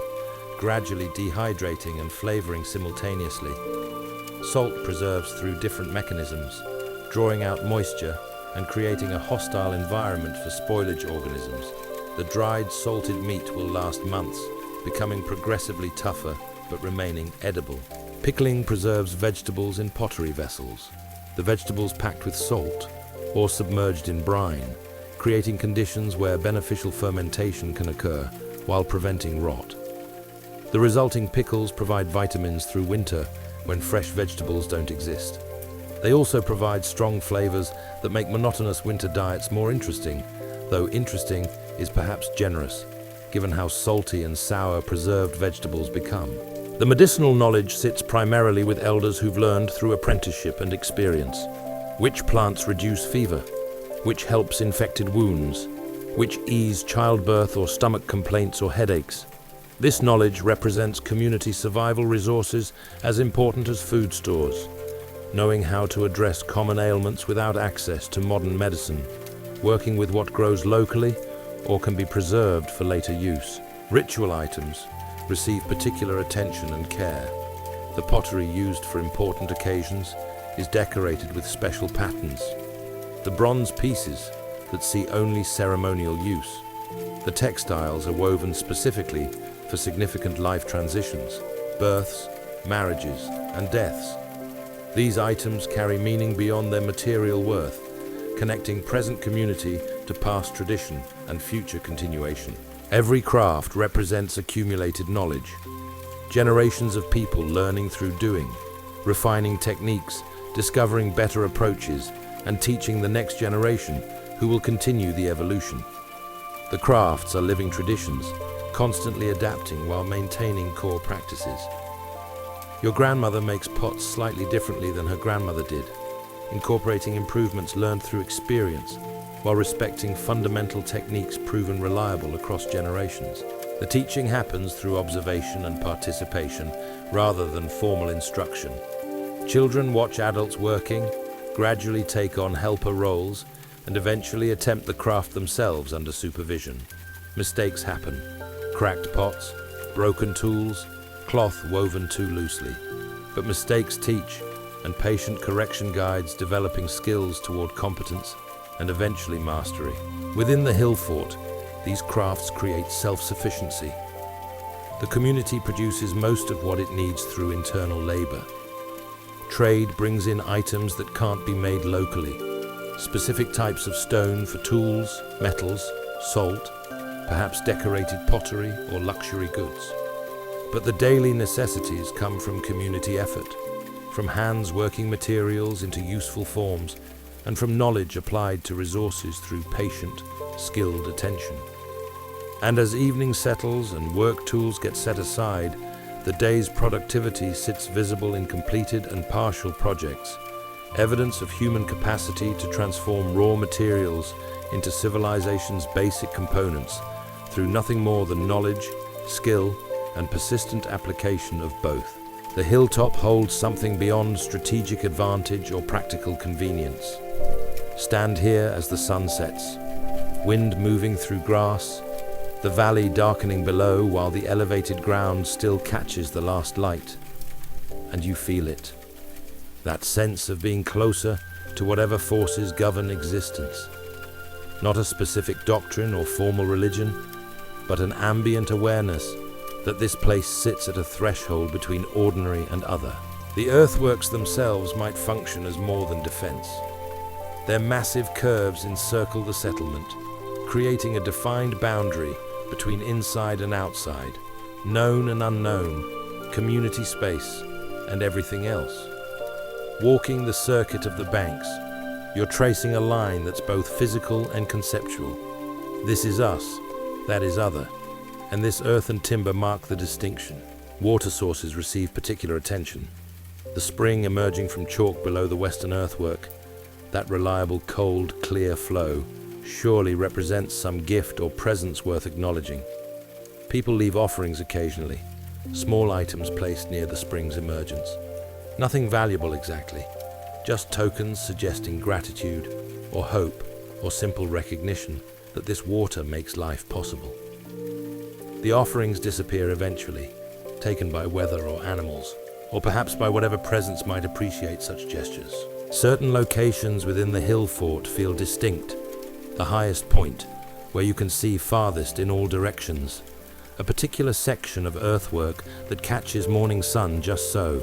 Speaker 1: gradually dehydrating and flavoring simultaneously. Salt preserves through different mechanisms, drawing out moisture and creating a hostile environment for spoilage organisms. The dried, salted meat will last months, becoming progressively tougher but remaining edible. Pickling preserves vegetables in pottery vessels, the vegetables packed with salt or submerged in brine, creating conditions where beneficial fermentation can occur while preventing rot. The resulting pickles provide vitamins through winter when fresh vegetables don't exist. They also provide strong flavors that make monotonous winter diets more interesting, though interesting is perhaps generous, given how salty and sour preserved vegetables become. The medicinal knowledge sits primarily with elders who've learned through apprenticeship and experience. Which plants reduce fever? Which helps infected wounds? Which ease childbirth or stomach complaints or headaches? This knowledge represents community survival resources as important as food stores. Knowing how to address common ailments without access to modern medicine, working with what grows locally or can be preserved for later use. Ritual items receive particular attention and care. The pottery used for important occasions is decorated with special patterns. The bronze pieces that see only ceremonial use. The textiles are woven specifically for significant life transitions, births, marriages, and deaths. These items carry meaning beyond their material worth, connecting present community to past tradition and future continuation. Every craft represents accumulated knowledge. Generations of people learning through doing, refining techniques, discovering better approaches, and teaching the next generation who will continue the evolution. The crafts are living traditions, constantly adapting while maintaining core practices. Your grandmother makes pots slightly differently than her grandmother did, incorporating improvements learned through experience while respecting fundamental techniques proven reliable across generations. The teaching happens through observation and participation rather than formal instruction. Children watch adults working, gradually take on helper roles, and eventually attempt the craft themselves under supervision. Mistakes happen. Cracked pots, broken tools, cloth woven too loosely. But mistakes teach, and patient correction guides developing skills toward competence and eventually mastery. Within the hill fort, these crafts create self-sufficiency. The community produces most of what it needs through internal labor. Trade brings in items that can't be made locally. Specific types of stone for tools, metals, salt, perhaps decorated pottery or luxury goods. But the daily necessities come from community effort, from hands working materials into useful forms, and from knowledge applied to resources through patient, skilled attention. And as evening settles and work tools get set aside, the day's productivity sits visible in completed and partial projects, evidence of human capacity to transform raw materials into civilization's basic components through nothing more than knowledge, skill, and persistent application of both. The hilltop holds something beyond strategic advantage or practical convenience. Stand here as the sun sets, wind moving through grass, the valley darkening below while the elevated ground still catches the last light. And you feel it, that sense of being closer to whatever forces govern existence. Not a specific doctrine or formal religion, but an ambient awareness that this place sits at a threshold between ordinary and other. The earthworks themselves might function as more than defense. Their massive curves encircle the settlement, creating a defined boundary between inside and outside, known and unknown, community space, and everything else. Walking the circuit of the banks, you're tracing a line that's both physical and conceptual. This is us, that is other, and this earth and timber mark the distinction. Water sources receive particular attention. The spring emerging from chalk below the western earthwork, that reliable, cold, clear flow, surely represents some gift or presence worth acknowledging. People leave offerings occasionally, small items placed near the spring's emergence. Nothing valuable exactly, just tokens suggesting gratitude or hope or simple recognition that this water makes life possible. The offerings disappear eventually, taken by weather or animals, or perhaps by whatever presence might appreciate such gestures. Certain locations within the hill fort feel distinct. The highest point, where you can see farthest in all directions, a particular section of earthwork that catches morning sun just so.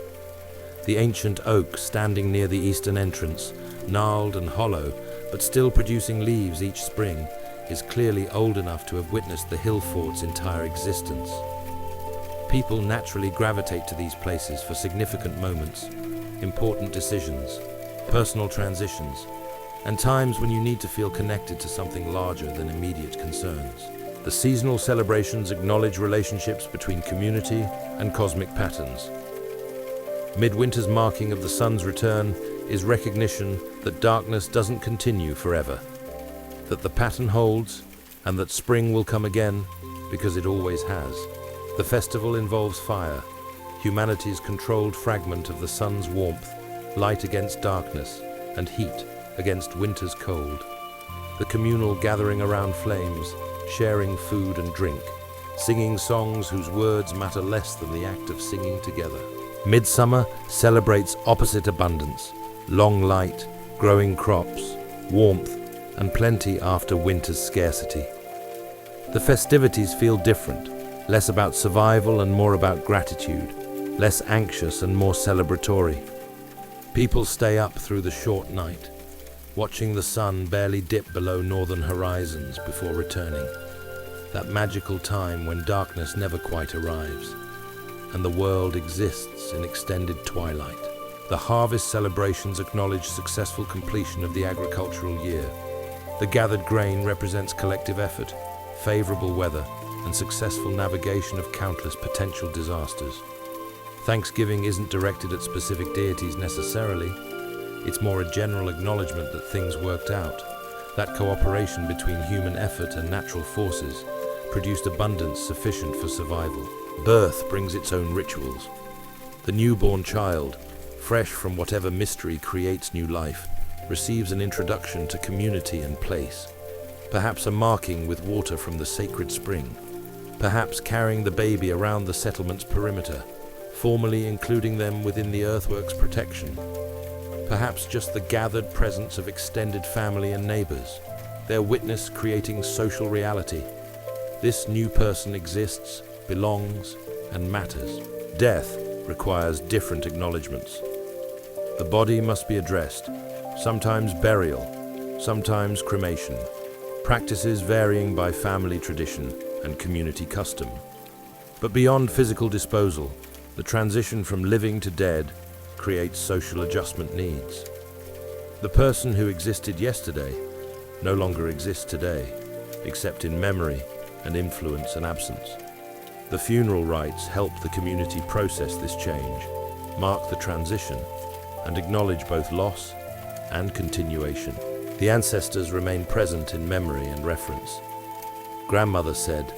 Speaker 1: The ancient oak standing near the eastern entrance, gnarled and hollow, but still producing leaves each spring, is clearly old enough to have witnessed the hill fort's entire existence. People naturally gravitate to these places for significant moments, important decisions, personal transitions, and times when you need to feel connected to something larger than immediate concerns. The seasonal celebrations acknowledge relationships between community and cosmic patterns. Midwinter's marking of the sun's return is recognition that darkness doesn't continue forever, that the pattern holds, and that spring will come again because it always has. The festival involves fire, humanity's controlled fragment of the sun's warmth, light against darkness, and heat against winter's cold. The communal gathering around flames, sharing food and drink, singing songs whose words matter less than the act of singing together. Midsummer celebrates opposite abundance, long light, growing crops, warmth, and plenty after winter's scarcity. The festivities feel different, less about survival and more about gratitude, less anxious and more celebratory. People stay up through the short night, watching the sun barely dip below northern horizons before returning. That magical time when darkness never quite arrives, and the world exists in extended twilight. The harvest celebrations acknowledge successful completion of the agricultural year. The gathered grain represents collective effort, favorable weather, and successful navigation of countless potential disasters. Thanksgiving isn't directed at specific deities necessarily. It's more a general acknowledgement that things worked out, that cooperation between human effort and natural forces produced abundance sufficient for survival. Birth brings its own rituals. The newborn child, fresh from whatever mystery creates new life, receives an introduction to community and place, perhaps a marking with water from the sacred spring, perhaps carrying the baby around the settlement's perimeter, formally including them within the earthwork's protection, perhaps just the gathered presence of extended family and neighbors, their witness creating social reality. This new person exists, belongs, and matters. Death requires different acknowledgements. The body must be addressed, sometimes burial, sometimes cremation, practices varying by family tradition and community custom. But beyond physical disposal, the transition from living to dead creates social adjustment needs. The person who existed yesterday no longer exists today, except in memory and influence and absence. The funeral rites help the community process this change, mark the transition, and acknowledge both loss and continuation. The ancestors remain present in memory and reference. Grandmother said,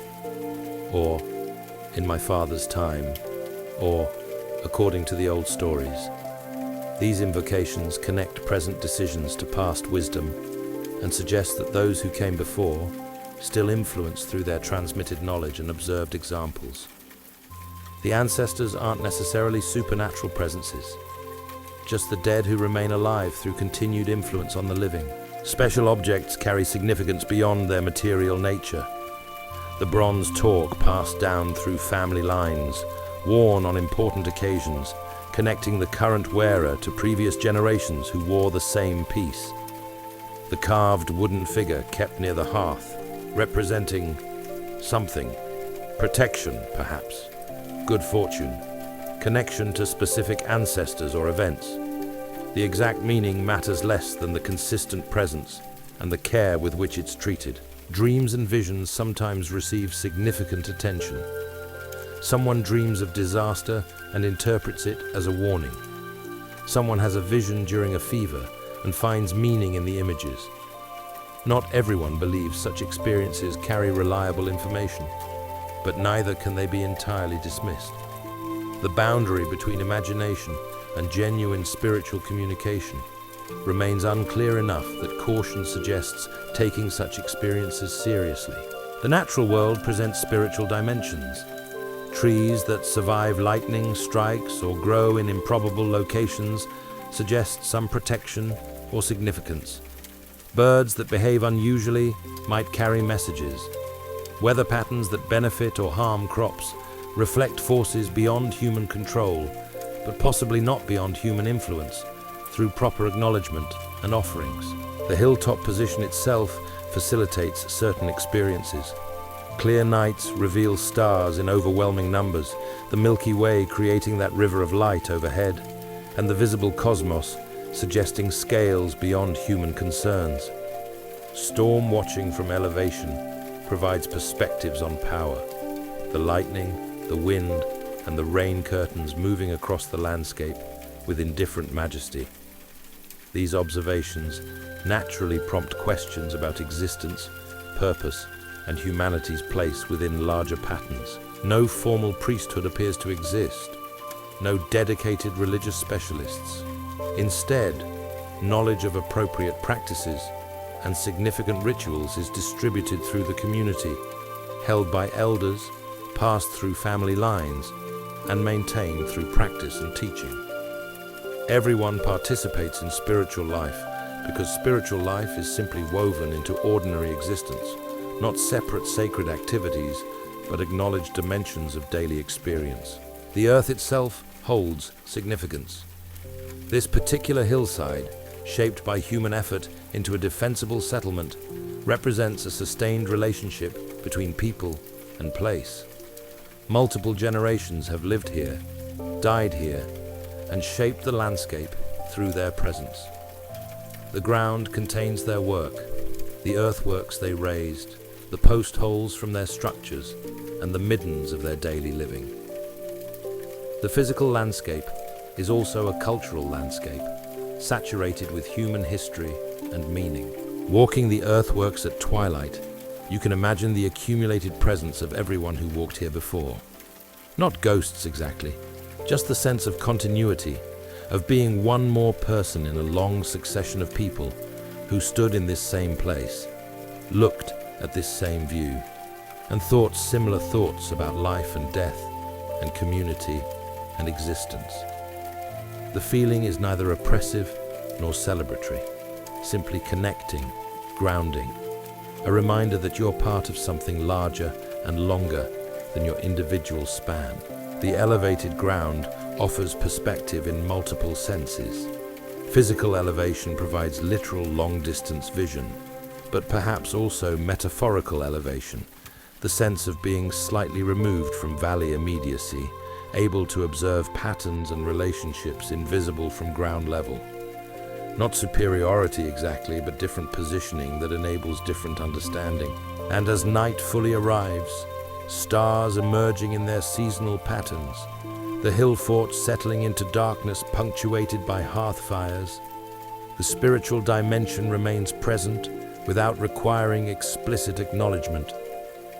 Speaker 1: or in my father's time, or according to the old stories. These invocations connect present decisions to past wisdom and suggest that those who came before still influence through their transmitted knowledge and observed examples. The ancestors aren't necessarily supernatural presences, just the dead who remain alive through continued influence on the living. Special objects carry significance beyond their material nature. The bronze torque passed down through family lines, worn on important occasions, connecting the current wearer to previous generations who wore the same piece. The carved wooden figure kept near the hearth, representing something, protection perhaps, good fortune, connection to specific ancestors or events. The exact meaning matters less than the consistent presence and the care with which it's treated. Dreams and visions sometimes receive significant attention. Someone dreams of disaster and interprets it as a warning. Someone has a vision during a fever and finds meaning in the images. Not everyone believes such experiences carry reliable information, but neither can they be entirely dismissed. The boundary between imagination and genuine spiritual communication remains unclear enough that caution suggests taking such experiences seriously. The natural world presents spiritual dimensions. Trees that survive lightning strikes or grow in improbable locations suggest some protection or significance. Birds that behave unusually might carry messages. Weather patterns that benefit or harm crops reflect forces beyond human control, but possibly not beyond human influence, through proper acknowledgement and offerings. The hilltop position itself facilitates certain experiences. Clear nights reveal stars in overwhelming numbers, the Milky Way creating that river of light overhead, and the visible cosmos suggesting scales beyond human concerns. Storm watching from elevation provides perspectives on power. The lightning, the wind, and the rain curtains moving across the landscape with indifferent majesty. These observations naturally prompt questions about existence, purpose, and humanity's place within larger patterns. No formal priesthood appears to exist, no dedicated religious specialists. Instead, knowledge of appropriate practices and significant rituals is distributed through the community, held by elders, passed through family lines, and maintained through practice and teaching. Everyone participates in spiritual life because spiritual life is simply woven into ordinary existence, not separate sacred activities, but acknowledged dimensions of daily experience. The earth itself holds significance. This particular hillside, shaped by human effort into a defensible settlement, represents a sustained relationship between people and place. Multiple generations have lived here, died here, and shaped the landscape through their presence. The ground contains their work, the earthworks they raised, the post holes from their structures, and the middens of their daily living. The physical landscape is also a cultural landscape, saturated with human history and meaning. Walking the earthworks at twilight, you can imagine the accumulated presence of everyone who walked here before. Not ghosts exactly, just the sense of continuity, of being one more person in a long succession of people who stood in this same place, looked at this same view, and thought similar thoughts about life and death, and community and existence. The feeling is neither oppressive nor celebratory, simply connecting, grounding, a reminder that you're part of something larger and longer than your individual span. The elevated ground offers perspective in multiple senses. Physical elevation provides literal long-distance vision, but perhaps also metaphorical elevation, the sense of being slightly removed from valley immediacy, able to observe patterns and relationships invisible from ground level. Not superiority exactly, but different positioning that enables different understanding. And as night fully arrives, stars emerging in their seasonal patterns, the hill fort settling into darkness punctuated by hearth fires, the spiritual dimension remains present without requiring explicit acknowledgement,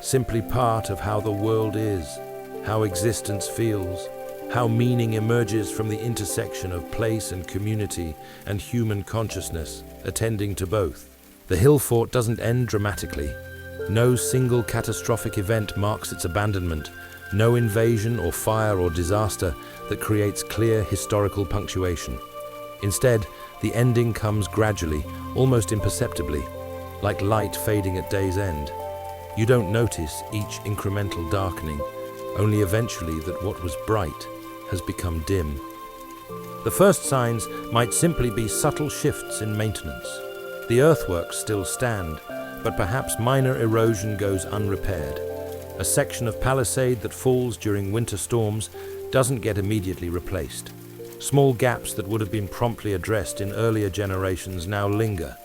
Speaker 1: simply part of how the world is, how existence feels, how meaning emerges from the intersection of place and community and human consciousness, attending to both. The hill fort doesn't end dramatically. No single catastrophic event marks its abandonment, no invasion or fire or disaster that creates clear historical punctuation. Instead, the ending comes gradually, almost imperceptibly, like light fading at day's end. You don't notice each incremental darkening, only eventually that what was bright has become dim. The first signs might simply be subtle shifts in maintenance. The earthworks still stand, but perhaps minor erosion goes unrepaired. A section of palisade that falls during winter storms doesn't get immediately replaced. Small gaps that would have been promptly addressed in earlier generations now linger,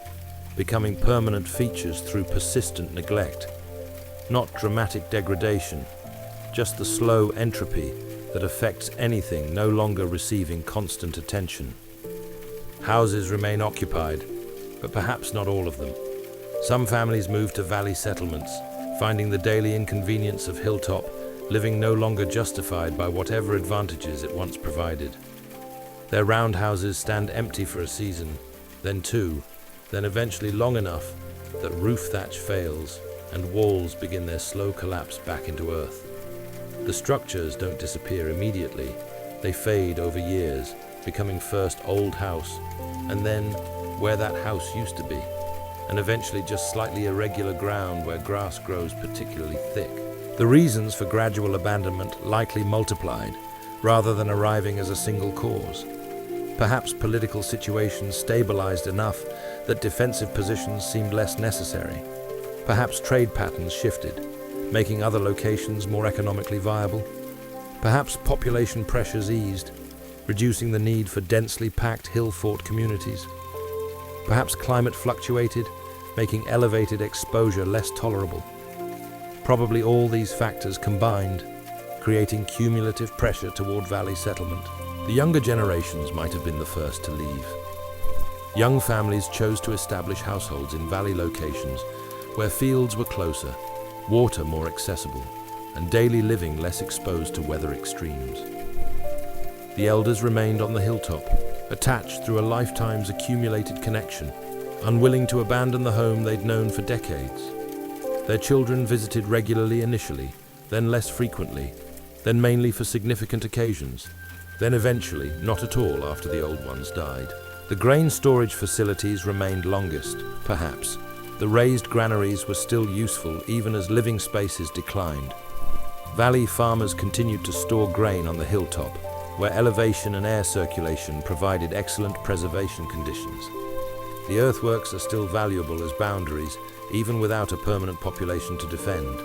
Speaker 1: becoming permanent features through persistent neglect. Not dramatic degradation, just the slow entropy that affects anything no longer receiving constant attention. Houses remain occupied, but perhaps not all of them. Some families move to valley settlements, finding the daily inconvenience of hilltop living no longer justified by whatever advantages it once provided. Their roundhouses stand empty for a season, then two, then eventually long enough that roof thatch fails and walls begin their slow collapse back into earth. The structures don't disappear immediately. They fade over years, becoming first old house, and then where that house used to be, and eventually just slightly irregular ground where grass grows particularly thick. The reasons for gradual abandonment likely multiplied, rather than arriving as a single cause. Perhaps political situations stabilized enough that defensive positions seemed less necessary. Perhaps trade patterns shifted, making other locations more economically viable. Perhaps population pressures eased, reducing the need for densely packed hill-fort communities. Perhaps climate fluctuated, making elevated exposure less tolerable. Probably all these factors combined, creating cumulative pressure toward valley settlement. The younger generations might have been the first to leave. Young families chose to establish households in valley locations where fields were closer, water more accessible, and daily living less exposed to weather extremes. The elders remained on the hilltop, attached through a lifetime's accumulated connection, unwilling to abandon the home they'd known for decades. Their children visited regularly initially, then less frequently, then mainly for significant occasions, then eventually not at all after the old ones died. The grain storage facilities remained longest, perhaps. The raised granaries were still useful even as living spaces declined. Valley farmers continued to store grain on the hilltop, where elevation and air circulation provided excellent preservation conditions. The earthworks are still valuable as boundaries, even without a permanent population to defend.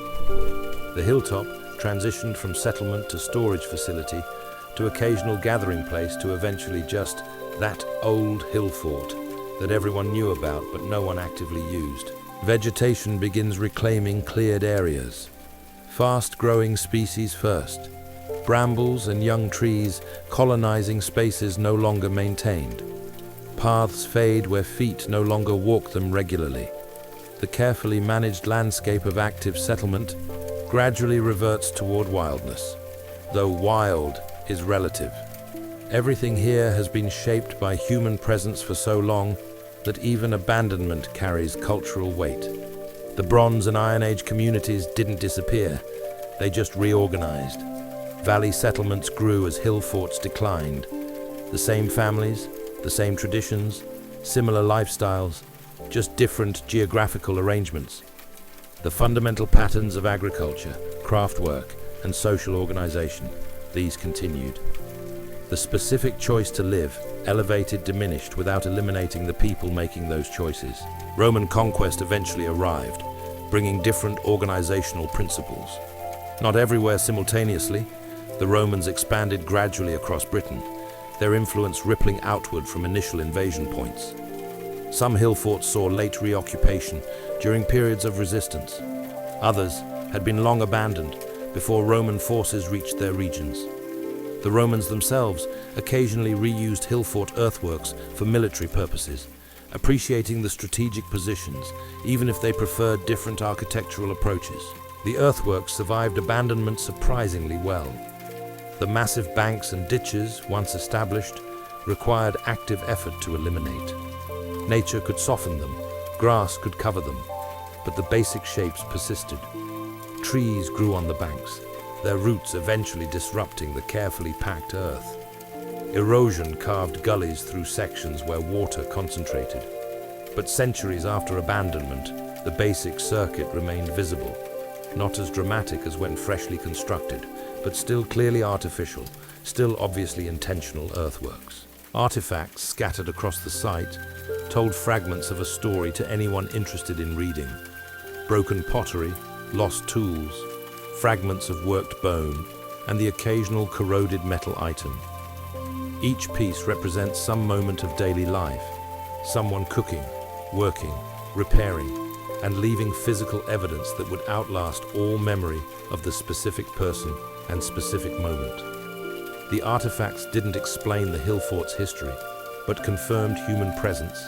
Speaker 1: The hilltop transitioned from settlement to storage facility to occasional gathering place to eventually just that old hill fort that everyone knew about but no one actively used. Vegetation begins reclaiming cleared areas. Fast-growing species first. Brambles and young trees colonizing spaces no longer maintained. Paths fade where feet no longer walk them regularly. The carefully managed landscape of active settlement gradually reverts toward wildness, though wild is relative. Everything here has been shaped by human presence for so long that even abandonment carries cultural weight. The Bronze and Iron Age communities didn't disappear, they just reorganized. Valley settlements grew as hill forts declined. The same families, the same traditions, similar lifestyles, just different geographical arrangements. The fundamental patterns of agriculture, craftwork, and social organization, these continued. The specific choice to live, elevated, diminished without eliminating the people making those choices. Roman conquest eventually arrived, bringing different organizational principles. Not everywhere simultaneously, the Romans expanded gradually across Britain, their influence rippling outward from initial invasion points. Some hill forts saw late reoccupation during periods of resistance. Others had been long abandoned before Roman forces reached their regions. The Romans themselves occasionally reused hill fort earthworks for military purposes, appreciating the strategic positions, even if they preferred different architectural approaches. The earthworks survived abandonment surprisingly well. The massive banks and ditches, once established, required active effort to eliminate. Nature could soften them, grass could cover them, but the basic shapes persisted. Trees grew on the banks, their roots eventually disrupting the carefully packed earth. Erosion carved gullies through sections where water concentrated. But centuries after abandonment, the basic circuit remained visible, not as dramatic as when freshly constructed, but still clearly artificial, still obviously intentional earthworks. Artifacts scattered across the site told fragments of a story to anyone interested in reading. Broken pottery, lost tools, fragments of worked bone, and the occasional corroded metal item. Each piece represents some moment of daily life, someone cooking, working, repairing, and leaving physical evidence that would outlast all memory of the specific person and specific moment. The artifacts didn't explain the hill fort's history, but confirmed human presence,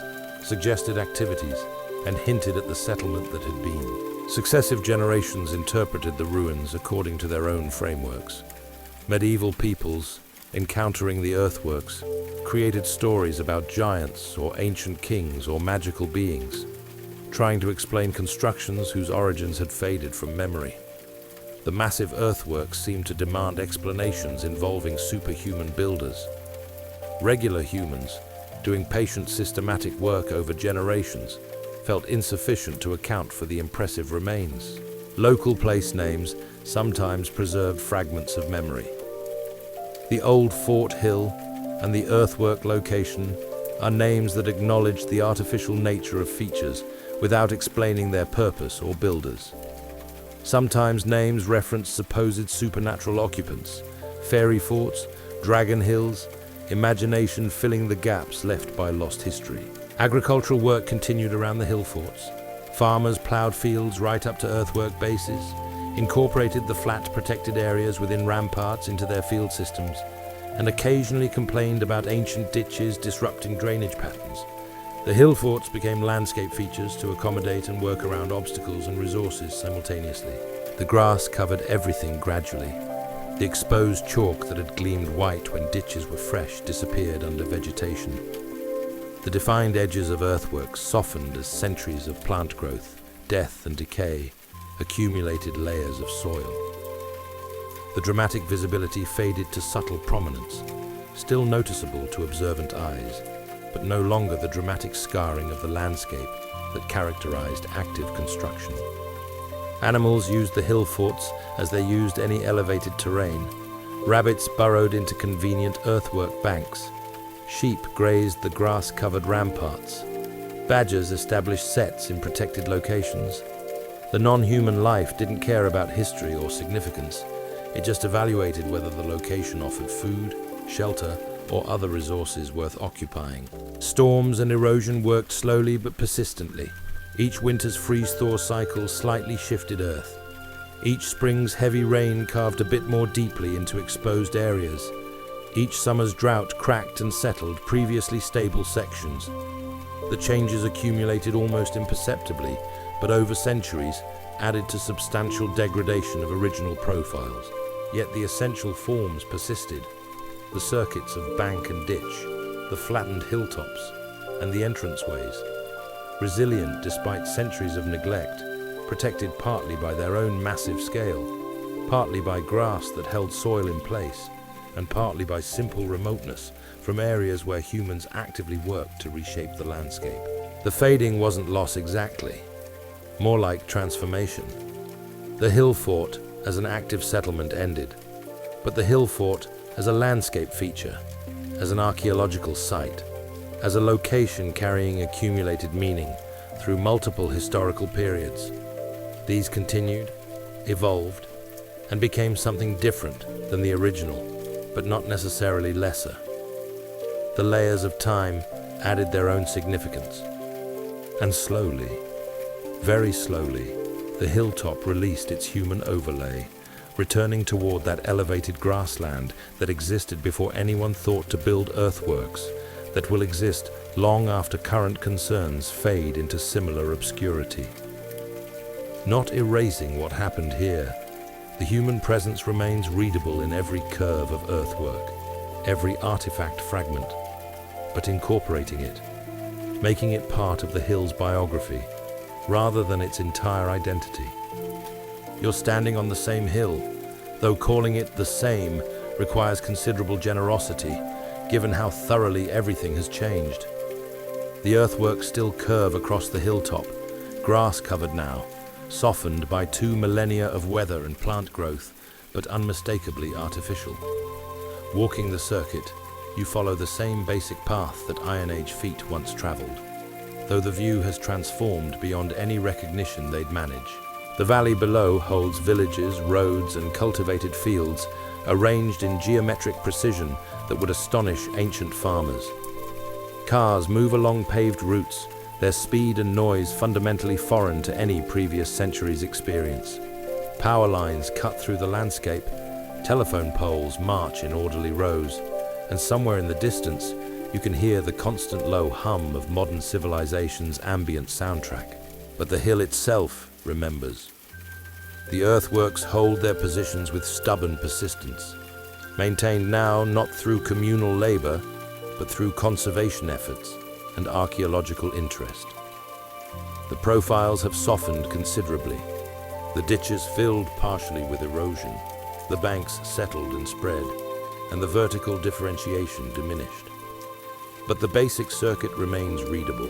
Speaker 1: suggested activities, and hinted at the settlement that had been. Successive generations interpreted the ruins according to their own frameworks. Medieval peoples, encountering the earthworks, created stories about giants or ancient kings or magical beings, trying to explain constructions whose origins had faded from memory. The massive earthworks seemed to demand explanations involving superhuman builders. Regular humans, doing patient systematic work over generations, felt insufficient to account for the impressive remains. Local place names sometimes preserved fragments of memory. The old Fort Hill and the earthwork location are names that acknowledge the artificial nature of features without explaining their purpose or builders. Sometimes names reference supposed supernatural occupants, fairy forts, dragon hills, imagination filling the gaps left by lost history. Agricultural work continued around the hill forts. Farmers plowed fields right up to earthwork bases, incorporated the flat protected areas within ramparts into their field systems, and occasionally complained about ancient ditches disrupting drainage patterns. The hill forts became landscape features to accommodate and work around obstacles and resources simultaneously. The grass covered everything gradually. The exposed chalk that had gleamed white when ditches were fresh disappeared under vegetation. The defined edges of earthworks softened as centuries of plant growth, death and decay accumulated layers of soil. The dramatic visibility faded to subtle prominence, still noticeable to observant eyes, but no longer the dramatic scarring of the landscape that characterized active construction. Animals used the hill forts as they used any elevated terrain. Rabbits burrowed into convenient earthwork banks. Sheep grazed the grass-covered ramparts. Badgers established sets in protected locations. The non-human life didn't care about history or significance. It just evaluated whether the location offered food, shelter, or other resources worth occupying. Storms and erosion worked slowly but persistently. Each winter's freeze-thaw cycle slightly shifted Earth. Each spring's heavy rain carved a bit more deeply into exposed areas. Each summer's drought cracked and settled previously stable sections. The changes accumulated almost imperceptibly, but over centuries added to substantial degradation of original profiles. Yet the essential forms persisted. The circuits of bank and ditch, the flattened hilltops, and the entranceways. Resilient despite centuries of neglect, protected partly by their own massive scale, partly by grass that held soil in place, and partly by simple remoteness from areas where humans actively worked to reshape the landscape. The fading wasn't loss exactly, more like transformation. The hill fort as an active settlement ended, but the hill fort as a landscape feature, as an archaeological site, as a location carrying accumulated meaning through multiple historical periods. These continued, evolved, and became something different than the original, but not necessarily lesser. The layers of time added their own significance. And slowly, very slowly, the hilltop released its human overlay, returning toward that elevated grassland that existed before anyone thought to build earthworks, that will exist long after current concerns fade into similar obscurity. Not erasing what happened here, the human presence remains readable in every curve of earthwork, every artifact fragment, but incorporating it, making it part of the hill's biography, rather than its entire identity. You're standing on the same hill, though calling it the same requires considerable generosity, given how thoroughly everything has changed. The earthworks still curve across the hilltop, grass-covered now, softened by 2 millennia of weather and plant growth, but unmistakably artificial. Walking the circuit, you follow the same basic path that Iron Age feet once traveled, though the view has transformed beyond any recognition they'd manage. The valley below holds villages, roads, and cultivated fields arranged in geometric precision that would astonish ancient farmers. Cars move along paved routes, their speed and noise fundamentally foreign to any previous century's experience. Power lines cut through the landscape, telephone poles march in orderly rows, and somewhere in the distance you can hear the constant low hum of modern civilization's ambient soundtrack. But the hill itself remembers. The earthworks hold their positions with stubborn persistence, maintained now not through communal labor, but through conservation efforts and archaeological interest. The profiles have softened considerably. The ditches filled partially with erosion, the banks settled and spread, and the vertical differentiation diminished. But the basic circuit remains readable,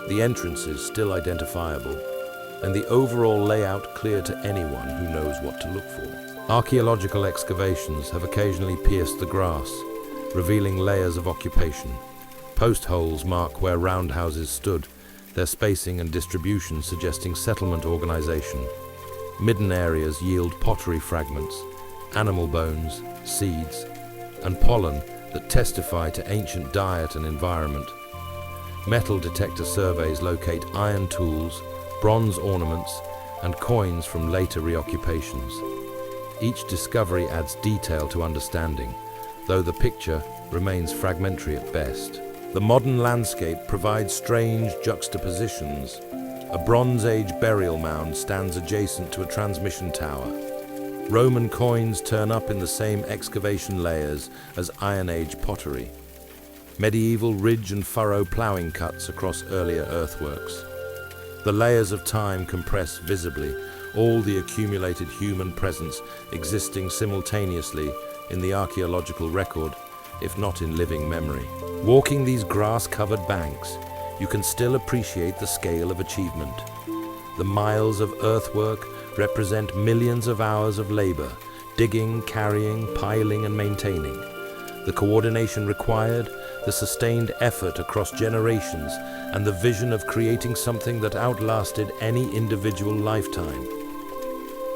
Speaker 1: the entrances still identifiable, and the overall layout clear to anyone who knows what to look for. Archaeological excavations have occasionally pierced the grass, revealing layers of occupation. Post holes mark where roundhouses stood, their spacing and distribution suggesting settlement organization. Midden areas yield pottery fragments, animal bones, seeds, and pollen that testify to ancient diet and environment. Metal detector surveys locate iron tools, bronze ornaments, and coins from later reoccupations. Each discovery adds detail to understanding, though the picture remains fragmentary at best. The modern landscape provides strange juxtapositions. A Bronze Age burial mound stands adjacent to a transmission tower. Roman coins turn up in the same excavation layers as Iron Age pottery. Medieval ridge and furrow ploughing cuts across earlier earthworks. The layers of time compress visibly, all the accumulated human presence existing simultaneously in the archaeological record, if not in living memory. Walking these grass-covered banks, you can still appreciate the scale of achievement. The miles of earthwork represent millions of hours of labor, digging, carrying, piling, and maintaining. The coordination required, the sustained effort across generations, and the vision of creating something that outlasted any individual lifetime.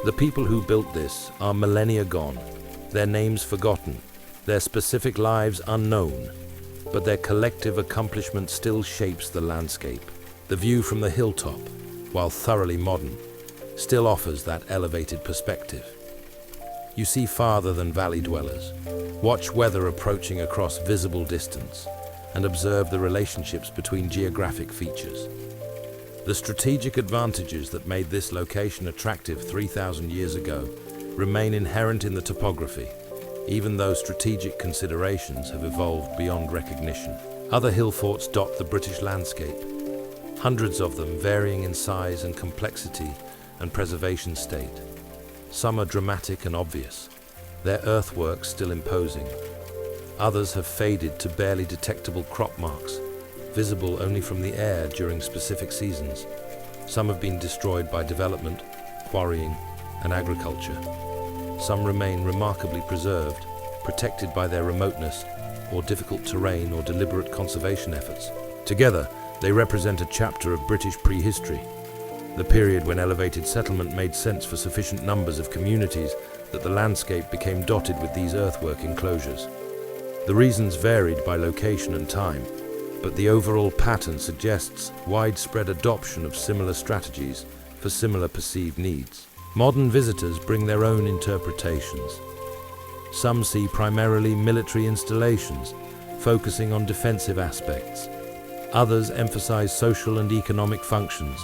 Speaker 1: The people who built this are millennia gone, their names forgotten, their specific lives unknown, but their collective accomplishment still shapes the landscape. The view from the hilltop, while thoroughly modern, still offers that elevated perspective. You see farther than valley dwellers, watch weather approaching across visible distance, and observe the relationships between geographic features. The strategic advantages that made this location attractive 3,000 years ago remain inherent in the topography, even though strategic considerations have evolved beyond recognition. Other hill forts dot the British landscape, hundreds of them varying in size and complexity and preservation state. Some are dramatic and obvious, their earthworks still imposing. Others have faded to barely detectable crop marks, visible only from the air during specific seasons. Some have been destroyed by development, quarrying, and agriculture. Some remain remarkably preserved, protected by their remoteness, or difficult terrain, or deliberate conservation efforts. Together, they represent a chapter of British prehistory, the period when elevated settlement made sense for sufficient numbers of communities that the landscape became dotted with these earthwork enclosures. The reasons varied by location and time, but the overall pattern suggests widespread adoption of similar strategies for similar perceived needs. Modern visitors bring their own interpretations. Some see primarily military installations, focusing on defensive aspects. Others emphasize social and economic functions,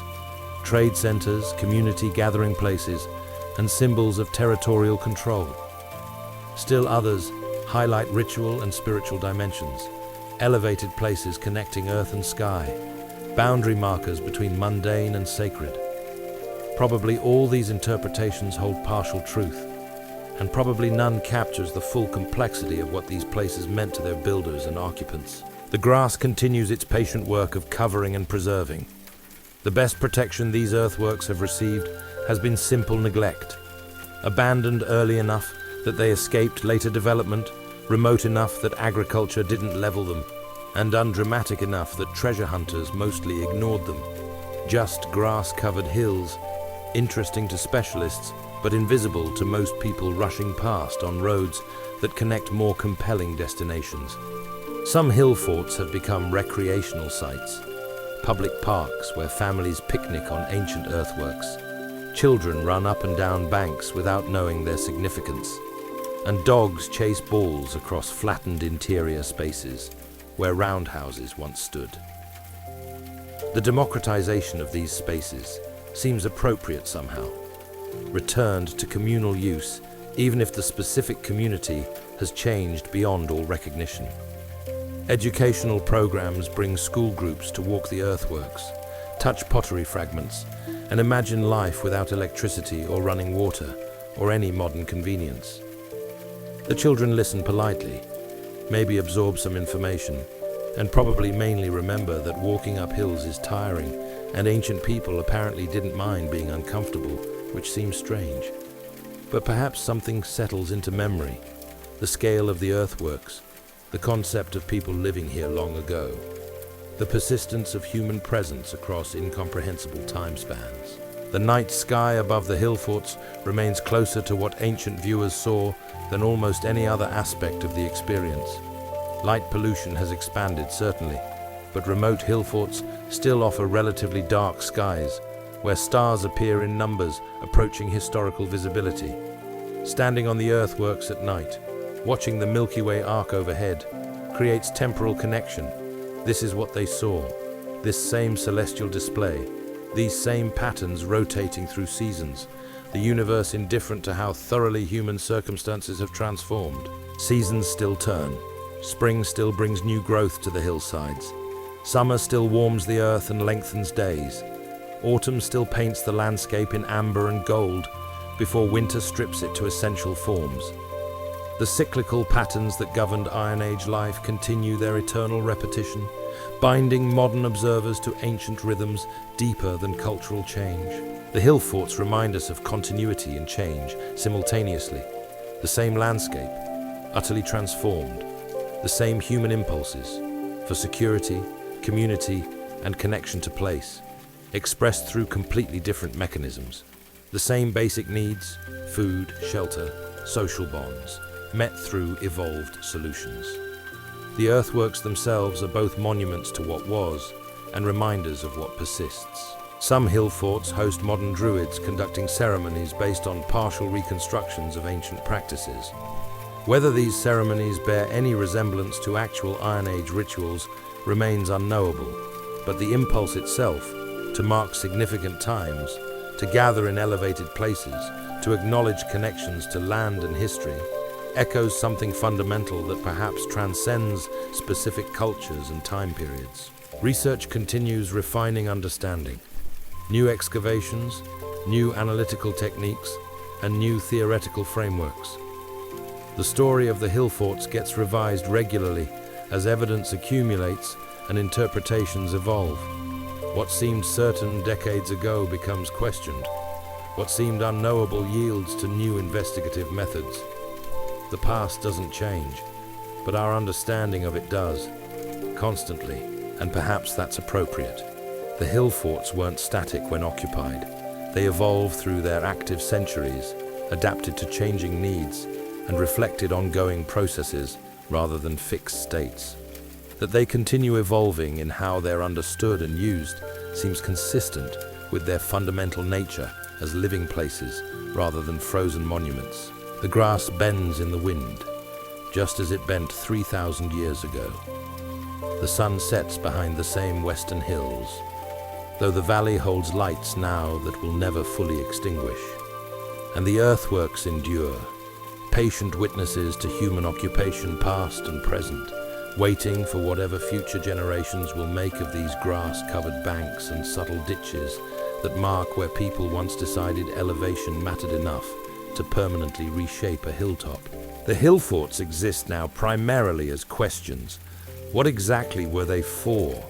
Speaker 1: trade centers, community gathering places, and symbols of territorial control. Still others highlight ritual and spiritual dimensions, elevated places connecting earth and sky, boundary markers between mundane and sacred. Probably all these interpretations hold partial truth, and probably none captures the full complexity of what these places meant to their builders and occupants. The grass continues its patient work of covering and preserving. The best protection these earthworks have received has been simple neglect. Abandoned early enough that they escaped later development, remote enough that agriculture didn't level them, and undramatic enough that treasure hunters mostly ignored them. Just grass-covered hills, interesting to specialists, but invisible to most people rushing past on roads that connect more compelling destinations. Some hill forts have become recreational sites, public parks where families picnic on ancient earthworks. Children run up and down banks without knowing their significance, and dogs chase balls across flattened interior spaces where roundhouses once stood. The democratization of these spaces seems appropriate somehow, returned to communal use, even if the specific community has changed beyond all recognition. Educational programs bring school groups to walk the earthworks, touch pottery fragments, and imagine life without electricity or running water or any modern convenience. The children listen politely, maybe absorb some information, and probably mainly remember that walking up hills is tiring, and ancient people apparently didn't mind being uncomfortable, which seems strange. But perhaps something settles into memory, the scale of the earthworks, the concept of people living here long ago, the persistence of human presence across incomprehensible time spans. The night sky above the hill forts remains closer to what ancient viewers saw than almost any other aspect of the experience. Light pollution has expanded, certainly, but remote hill forts still offer relatively dark skies, where stars appear in numbers approaching historical visibility. Standing on the earthworks at night, watching the Milky Way arc overhead, creates temporal connection. This is what they saw, this same celestial display, these same patterns rotating through seasons, the universe indifferent to how thoroughly human circumstances have transformed. Seasons still turn. Spring still brings new growth to the hillsides. Summer still warms the earth and lengthens days. Autumn still paints the landscape in amber and gold before winter strips it to essential forms. The cyclical patterns that governed Iron Age life continue their eternal repetition, binding modern observers to ancient rhythms deeper than cultural change. The hill forts remind us of continuity and change simultaneously. The same landscape, utterly transformed. The same human impulses for security, community, and connection to place, expressed through completely different mechanisms. The same basic needs, food, shelter, social bonds, met through evolved solutions. The earthworks themselves are both monuments to what was and reminders of what persists. Some hill forts host modern Druids conducting ceremonies based on partial reconstructions of ancient practices. Whether these ceremonies bear any resemblance to actual Iron Age rituals remains unknowable, but the impulse itself, to mark significant times, to gather in elevated places, to acknowledge connections to land and history, echoes something fundamental that perhaps transcends specific cultures and time periods. Research continues refining understanding. New excavations, new analytical techniques, and new theoretical frameworks. The story of the hill forts gets revised regularly as evidence accumulates and interpretations evolve. What seemed certain decades ago becomes questioned. What seemed unknowable yields to new investigative methods. The past doesn't change, but our understanding of it does, constantly, and perhaps that's appropriate. The hill forts weren't static when occupied. They evolved through their active centuries, adapted to changing needs, and reflected ongoing processes rather than fixed states. That they continue evolving in how they're understood and used seems consistent with their fundamental nature as living places rather than frozen monuments. The grass bends in the wind, just as it bent 3,000 years ago. The sun sets behind the same western hills, though the valley holds lights now that will never fully extinguish. And the earthworks endure, patient witnesses to human occupation past and present, waiting for whatever future generations will make of these grass-covered banks and subtle ditches that mark where people once decided elevation mattered enough to permanently reshape a hilltop. The hill forts exist now primarily as questions. What exactly were they for?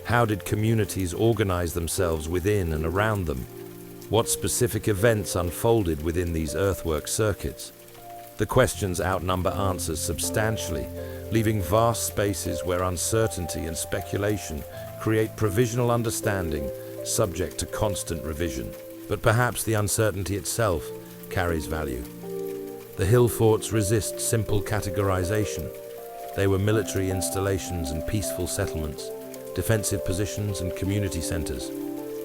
Speaker 1: How did communities organize themselves within and around them? What specific events unfolded within these earthwork circuits? The questions outnumber answers substantially, leaving vast spaces where uncertainty and speculation create provisional understanding subject to constant revision. But perhaps the uncertainty itself carries value. The hill forts resist simple categorization. They were military installations and peaceful settlements, defensive positions and community centers,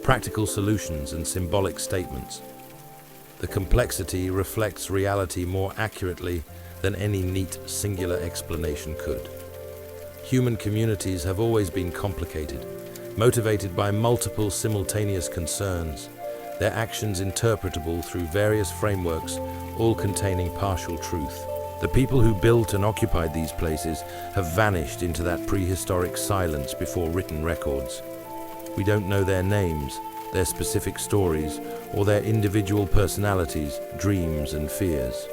Speaker 1: practical solutions and symbolic statements. The complexity reflects reality more accurately than any neat, singular explanation could. Human communities have always been complicated, motivated by multiple simultaneous concerns, their actions interpretable through various frameworks, all containing partial truth. The people who built and occupied these places have vanished into that prehistoric silence before written records. We don't know their names, their specific stories, or their individual personalities, dreams, and fears.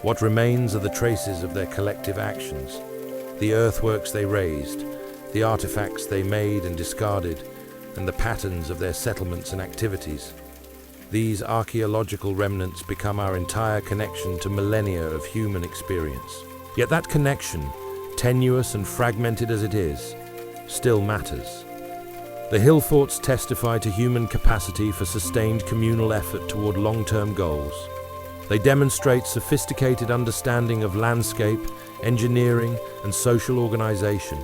Speaker 1: What remains are the traces of their collective actions, the earthworks they raised, the artifacts they made and discarded, and the patterns of their settlements and activities. These archaeological remnants become our entire connection to millennia of human experience. Yet that connection, tenuous and fragmented as it is, still matters. The hill forts testify to human capacity for sustained communal effort toward long-term goals. They demonstrate sophisticated understanding of landscape, engineering, and social organization.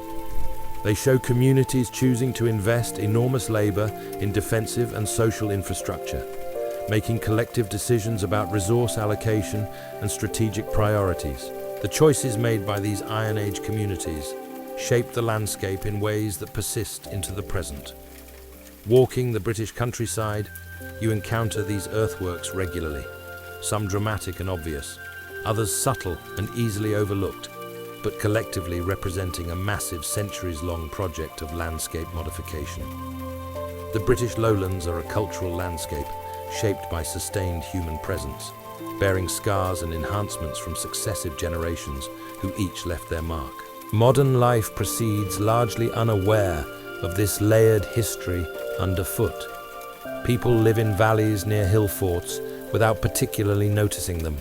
Speaker 1: They show communities choosing to invest enormous labor in defensive and social infrastructure, making collective decisions about resource allocation and strategic priorities. The choices made by these Iron Age communities shape the landscape in ways that persist into the present. Walking the British countryside, you encounter these earthworks regularly, some dramatic and obvious, others subtle and easily overlooked, but collectively representing a massive centuries-long project of landscape modification. The British lowlands are a cultural landscape shaped by sustained human presence, bearing scars and enhancements from successive generations who each left their mark. Modern life proceeds largely unaware of this layered history underfoot. People live in valleys near hill forts without particularly noticing them.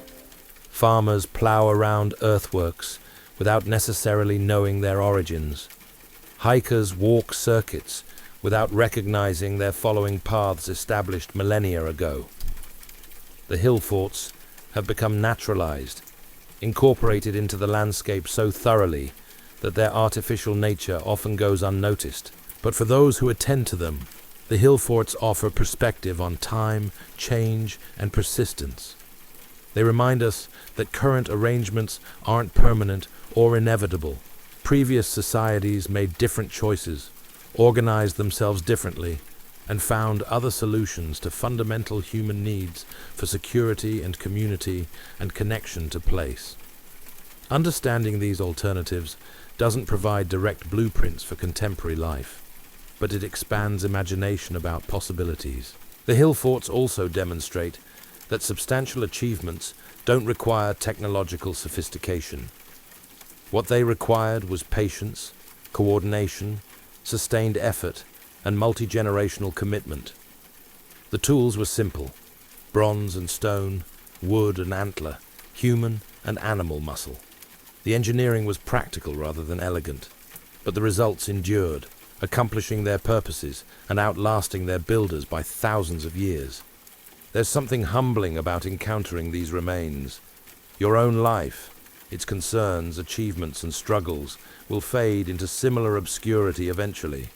Speaker 1: Farmers plow around earthworks without necessarily knowing their origins. Hikers walk circuits without recognizing they're following paths established millennia ago. The hill forts have become naturalized, incorporated into the landscape so thoroughly that their artificial nature often goes unnoticed. But for those who attend to them, the hill forts offer perspective on time, change, and persistence. They remind us that current arrangements aren't permanent or inevitable. Previous societies made different choices, organized themselves differently, and found other solutions to fundamental human needs for security and community and connection to place. Understanding these alternatives doesn't provide direct blueprints for contemporary life, but it expands imagination about possibilities. The hill forts also demonstrate that substantial achievements don't require technological sophistication. What they required was patience, coordination, sustained effort, and multi-generational commitment. The tools were simple: bronze and stone, wood and antler, human and animal muscle. The engineering was practical rather than elegant, but the results endured, accomplishing their purposes and outlasting their builders by thousands of years. There's something humbling about encountering these remains. Your own life, its concerns, achievements, and struggles will fade into similar obscurity eventually.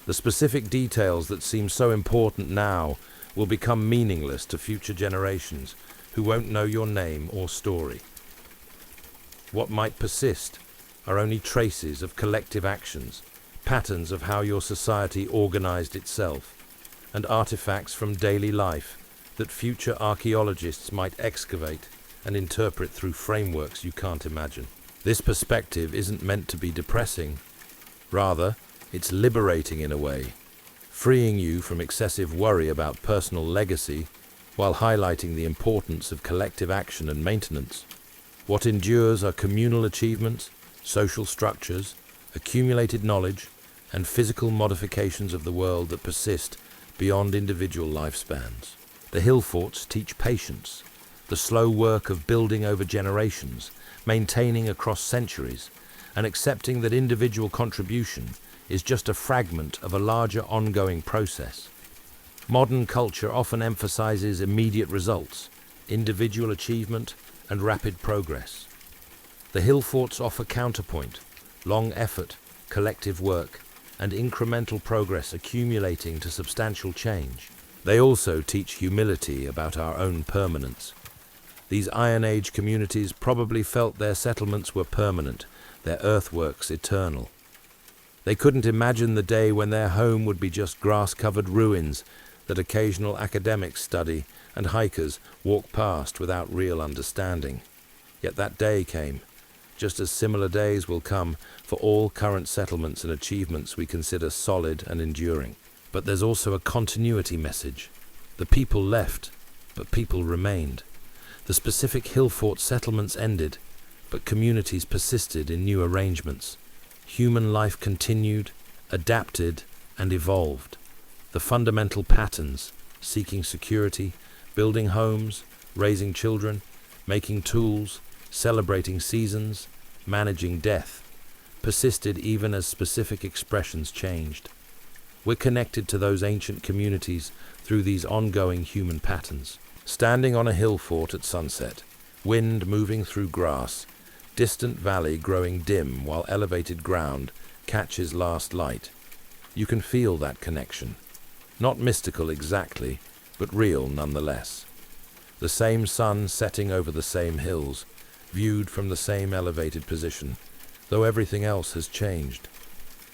Speaker 1: The specific details that seem so important now will become meaningless to future generations who won't know your name or story. What might persist are only traces of collective actions, patterns of how your society organized itself, and artifacts from daily life that future archaeologists might excavate and interpret through frameworks you can't imagine. This perspective isn't meant to be depressing. Rather, it's liberating in a way, freeing you from excessive worry about personal legacy while highlighting the importance of collective action and maintenance. What endures are communal achievements, social structures, accumulated knowledge, and physical modifications of the world that persist beyond individual lifespans. The hill forts teach patience, the slow work of building over generations, maintaining across centuries, and accepting that individual contribution is just a fragment of a larger ongoing process. Modern culture often emphasizes immediate results, individual achievement, and rapid progress. The hill forts offer counterpoint, long effort, collective work, and incremental progress accumulating to substantial change. They also teach humility about our own permanence. These Iron Age communities probably felt their settlements were permanent, their earthworks eternal. They couldn't imagine the day when their home would be just grass-covered ruins that occasional academics study and hikers walk past without real understanding. Yet that day came, just as similar days will come for all current settlements and achievements we consider solid and enduring. But there's also a continuity message. The people left, but people remained. The specific hill fort settlements ended, but communities persisted in new arrangements. Human life continued, adapted, and evolved. The fundamental patterns, seeking security, building homes, raising children, making tools, celebrating seasons, managing death, persisted even as specific expressions changed. We're connected to those ancient communities through these ongoing human patterns. Standing on a hill fort at sunset, wind moving through grass, distant valley growing dim while elevated ground catches last light. You can feel that connection. Not mystical exactly, but real nonetheless. The same sun setting over the same hills, viewed from the same elevated position, though everything else has changed.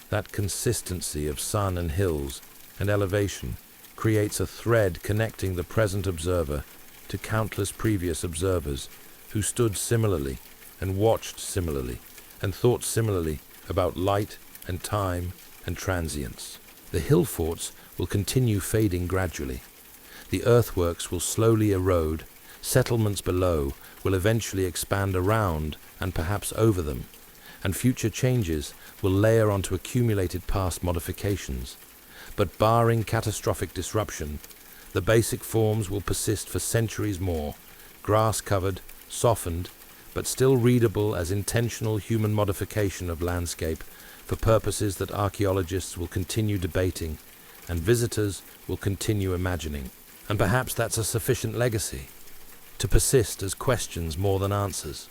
Speaker 1: That consistency of sun and hills and elevation creates a thread connecting the present observer to countless previous observers who stood similarly and watched similarly and thought similarly about light and time and transience. The hill forts will continue fading gradually. The earthworks will slowly erode, settlements below will eventually expand around and perhaps over them, and future changes will layer onto accumulated past modifications. But barring catastrophic disruption, the basic forms will persist for centuries more, grass-covered, softened, but still readable as intentional human modification of landscape for purposes that archaeologists will continue debating and visitors will continue imagining. And perhaps that's a sufficient legacy, to persist as questions more than answers,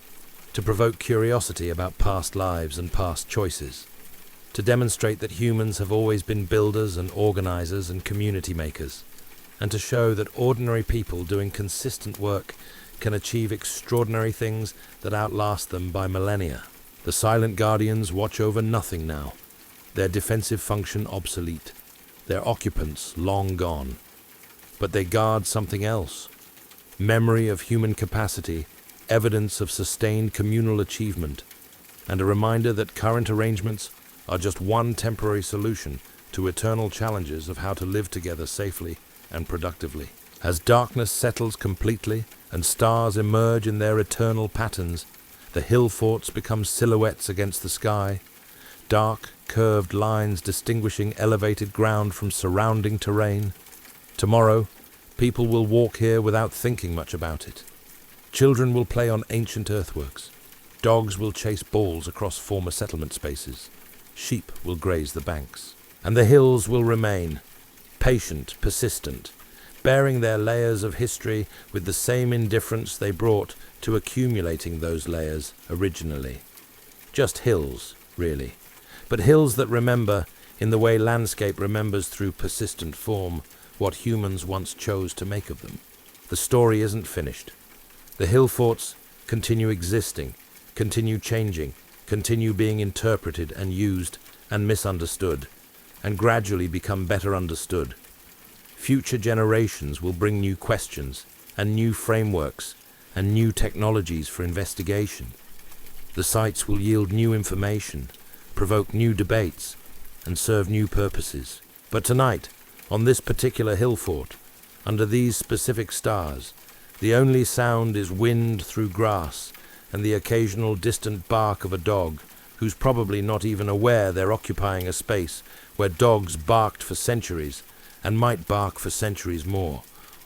Speaker 1: to provoke curiosity about past lives and past choices, to demonstrate that humans have always been builders and organizers and community makers, and to show that ordinary people doing consistent work can achieve extraordinary things that outlast them by millennia. The silent guardians watch over nothing now, their defensive function obsolete, their occupants long gone. But they guard something else: memory of human capacity, evidence of sustained communal achievement, and a reminder that current arrangements are just one temporary solution to eternal challenges of how to live together safely and productively. As darkness settles completely and stars emerge in their eternal patterns, the hill forts become silhouettes against the sky, dark, curved lines distinguishing elevated ground from surrounding terrain. Tomorrow, people will walk here without thinking much about it. Children will play on ancient earthworks. Dogs will chase balls across former settlement spaces. Sheep will graze the banks. And the hills will remain, patient, persistent, bearing their layers of history with the same indifference they brought to accumulating those layers originally. Just hills, really. But hills that remember, in the way landscape remembers through persistent form, what humans once chose to make of them. The story isn't finished. The hill forts continue existing, continue changing, continue being interpreted and used and misunderstood, and gradually become better understood. Future generations will bring new questions and new frameworks and new technologies for investigation. The sites will yield new information, provoke new debates, and serve new purposes. But tonight, on this particular hill fort, under these specific stars, the only sound is wind through grass and the occasional distant bark of a dog who's probably not even aware they're occupying a space where dogs barked for centuries and might bark for centuries more,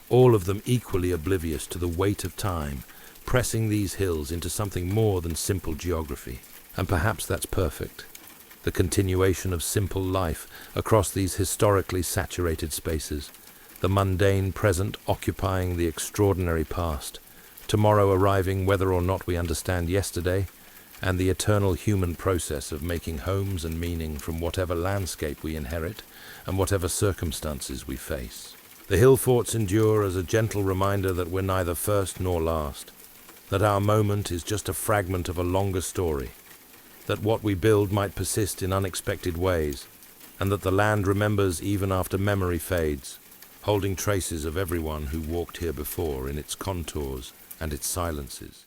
Speaker 1: all of them equally oblivious to the weight of time, pressing these hills into something more than simple geography. And perhaps that's perfect. The continuation of simple life across these historically saturated spaces, the mundane present occupying the extraordinary past, tomorrow arriving whether or not we understand yesterday, and the eternal human process of making homes and meaning from whatever landscape we inherit and whatever circumstances we face. The hill forts endure as a gentle reminder that we're neither first nor last, that our moment is just a fragment of a longer story, that what we build might persist in unexpected ways, and that the land remembers even after memory fades, holding traces of everyone who walked here before in its contours and its silences.